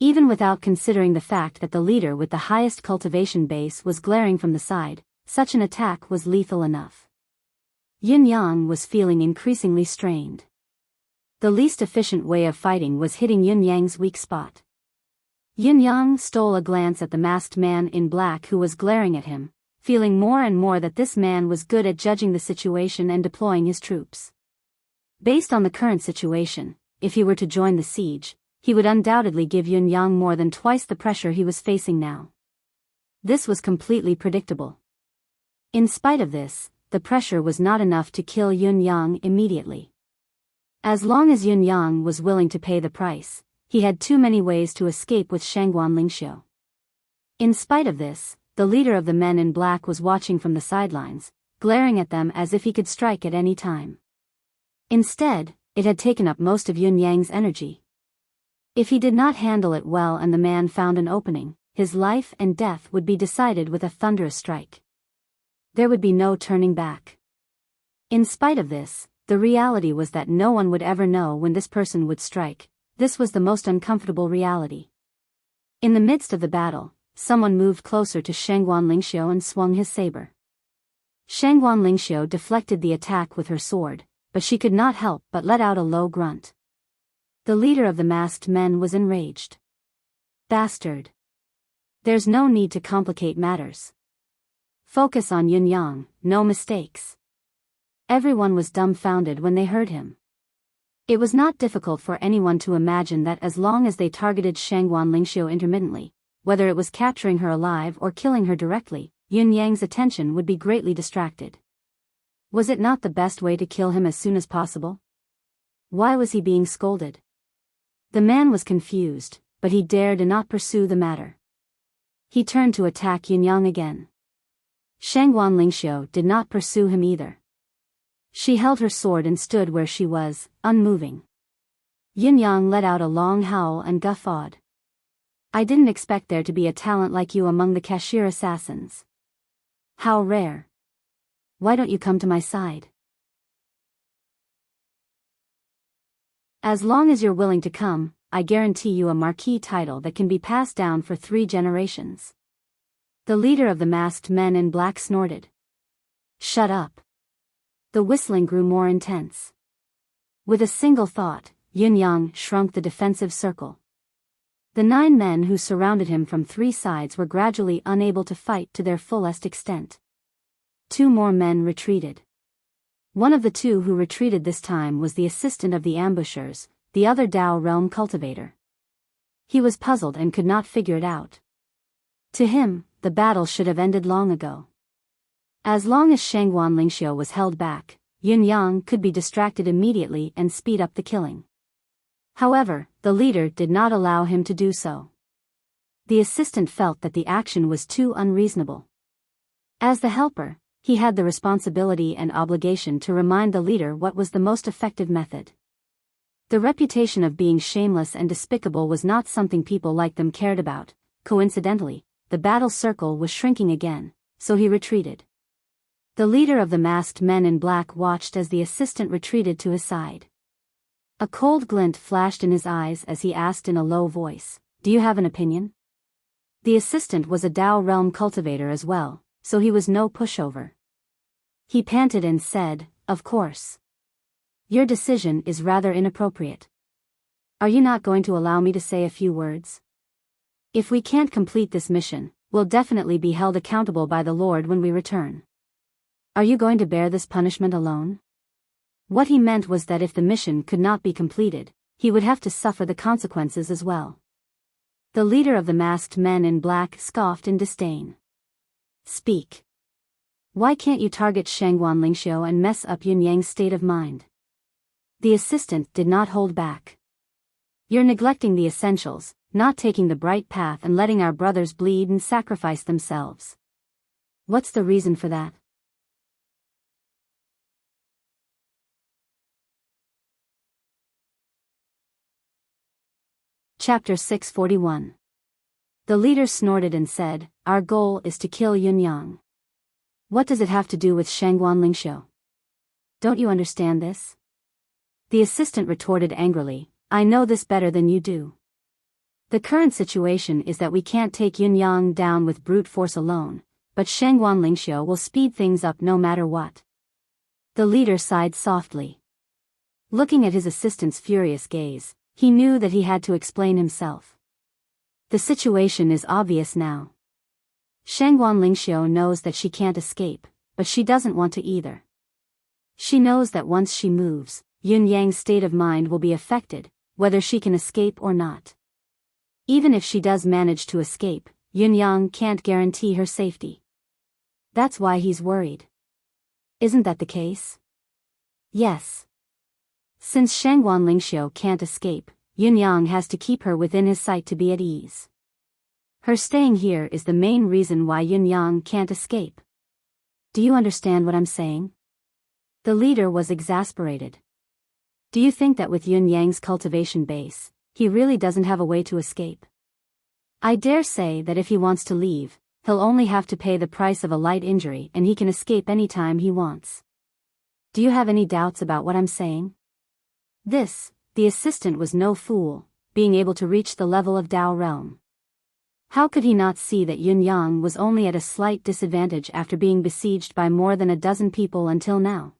Even without considering the fact that the leader with the highest cultivation base was glaring from the side, such an attack was lethal enough. Yin Yang was feeling increasingly strained. The least efficient way of fighting was hitting Yin Yang's weak spot. Yin Yang stole a glance at the masked man in black who was glaring at him, feeling more and more that this man was good at judging the situation and deploying his troops. Based on the current situation, if he were to join the siege, he would undoubtedly give Yin Yang more than twice the pressure he was facing now. This was completely predictable. In spite of this, the pressure was not enough to kill Yin Yang immediately. As long as Yin Yang was willing to pay the price, he had too many ways to escape with Shangguan Lingxiu. In spite of this, the leader of the men in black was watching from the sidelines, glaring at them as if he could strike at any time. Instead, it had taken up most of Yin Yang's energy. If he did not handle it well and the man found an opening, his life and death would be decided with a thunderous strike. There would be no turning back. In spite of this, the reality was that no one would ever know when this person would strike. This was the most uncomfortable reality. In the midst of the battle, someone moved closer to Shangguan Lingxiu and swung his saber. Shangguan Lingxiu deflected the attack with her sword, but she could not help but let out a low grunt. The leader of the masked men was enraged. Bastard! There's no need to complicate matters. Focus on Yun Yang, no mistakes. Everyone was dumbfounded when they heard him. It was not difficult for anyone to imagine that as long as they targeted Shangguan Lingxiu intermittently, whether it was capturing her alive or killing her directly, Yun Yang's attention would be greatly distracted. Was it not the best way to kill him as soon as possible? Why was he being scolded? The man was confused, but he dared not pursue the matter. He turned to attack Yun Yang again. Shangguan Lingxiu did not pursue him either. She held her sword and stood where she was, unmoving. Yun Yang let out a long howl and guffawed. I didn't expect there to be a talent like you among the cashier assassins. How rare. Why don't you come to my side? As long as you're willing to come, I guarantee you a marquis title that can be passed down for 3 generations. The leader of the masked men in black snorted. Shut up. The whistling grew more intense. With a single thought, Yun Yang shrunk the defensive circle. The 9 men who surrounded him from 3 sides were gradually unable to fight to their fullest extent. 2 more men retreated. One of the 2 who retreated this time was the assistant of the ambushers, the other Dao realm cultivator. He was puzzled and could not figure it out. To him, the battle should have ended long ago. As long as Shangguan Lingxiu was held back, Yun Yang could be distracted immediately and speed up the killing. However, the leader did not allow him to do so. The assistant felt that the action was too unreasonable. As the helper, he had the responsibility and obligation to remind the leader what was the most effective method. The reputation of being shameless and despicable was not something people like them cared about. Coincidentally, the battle circle was shrinking again, so he retreated. The leader of the masked men in black watched as the assistant retreated to his side. A cold glint flashed in his eyes as he asked in a low voice, "Do you have an opinion?" The assistant was a Dao realm cultivator as well, so he was no pushover. He panted and said, "Of course. Your decision is rather inappropriate. Are you not going to allow me to say a few words? If we can't complete this mission, we'll definitely be held accountable by the Lord when we return. Are you going to bear this punishment alone?" What he meant was that if the mission could not be completed, he would have to suffer the consequences as well. The leader of the masked men in black scoffed in disdain. "Speak. Why can't you target Shangguan Lingxiu and mess up Yun Yang's state of mind?" The assistant did not hold back. "You're neglecting the essentials, not taking the bright path and letting our brothers bleed and sacrifice themselves. What's the reason for that?" Chapter 641. The leader snorted and said, "Our goal is to kill Yun Yang. What does it have to do with Shangguan Lingxiu? Don't you understand this?" The assistant retorted angrily, "I know this better than you do. The current situation is that we can't take Yun Yang down with brute force alone, but Shangguan Lingxiu will speed things up no matter what." The leader sighed softly. Looking at his assistant's furious gaze, he knew that he had to explain himself. The situation is obvious now. Shangguan Lingxiu knows that she can't escape, but she doesn't want to either. She knows that once she moves, Yun Yang's state of mind will be affected, whether she can escape or not. Even if she does manage to escape, Yun Yang can't guarantee her safety. That's why he's worried. Isn't that the case? Yes. Since Shangguan Lingxiu can't escape, Yun Yang has to keep her within his sight to be at ease. Her staying here is the main reason why Yun Yang can't escape. Do you understand what I'm saying? The leader was exasperated. Do you think that with Yun Yang's cultivation base, he really doesn't have a way to escape? I dare say that if he wants to leave, he'll only have to pay the price of a light injury and he can escape anytime he wants. Do you have any doubts about what I'm saying? The assistant was no fool, being able to reach the level of Dao realm. How could he not see that Yun Yang was only at a slight disadvantage after being besieged by more than a dozen people until now?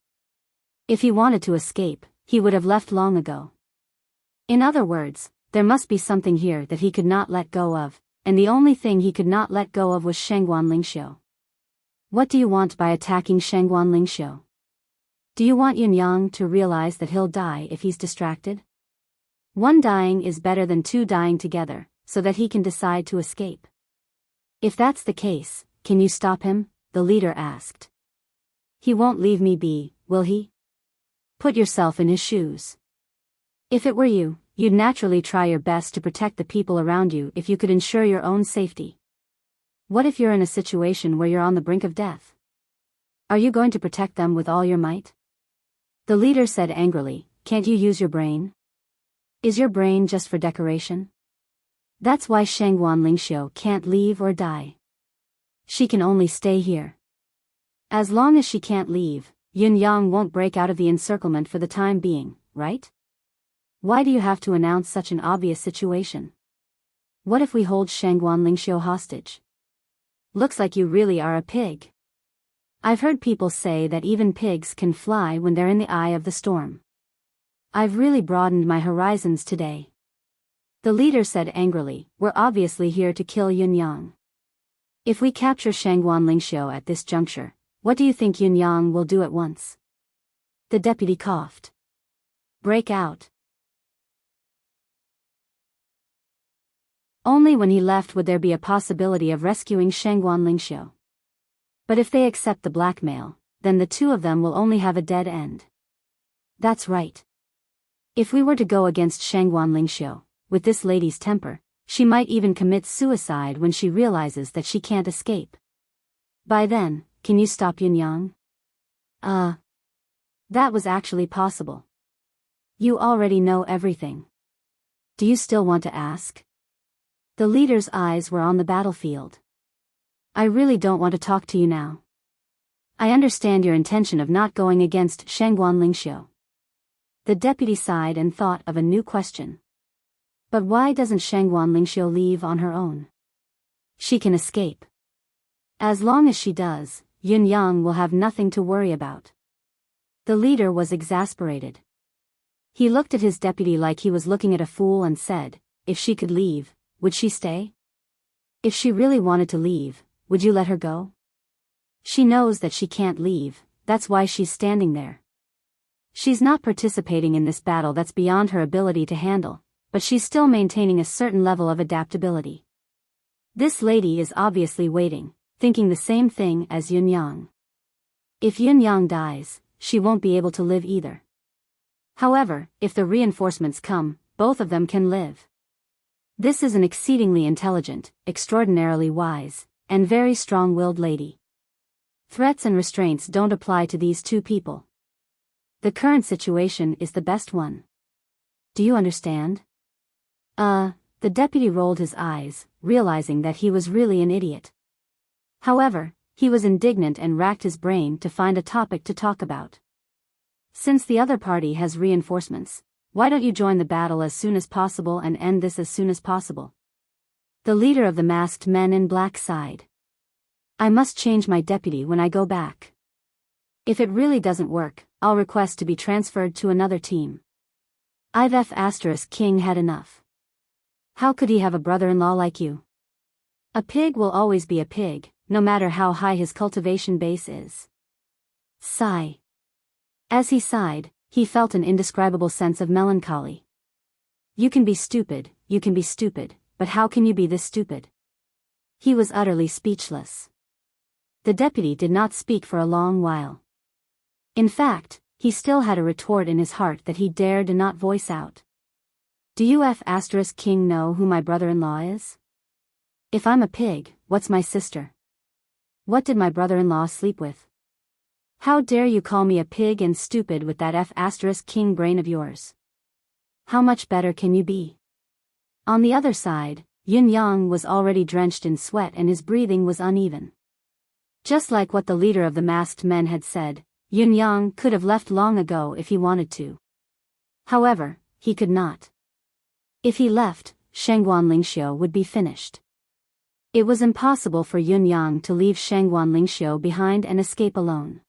If he wanted to escape, he would have left long ago. In other words, there must be something here that he could not let go of, and the only thing he could not let go of was Shangguan Lingxiu. What do you want by attacking Shangguan Lingxiu? Do you want Yun Yang to realize that he'll die if he's distracted? One dying is better than two dying together, so that he can decide to escape. If that's the case, can you stop him? The leader asked. He won't leave me be, will he? Put yourself in his shoes. If it were you, you'd naturally try your best to protect the people around you if you could ensure your own safety. What if you're in a situation where you're on the brink of death? Are you going to protect them with all your might? The leader said angrily, can't you use your brain? Is your brain just for decoration? That's why Shangguan Lingxiu can't leave or die. She can only stay here. As long as she can't leave, Yun Yang won't break out of the encirclement for the time being, right? Why do you have to announce such an obvious situation? What if we hold Shangguan Lingxiu hostage? Looks like you really are a pig. I've heard people say that even pigs can fly when they're in the eye of the storm. I've really broadened my horizons today. The leader said angrily, we're obviously here to kill Yun Yang. If we capture Shangguan Lingxiu at this juncture, what do you think Yun Yang will do at once? The deputy coughed. Break out. Only when he left would there be a possibility of rescuing Shangguan Lingxiu. But if they accept the blackmail, then the two of them will only have a dead end. That's right. If we were to go against Shangguan Lingxiu, with this lady's temper, she might even commit suicide when she realizes that she can't escape. By then, can you stop Yun Yang? That was actually possible. You already know everything. Do you still want to ask? The leader's eyes were on the battlefield. I really don't want to talk to you now. I understand your intention of not going against Shangguan Lingxiu. The deputy sighed and thought of a new question. But why doesn't Shangguan Lingxiu leave on her own? She can escape. As long as she does, Yun Yang will have nothing to worry about. The leader was exasperated. He looked at his deputy like he was looking at a fool and said, if she could leave, would she stay? If she really wanted to leave, would you let her go? She knows that she can't leave, that's why she's standing there. She's not participating in this battle that's beyond her ability to handle, but she's still maintaining a certain level of adaptability. This lady is obviously waiting, thinking the same thing as Yun Yang. If Yun Yang dies, she won't be able to live either. However, if the reinforcements come, both of them can live. This is an exceedingly intelligent, extraordinarily wise, and very strong-willed lady. Threats and restraints don't apply to these two people. The current situation is the best one. Do you understand? The deputy rolled his eyes, realizing that he was really an idiot. However, he was indignant and racked his brain to find a topic to talk about. Since the other party has reinforcements, why don't you join the battle as soon as possible and end this as soon as possible? The leader of the masked men in black sighed. I must change my deputy when I go back. If it really doesn't work, I'll request to be transferred to another team. I've King had enough. How could he have a brother-in-law like you? A pig will always be a pig, no matter how high his cultivation base is. Sigh. As he sighed, he felt an indescribable sense of melancholy. You can be stupid, but how can you be this stupid? He was utterly speechless. The deputy did not speak for a long while. In fact, he still had a retort in his heart that he dared not voice out. Do you King know who my brother-in-law is? If I'm a pig, what's my sister? What did my brother-in-law sleep with? How dare you call me a pig and stupid with that King brain of yours? How much better can you be? On the other side, Yun Yang was already drenched in sweat and his breathing was uneven. Just like what the leader of the masked men had said, Yun Yang could have left long ago if he wanted to. However, he could not. If he left, Shangguan Lingxiu would be finished. It was impossible for Yun Yang to leave Shangguan Lingxiu behind and escape alone.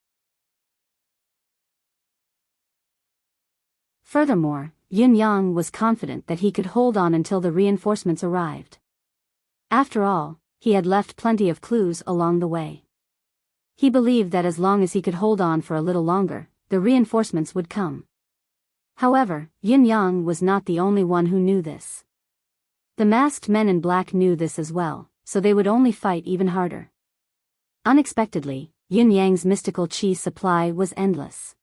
Furthermore, Yun Yang was confident that he could hold on until the reinforcements arrived. After all, he had left plenty of clues along the way. He believed that as long as he could hold on for a little longer, the reinforcements would come. However, Yun Yang was not the only one who knew this. The masked men in black knew this as well, so they would only fight even harder. Unexpectedly, Yun Yang's mystical qi supply was endless.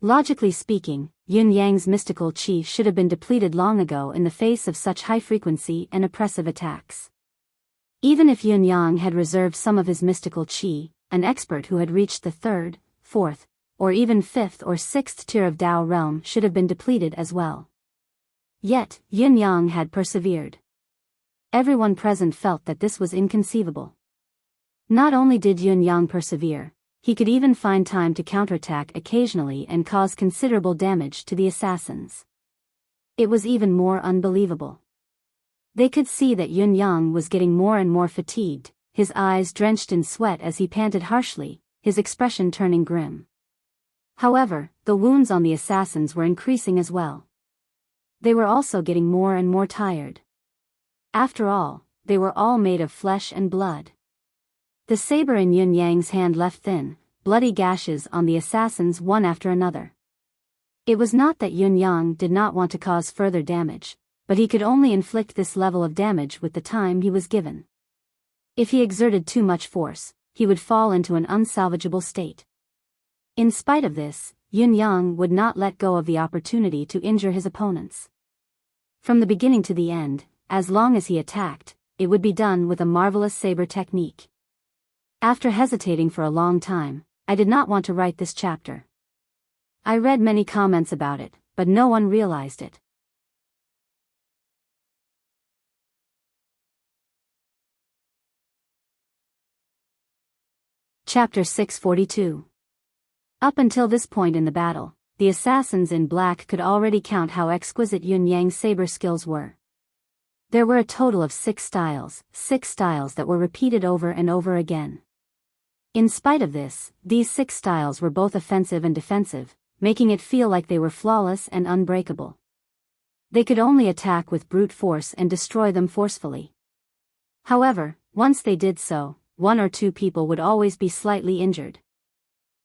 Logically speaking, Yun Yang's mystical qi should have been depleted long ago in the face of such high-frequency and oppressive attacks. Even if Yun Yang had reserved some of his mystical qi, an expert who had reached the 3rd, 4th, or even 5th or 6th tier of Dao realm should have been depleted as well. Yet, Yun Yang had persevered. Everyone present felt that this was inconceivable. Not only did Yun Yang persevere, he could even find time to counterattack occasionally and cause considerable damage to the assassins. It was even more unbelievable. They could see that Yun Yang was getting more and more fatigued, his eyes drenched in sweat as he panted harshly, his expression turning grim. However, the wounds on the assassins were increasing as well. They were also getting more and more tired. After all, they were all made of flesh and blood. The saber in Yun Yang's hand left thin, bloody gashes on the assassins one after another. It was not that Yun Yang did not want to cause further damage, but he could only inflict this level of damage with the time he was given. If he exerted too much force, he would fall into an unsalvageable state. In spite of this, Yun Yang would not let go of the opportunity to injure his opponents. From the beginning to the end, as long as he attacked, it would be done with a marvelous saber technique. After hesitating for a long time, I did not want to write this chapter. I read many comments about it, but no one realized it. Chapter 642. Up until this point in the battle, the assassins in black could already count how exquisite Yun Yang's saber skills were. There were a total of 6 styles that were repeated over and over again. In spite of this, these 6 styles were both offensive and defensive, making it feel like they were flawless and unbreakable. They could only attack with brute force and destroy them forcefully. However, once they did so, 1 or 2 people would always be slightly injured.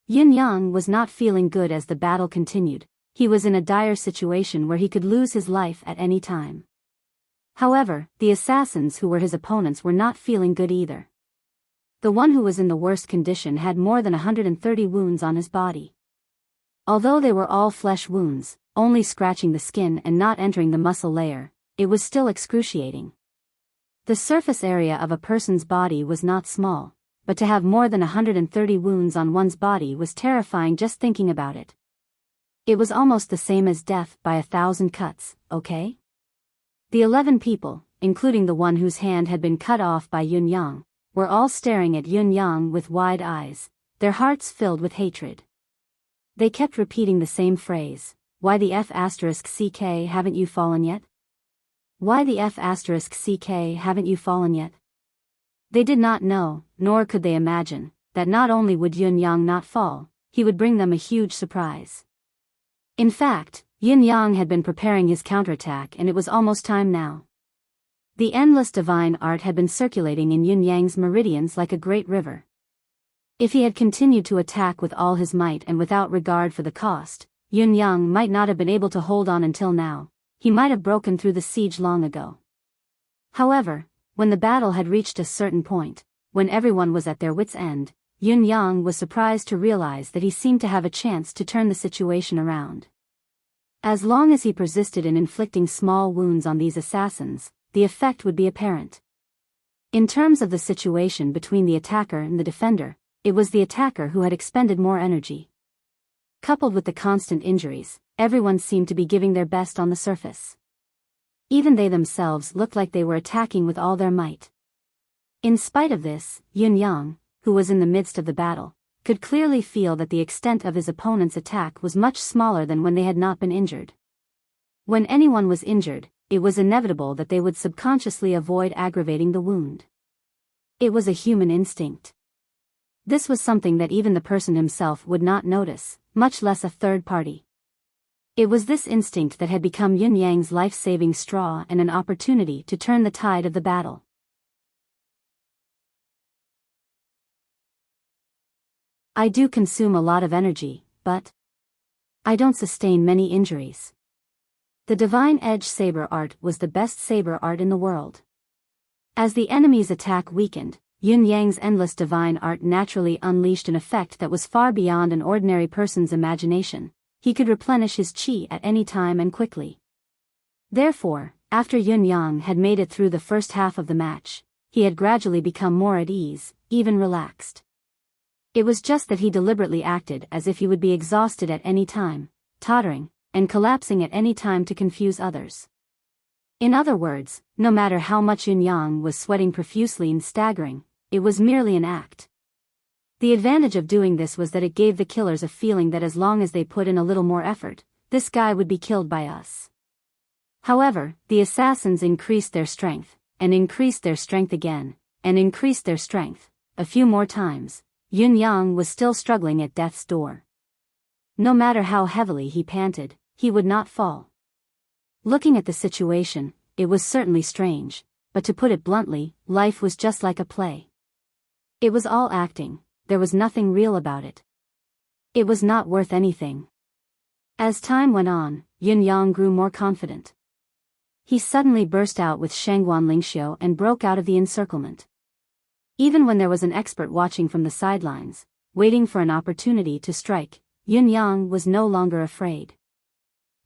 Yun Yang was not feeling good as the battle continued. He was in a dire situation where he could lose his life at any time. However, the assassins who were his opponents were not feeling good either. The one who was in the worst condition had more than 130 wounds on his body. Although they were all flesh wounds, only scratching the skin and not entering the muscle layer, it was still excruciating. The surface area of a person's body was not small, but to have more than 130 wounds on one's body was terrifying just thinking about it. It was almost the same as death by 1,000 cuts, okay? The 11 people, including the one whose hand had been cut off by Yun Yang, were all staring at Yun Yang with wide eyes, their hearts filled with hatred. They kept repeating the same phrase, "Why the F***ck haven't you fallen yet? Why the F***ck haven't you fallen yet?" They did not know, nor could they imagine, that not only would Yun Yang not fall, he would bring them a huge surprise. In fact, Yun Yang had been preparing his counterattack and it was almost time now. The endless divine art had been circulating in Yun Yang's meridians like a great river. If he had continued to attack with all his might and without regard for the cost, Yun Yang might not have been able to hold on until now. He might have broken through the siege long ago. However, when the battle had reached a certain point, when everyone was at their wits' end, Yun Yang was surprised to realize that he seemed to have a chance to turn the situation around. As long as he persisted in inflicting small wounds on these assassins, the effect would be apparent. In terms of the situation between the attacker and the defender, it was the attacker who had expended more energy. Coupled with the constant injuries, everyone seemed to be giving their best on the surface. Even they themselves looked like they were attacking with all their might. In spite of this, Yun Yang, who was in the midst of the battle, could clearly feel that the extent of his opponent's attack was much smaller than when they had not been injured. When anyone was injured, it was inevitable that they would subconsciously avoid aggravating the wound. It was a human instinct. This was something that even the person himself would not notice, much less a third party. It was this instinct that had become Yun Yang's life-saving straw and an opportunity to turn the tide of the battle. I do consume a lot of energy, but I don't sustain many injuries. The divine edge saber art was the best saber art in the world. As the enemy's attack weakened, Yun Yang's endless divine art naturally unleashed an effect that was far beyond an ordinary person's imagination. He could replenish his qi at any time and quickly. Therefore, after Yun Yang had made it through the first half of the match, he had gradually become more at ease, even relaxed. It was just that he deliberately acted as if he would be exhausted at any time, tottering, and collapsing at any time to confuse others. In other words, no matter how much Yun Yang was sweating profusely and staggering, it was merely an act. The advantage of doing this was that it gave the killers a feeling that as long as they put in a little more effort, this guy would be killed by us. However, the assassins increased their strength, and increased their strength again, and increased their strength, a few more times. Yun Yang was still struggling at death's door. No matter how heavily he panted, he would not fall. Looking at the situation, it was certainly strange, but to put it bluntly, life was just like a play. It was all acting, there was nothing real about it. It was not worth anything. As time went on, Yun Yang grew more confident. He suddenly burst out with Shangguan Lingxiu and broke out of the encirclement. Even when there was an expert watching from the sidelines, waiting for an opportunity to strike, Yun Yang was no longer afraid.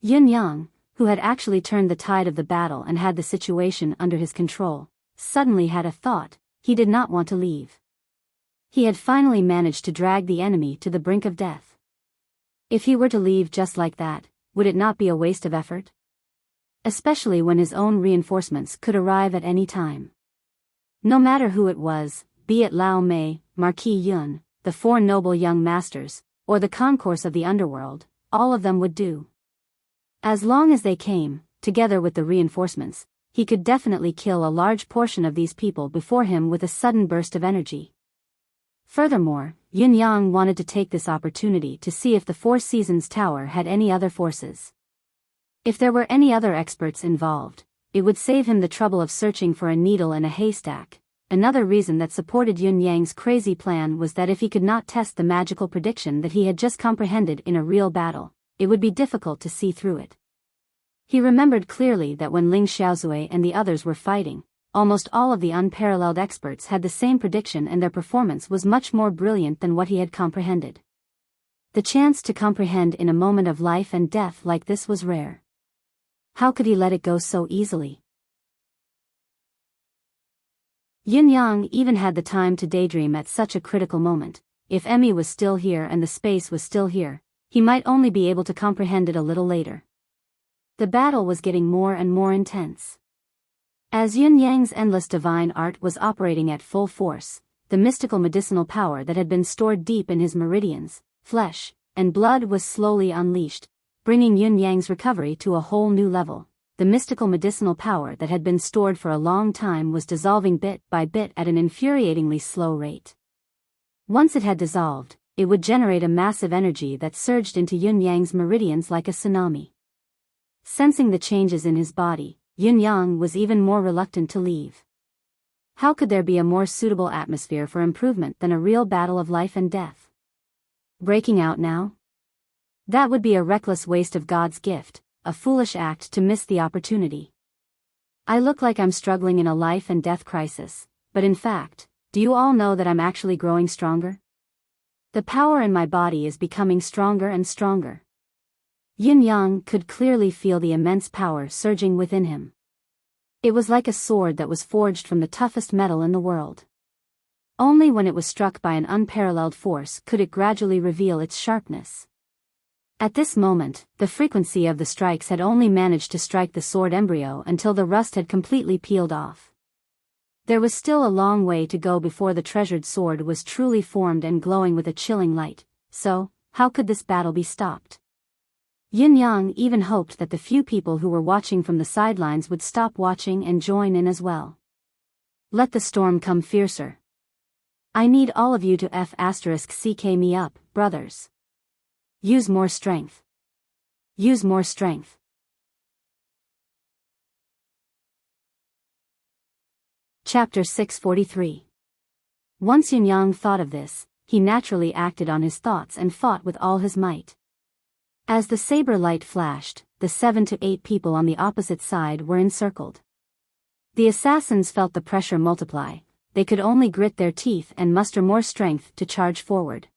Yun Yang, who had actually turned the tide of the battle and had the situation under his control, suddenly had a thought: he did not want to leave. He had finally managed to drag the enemy to the brink of death. If he were to leave just like that, would it not be a waste of effort? Especially when his own reinforcements could arrive at any time. No matter who it was, be it Lao Mei, Marquis Yun, the four noble young masters, or the concourse of the underworld, all of them would do. As long as they came, together with the reinforcements, he could definitely kill a large portion of these people before him with a sudden burst of energy. Furthermore, Yun Yang wanted to take this opportunity to see if the Four Seasons Tower had any other forces. If there were any other experts involved, it would save him the trouble of searching for a needle in a haystack. Another reason that supported Yun Yang's crazy plan was that if he could not test the magical prediction that he had just comprehended in a real battle, it would be difficult to see through it. He remembered clearly that when Ling Xiaozui and the others were fighting, almost all of the unparalleled experts had the same prediction and their performance was much more brilliant than what he had comprehended. The chance to comprehend in a moment of life and death like this was rare. How could he let it go so easily? Yun Yang even had the time to daydream at such a critical moment. If Emmy was still here and the space was still here, he might only be able to comprehend it a little later. The battle was getting more and more intense. As Yun Yang's endless divine art was operating at full force, the mystical medicinal power that had been stored deep in his meridians, flesh, and blood was slowly unleashed, bringing Yun Yang's recovery to a whole new level. The mystical medicinal power that had been stored for a long time was dissolving bit by bit at an infuriatingly slow rate. Once it had dissolved, it would generate a massive energy that surged into Yun Yang's meridians like a tsunami. Sensing the changes in his body, Yun Yang was even more reluctant to leave. How could there be a more suitable atmosphere for improvement than a real battle of life and death? Breaking out now? That would be a reckless waste of God's gift, a foolish act to miss the opportunity. I look like I'm struggling in a life and death crisis, but in fact, do you all know that I'm actually growing stronger? The power in my body is becoming stronger and stronger. Yun Yang could clearly feel the immense power surging within him. It was like a sword that was forged from the toughest metal in the world. Only when it was struck by an unparalleled force could it gradually reveal its sharpness. At this moment, the frequency of the strikes had only managed to strike the sword embryo until the rust had completely peeled off. There was still a long way to go before the treasured sword was truly formed and glowing with a chilling light, so, how could this battle be stopped? Yun Yang even hoped that the few people who were watching from the sidelines would stop watching and join in as well. Let the storm come fiercer. I need all of you to *ck me up, brothers. Use more strength. Use more strength. Chapter 643. Once Yunyang thought of this, he naturally acted on his thoughts and fought with all his might. As the saber light flashed, the 7 to 8 people on the opposite side were encircled. The assassins felt the pressure multiply. They could only grit their teeth and muster more strength to charge forward.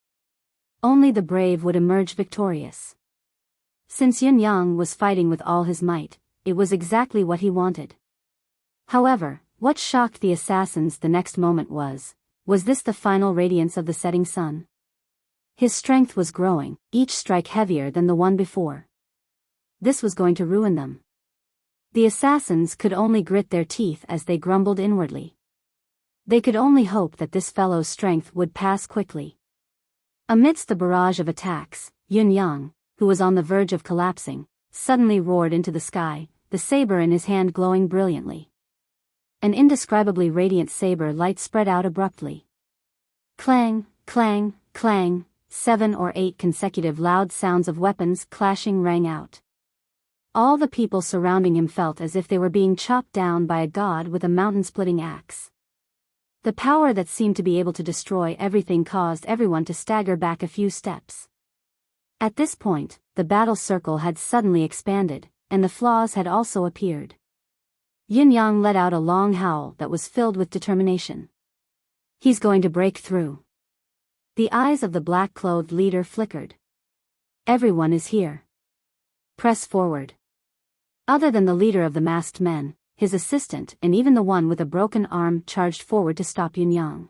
Only the brave would emerge victorious. Since Yunyang was fighting with all his might, it was exactly what he wanted. However, what shocked the assassins the next moment was this the final radiance of the setting sun? His strength was growing, each strike heavier than the one before. This was going to ruin them. The assassins could only grit their teeth as they grumbled inwardly. They could only hope that this fellow's strength would pass quickly. Amidst the barrage of attacks, Yunyang, who was on the verge of collapsing, suddenly roared into the sky, the saber in his hand glowing brilliantly. An indescribably radiant saber light spread out abruptly. Clang, clang, clang, 7 or 8 consecutive loud sounds of weapons clashing rang out. All the people surrounding him felt as if they were being chopped down by a god with a mountain-splitting axe. The power that seemed to be able to destroy everything caused everyone to stagger back a few steps. At this point, the battle circle had suddenly expanded, and the flaws had also appeared. Yunyang let out a long howl that was filled with determination. He's going to break through. The eyes of the black-clothed leader flickered. Everyone is here. Press forward. Other than the leader of the masked men, his assistant and even the one with a broken arm charged forward to stop Yunyang.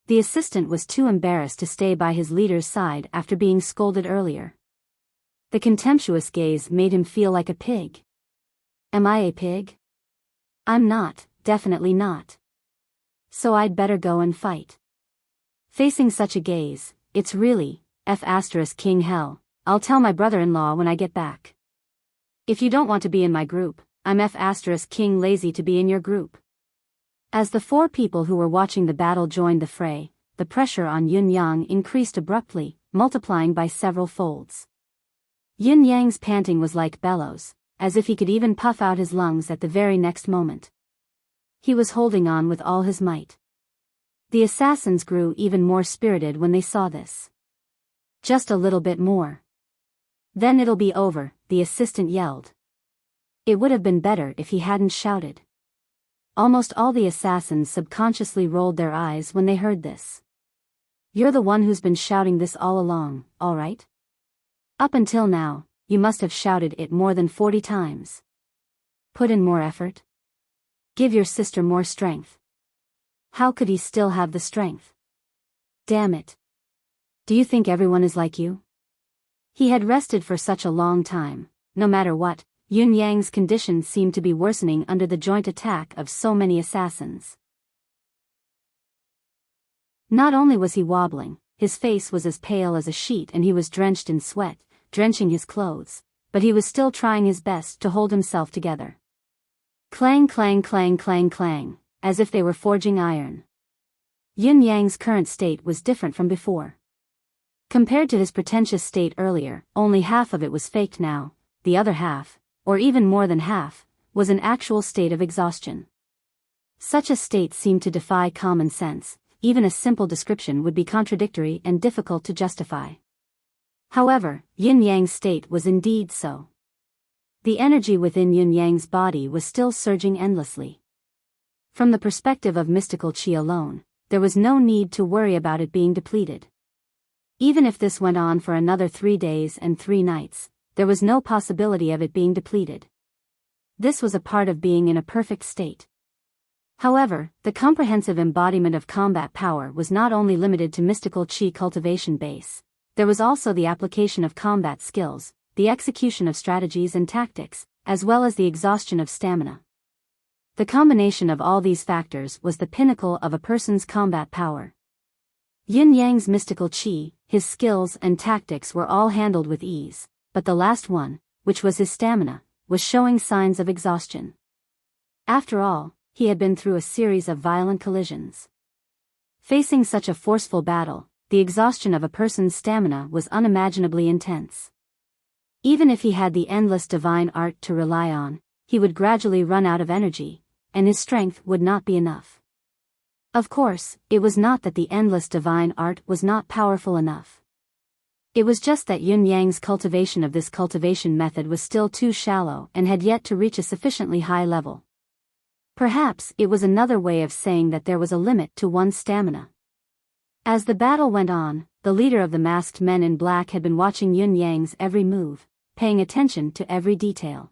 The assistant was too embarrassed to stay by his leader's side after being scolded earlier. The contemptuous gaze made him feel like a pig. Am I a pig? I'm not, definitely not. So I'd better go and fight. Facing such a gaze, it's really, King hell, I'll tell my brother-in-law when I get back. If you don't want to be in my group, I'm King lazy to be in your group. As the 4 people who were watching the battle joined the fray, the pressure on Yunyang increased abruptly, multiplying by several folds. Yunyang's panting was like bellows, as if he could even puff out his lungs at the very next moment. He was holding on with all his might. The assassins grew even more spirited when they saw this. Just a little bit more. Then it'll be over, the assistant yelled. It would have been better if he hadn't shouted. Almost all the assassins subconsciously rolled their eyes when they heard this. You're the one who's been shouting this all along, all right? Up until now, you must have shouted it more than 40 times. Put in more effort. Give your sister more strength. How could he still have the strength? Damn it. Do you think everyone is like you? He had rested for such a long time. No matter what, Yunyang's condition seemed to be worsening under the joint attack of so many assassins. Not only was he wobbling, his face was as pale as a sheet and he was drenched in sweat, drenching his clothes, but he was still trying his best to hold himself together. Clang clang clang clang clang, as if they were forging iron. Yunyang's current state was different from before. Compared to his pretentious state earlier, only half of it was faked now, the other half, or even more than half, was an actual state of exhaustion. Such a state seemed to defy common sense, even a simple description would be contradictory and difficult to justify. However, Yunyang's state was indeed so. The energy within Yunyang's body was still surging endlessly. From the perspective of mystical qi alone, there was no need to worry about it being depleted. Even if this went on for another 3 days and 3 nights, there was no possibility of it being depleted. This was a part of being in a perfect state. However, the comprehensive embodiment of combat power was not only limited to mystical qi cultivation base, there was also the application of combat skills, the execution of strategies and tactics, as well as the exhaustion of stamina. The combination of all these factors was the pinnacle of a person's combat power. Yunyang's mystical qi, his skills and tactics were all handled with ease, but the last one, which was his stamina, was showing signs of exhaustion. After all, he had been through a series of violent collisions. Facing such a forceful battle, the exhaustion of a person's stamina was unimaginably intense. Even if he had the endless divine art to rely on, he would gradually run out of energy, and his strength would not be enough. Of course, it was not that the endless divine art was not powerful enough. It was just that Yun Yang's cultivation of this cultivation method was still too shallow and had yet to reach a sufficiently high level. Perhaps it was another way of saying that there was a limit to one's stamina. As the battle went on, the leader of the masked men in black had been watching Yun Yang's every move, paying attention to every detail.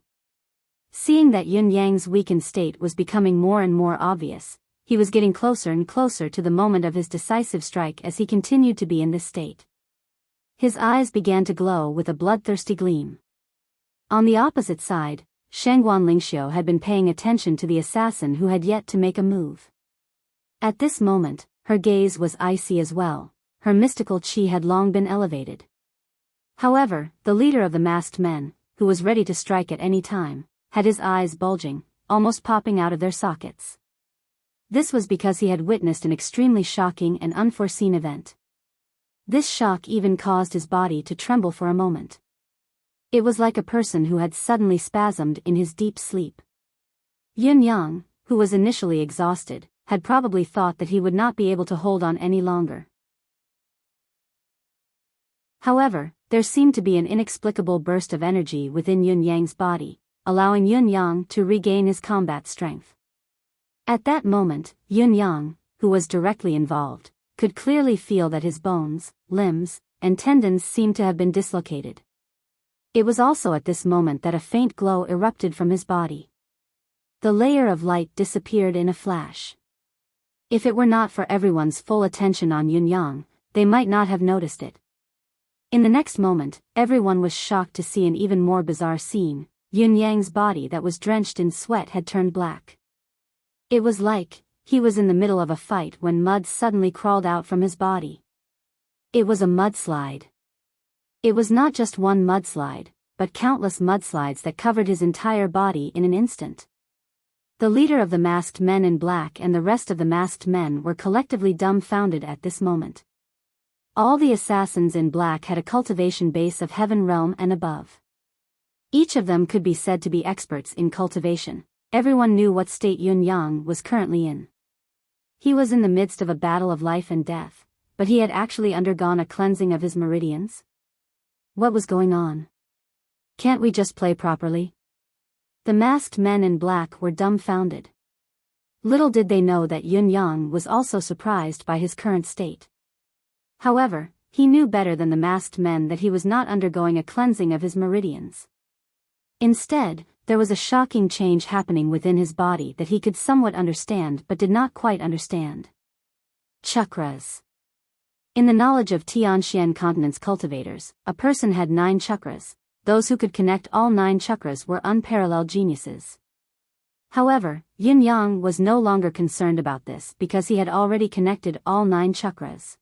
Seeing that Yun Yang's weakened state was becoming more and more obvious, he was getting closer and closer to the moment of his decisive strike as he continued to be in this state. His eyes began to glow with a bloodthirsty gleam. On the opposite side, Shangguan Lingxiu had been paying attention to the assassin who had yet to make a move. At this moment, her gaze was icy as well, her mystical qi had long been elevated. However, the leader of the masked men, who was ready to strike at any time, had his eyes bulging, almost popping out of their sockets. This was because he had witnessed an extremely shocking and unforeseen event. This shock even caused his body to tremble for a moment. It was like a person who had suddenly spasmed in his deep sleep. Yun Yang, who was initially exhausted, had probably thought that he would not be able to hold on any longer. However, there seemed to be an inexplicable burst of energy within Yun Yang's body, allowing Yun Yang to regain his combat strength. At that moment, Yun Yang, who was directly involved, could clearly feel that his bones, limbs, and tendons seemed to have been dislocated. It was also at this moment that a faint glow erupted from his body. The layer of light disappeared in a flash. If it were not for everyone's full attention on Yun Yang, they might not have noticed it. In the next moment, everyone was shocked to see an even more bizarre scene. Yun Yang's body that was drenched in sweat had turned black. It was like he was in the middle of a fight when mud suddenly crawled out from his body. It was a mudslide. It was not just one mudslide, but countless mudslides that covered his entire body in an instant. The leader of the masked men in black and the rest of the masked men were collectively dumbfounded at this moment. All the assassins in black had a cultivation base of heaven realm and above. Each of them could be said to be experts in cultivation. Everyone knew what state Yun Yang was currently in. He was in the midst of a battle of life and death, but he had actually undergone a cleansing of his meridians. What was going on? Can't we just play properly? The masked men in black were dumbfounded. Little did they know that Yun Yang was also surprised by his current state. However, he knew better than the masked men that he was not undergoing a cleansing of his meridians. Instead, there was a shocking change happening within his body that he could somewhat understand but did not quite understand. Chakras. In the knowledge of Tianxian continent's cultivators, a person had 9 chakras. Those who could connect all 9 chakras were unparalleled geniuses. However, Yun Yang was no longer concerned about this because he had already connected all 9 chakras.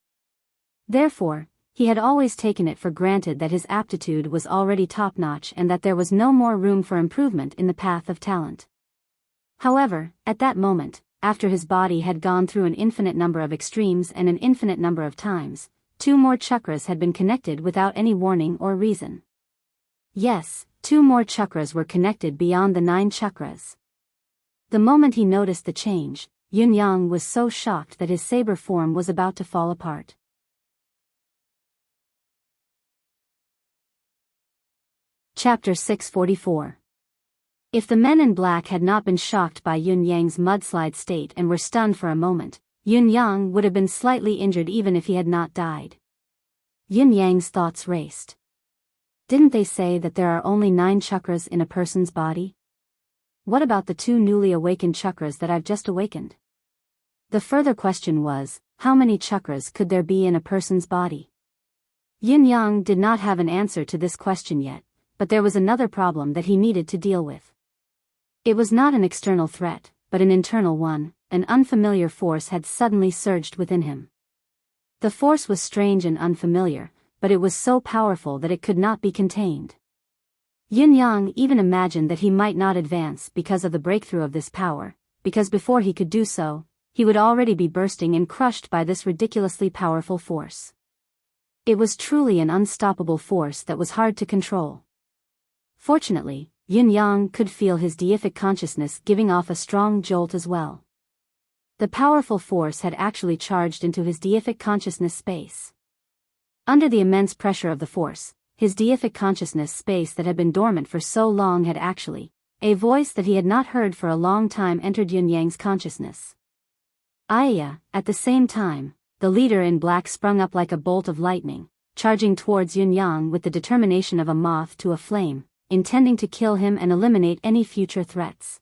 Therefore, he had always taken it for granted that his aptitude was already top-notch and that there was no more room for improvement in the path of talent. However, at that moment, after his body had gone through an infinite number of extremes and an infinite number of times, 2 more chakras had been connected without any warning or reason. Yes, 2 more chakras were connected beyond the 9 chakras. The moment he noticed the change, Yun Yang was so shocked that his saber form was about to fall apart. Chapter 644. If the men in black had not been shocked by Yun Yang's mudslide state and were stunned for a moment, Yun Yang would have been slightly injured even if he had not died. Yun Yang's thoughts raced. Didn't they say that there are only 9 chakras in a person's body? What about the 2 newly awakened chakras that I've just awakened? The further question was, how many chakras could there be in a person's body? Yun Yang did not have an answer to this question yet, but there was another problem that he needed to deal with. It was not an external threat, but an internal one. An unfamiliar force had suddenly surged within him. The force was strange and unfamiliar, but it was so powerful that it could not be contained. Yun Yang even imagined that he might not advance because of the breakthrough of this power, because before he could do so, he would already be bursting and crushed by this ridiculously powerful force. It was truly an unstoppable force that was hard to control. Fortunately, Yun-yang could feel his deific consciousness giving off a strong jolt as well. The powerful force had actually charged into his deific consciousness space. Under the immense pressure of the force, his deific consciousness space that had been dormant for so long had actually, a voice that he had not heard for a long time entered Yun-yang's consciousness. Aya, at the same time, the leader in black sprung up like a bolt of lightning, charging towards Yun-yang with the determination of a moth to a flame, intending to kill him and eliminate any future threats.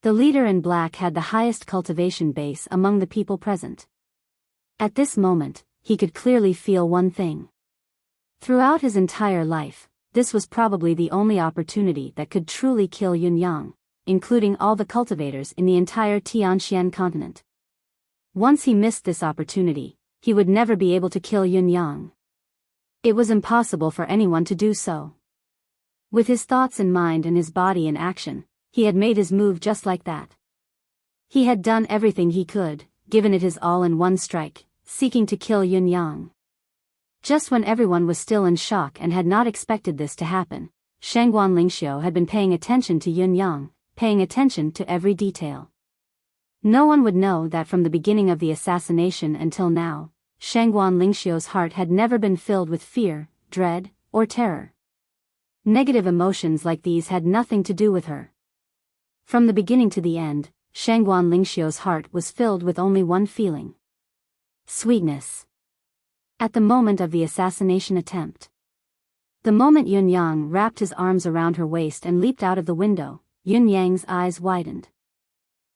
The leader in black had the highest cultivation base among the people present. At this moment, he could clearly feel one thing. Throughout his entire life, this was probably the only opportunity that could truly kill Yun-yang, including all the cultivators in the entire Tianxian continent. Once he missed this opportunity, he would never be able to kill Yun-yang. It was impossible for anyone to do so. With his thoughts in mind and his body in action, he had made his move just like that. He had done everything he could, given it his all in one strike, seeking to kill Yun-yang. Just when everyone was still in shock and had not expected this to happen, Shangguan Lingxiu had been paying attention to Yun-yang, paying attention to every detail. No one would know that from the beginning of the assassination until now, Shangguan Lingxiu's heart had never been filled with fear, dread, or terror. Negative emotions like these had nothing to do with her. From the beginning to the end, Shangguan Lingxiu's heart was filled with only one feeling: sweetness. At the moment of the assassination attempt. The moment Yun-yang wrapped his arms around her waist and leaped out of the window, Yun-yang's eyes widened.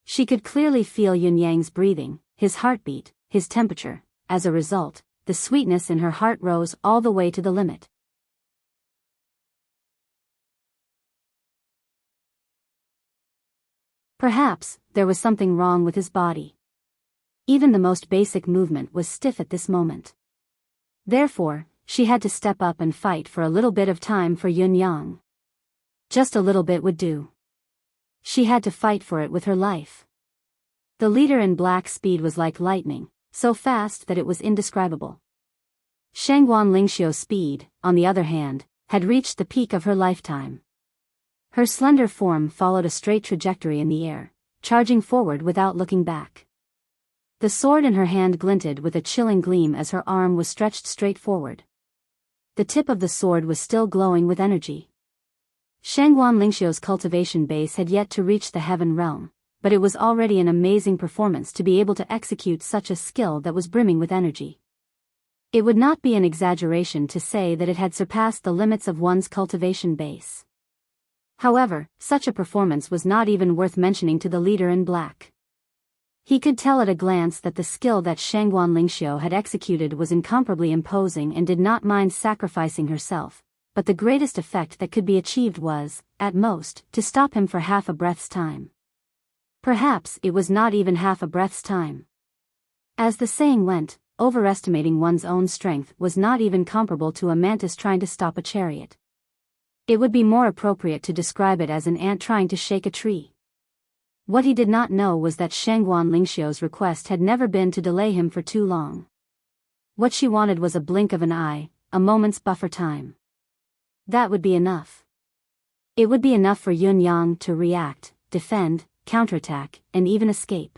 She could clearly feel Yun-yang's breathing, his heartbeat, his temperature. As a result, the sweetness in her heart rose all the way to the limit. Perhaps, there was something wrong with his body. Even the most basic movement was stiff at this moment. Therefore, she had to step up and fight for a little bit of time for Yun-yang. Just a little bit would do. She had to fight for it with her life. The leader in black's speed was like lightning, so fast that it was indescribable. Shangguan Lingxiu's speed, on the other hand, had reached the peak of her lifetime. Her slender form followed a straight trajectory in the air, charging forward without looking back. The sword in her hand glinted with a chilling gleam as her arm was stretched straight forward. The tip of the sword was still glowing with energy. Shangguan Lingxiu's cultivation base had yet to reach the heaven realm, but it was already an amazing performance to be able to execute such a skill that was brimming with energy. It would not be an exaggeration to say that it had surpassed the limits of one's cultivation base. However, such a performance was not even worth mentioning to the leader in black. He could tell at a glance that the skill that Shangguan Lingxiu had executed was incomparably imposing and did not mind sacrificing herself, but the greatest effect that could be achieved was, at most, to stop him for half a breath's time. Perhaps it was not even half a breath's time. As the saying went, overestimating one's own strength was not even comparable to a mantis trying to stop a chariot. It would be more appropriate to describe it as an ant trying to shake a tree. What he did not know was that Shangguan Lingxiu's request had never been to delay him for too long. What she wanted was a blink of an eye, a moment's buffer time. That would be enough. It would be enough for Yun-yang to react, defend, counterattack, and even escape.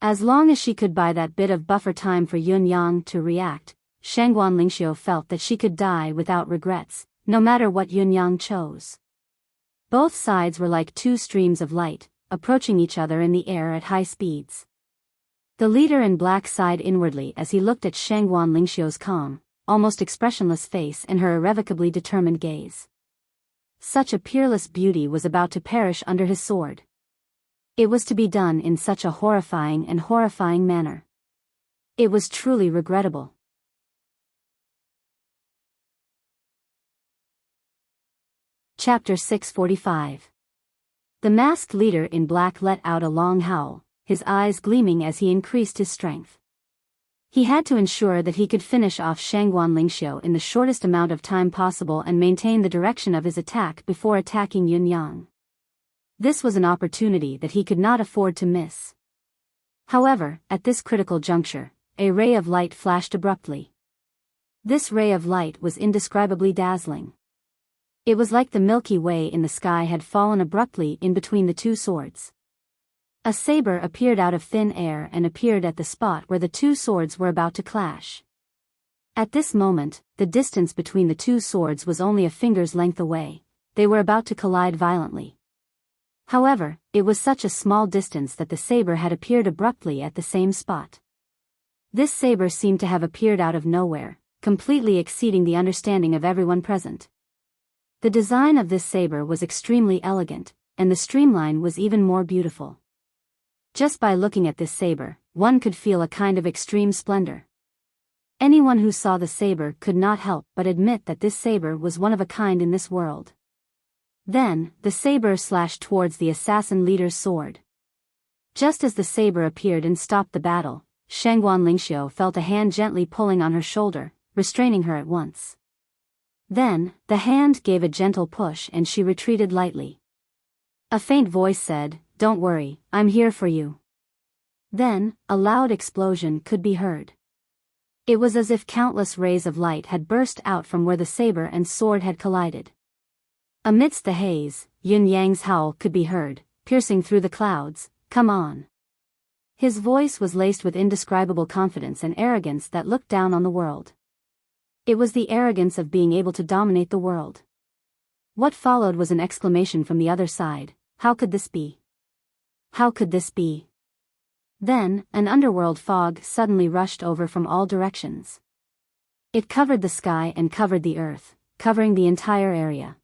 As long as she could buy that bit of buffer time for Yun-yang to react, Shangguan Lingxiu felt that she could die without regrets, no matter what Yun-yang chose. Both sides were like two streams of light, approaching each other in the air at high speeds. The leader in black sighed inwardly as he looked at Shangguan Lingxiu's calm, almost expressionless face and her irrevocably determined gaze. Such a peerless beauty was about to perish under his sword. It was to be done in such a horrifying manner. It was truly regrettable. Chapter 645. The masked leader in black let out a long howl, his eyes gleaming as he increased his strength. He had to ensure that he could finish off Shangguan Lingxiu in the shortest amount of time possible and maintain the direction of his attack before attacking Yun-yang. This was an opportunity that he could not afford to miss. However, at this critical juncture, a ray of light flashed abruptly. This ray of light was indescribably dazzling. It was like the Milky Way in the sky had fallen abruptly in between the two swords. A saber appeared out of thin air and appeared at the spot where the two swords were about to clash. At this moment, the distance between the two swords was only a finger's length away. They were about to collide violently. However, it was such a small distance that the saber had appeared abruptly at the same spot. This saber seemed to have appeared out of nowhere, completely exceeding the understanding of everyone present. The design of this saber was extremely elegant, and the streamline was even more beautiful. Just by looking at this saber, one could feel a kind of extreme splendor. Anyone who saw the saber could not help but admit that this saber was one of a kind in this world. Then, the saber slashed towards the assassin leader's sword. Just as the saber appeared and stopped the battle, Shangguan Lingxiu felt a hand gently pulling on her shoulder, restraining her at once. Then, the hand gave a gentle push and she retreated lightly. A faint voice said, "Don't worry, I'm here for you." Then, a loud explosion could be heard. It was as if countless rays of light had burst out from where the saber and sword had collided. Amidst the haze, Yun Yang's howl could be heard, piercing through the clouds, "Come on." His voice was laced with indescribable confidence and arrogance that looked down on the world. It was the arrogance of being able to dominate the world. What followed was an exclamation from the other side, "How could this be? How could this be?" Then, an underworld fog suddenly rushed over from all directions. It covered the sky and covered the earth, covering the entire area.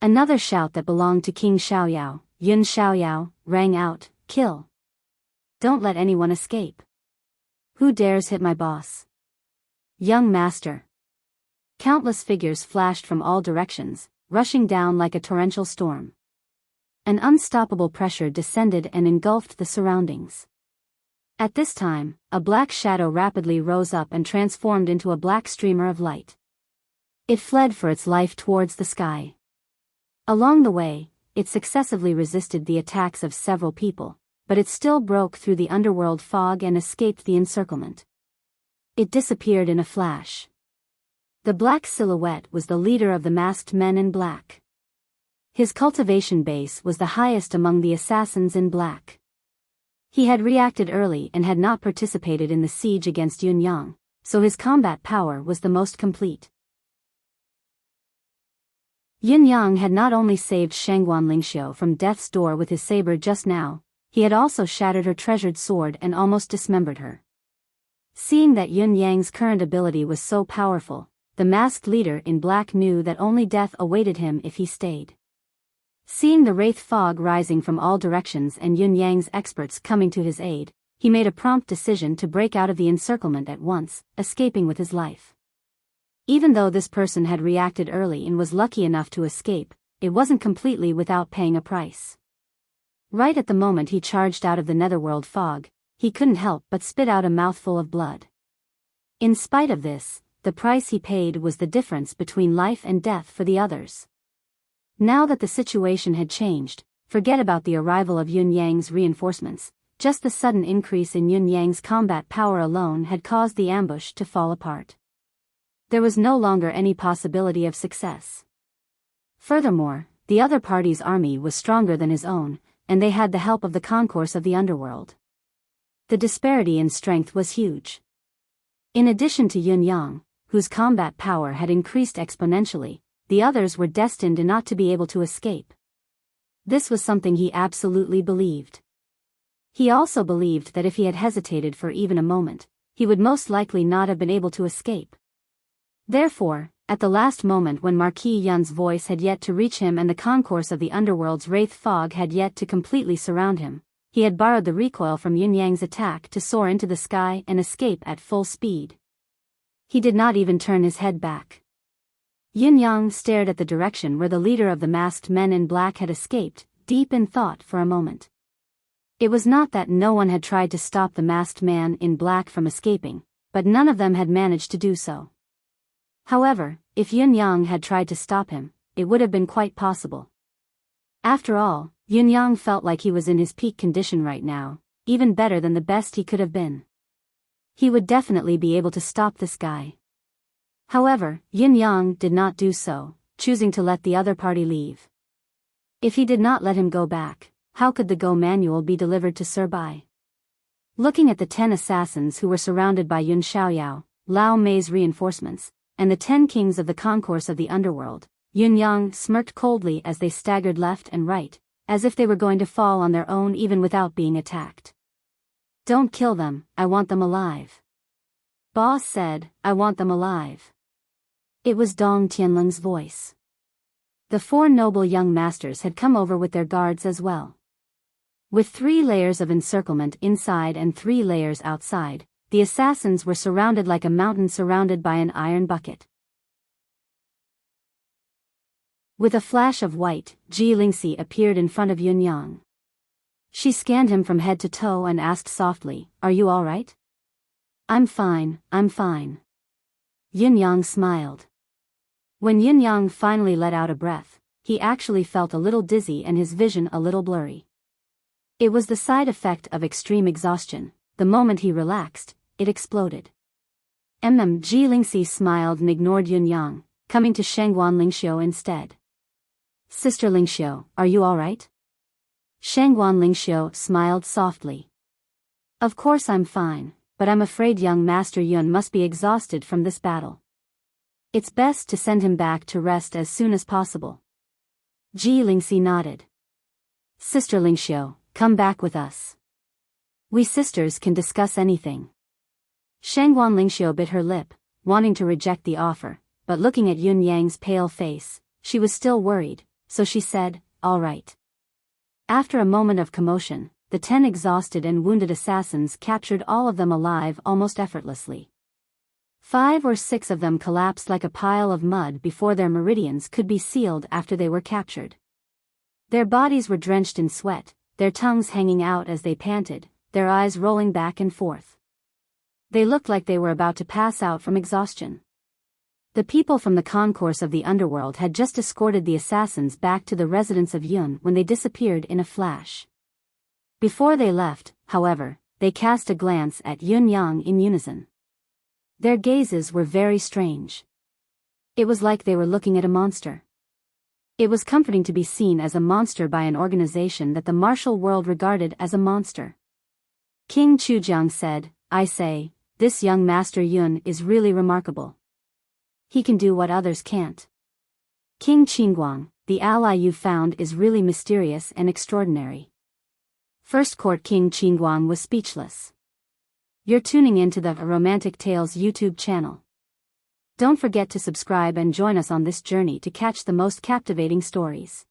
Another shout that belonged to King Xiaoyao, Yun Xiaoyao, rang out, "Kill! Don't let anyone escape! Who dares hit my boss? Young master!" Countless figures flashed from all directions, rushing down like a torrential storm. An unstoppable pressure descended and engulfed the surroundings. At this time, a black shadow rapidly rose up and transformed into a black streamer of light. It fled for its life towards the sky. Along the way, it successively resisted the attacks of several people, but it still broke through the underworld fog and escaped the encirclement. It disappeared in a flash. The black silhouette was the leader of the masked men in black. His cultivation base was the highest among the assassins in black. He had reacted early and had not participated in the siege against Yunyang, so his combat power was the most complete. Yunyang had not only saved Shangguan Lingxiu from death's door with his saber just now, he had also shattered her treasured sword and almost dismembered her. Seeing that Yunyang's current ability was so powerful, the masked leader in black knew that only death awaited him if he stayed. Seeing the wraith fog rising from all directions and Yunyang's experts coming to his aid, he made a prompt decision to break out of the encirclement at once, escaping with his life. Even though this person had reacted early and was lucky enough to escape, it wasn't completely without paying a price. Right at the moment he charged out of the netherworld fog, he couldn't help but spit out a mouthful of blood. In spite of this, the price he paid was the difference between life and death for the others. Now that the situation had changed, forget about the arrival of Yunyang's reinforcements, just the sudden increase in Yunyang's combat power alone had caused the ambush to fall apart. There was no longer any possibility of success. Furthermore, the other party's army was stronger than his own, and they had the help of the concourse of the underworld. The disparity in strength was huge. In addition to Yunyang, whose combat power had increased exponentially, the others were destined not to be able to escape. This was something he absolutely believed. He also believed that if he had hesitated for even a moment, he would most likely not have been able to escape. Therefore, at the last moment when Marquis Yun's voice had yet to reach him and the concourse of the underworld's wraith fog had yet to completely surround him, he had borrowed the recoil from Yunyang's attack to soar into the sky and escape at full speed. He did not even turn his head back. Yunyang stared at the direction where the leader of the masked men in black had escaped, deep in thought for a moment. It was not that no one had tried to stop the masked man in black from escaping, but none of them had managed to do so. However, if Yunyang had tried to stop him, it would have been quite possible. After all, Yunyang felt like he was in his peak condition right now, even better than the best he could have been. He would definitely be able to stop this guy. However, Yunyang did not do so, choosing to let the other party leave. If he did not let him go back, how could the Go manual be delivered to Sir Bai? Looking at the 10 assassins who were surrounded by Yun Xiaoyao, Lao Mei's reinforcements, and the 10 kings of the concourse of the underworld, Yunyang smirked coldly as they staggered left and right, as if they were going to fall on their own even without being attacked. Don't kill them, I want them alive. Boss said, I want them alive. It was Dong Tianling's voice. The 4 noble young masters had come over with their guards as well. With 3 layers of encirclement inside and 3 layers outside, the assassins were surrounded like a mountain surrounded by an iron bucket. With a flash of white, Ji Lingxi appeared in front of Yunyang. She scanned him from head to toe and asked softly, Are you all right? I'm fine, I'm fine. Yunyang smiled. When Yunyang finally let out a breath, he actually felt a little dizzy and his vision a little blurry. It was the side effect of extreme exhaustion. The moment he relaxed, it exploded. Ji Lingxi smiled and ignored Yunyang, coming to Shangguan Lingxiu instead. Sister Lingxiu, are you all right? Shangguan Lingxiu smiled softly. Of course I'm fine, but I'm afraid young Master Yun must be exhausted from this battle. It's best to send him back to rest as soon as possible. Ji Lingxi nodded. Sister Lingxiu, come back with us. We sisters can discuss anything. Shangguan Lingxiu bit her lip, wanting to reject the offer, but looking at Yunyang's pale face, she was still worried, so she said, all right. After a moment of commotion, the 10 exhausted and wounded assassins captured all of them alive almost effortlessly. 5 or 6 of them collapsed like a pile of mud before their meridians could be sealed after they were captured. Their bodies were drenched in sweat, their tongues hanging out as they panted, their eyes rolling back and forth. They looked like they were about to pass out from exhaustion. The people from the concourse of the underworld had just escorted the assassins back to the residence of Yun when they disappeared in a flash. Before they left, however, they cast a glance at Yunyang in unison. Their gazes were very strange. It was like they were looking at a monster. It was comforting to be seen as a monster by an organization that the martial world regarded as a monster. King Chujiang said, I say, this young Master Yun is really remarkable. He can do what others can't. King Qingguang, the ally you found is really mysterious and extraordinary. First Court King Qingguang was speechless. You're tuning into the Romantic Tales YouTube channel. Don't forget to subscribe and join us on this journey to catch the most captivating stories.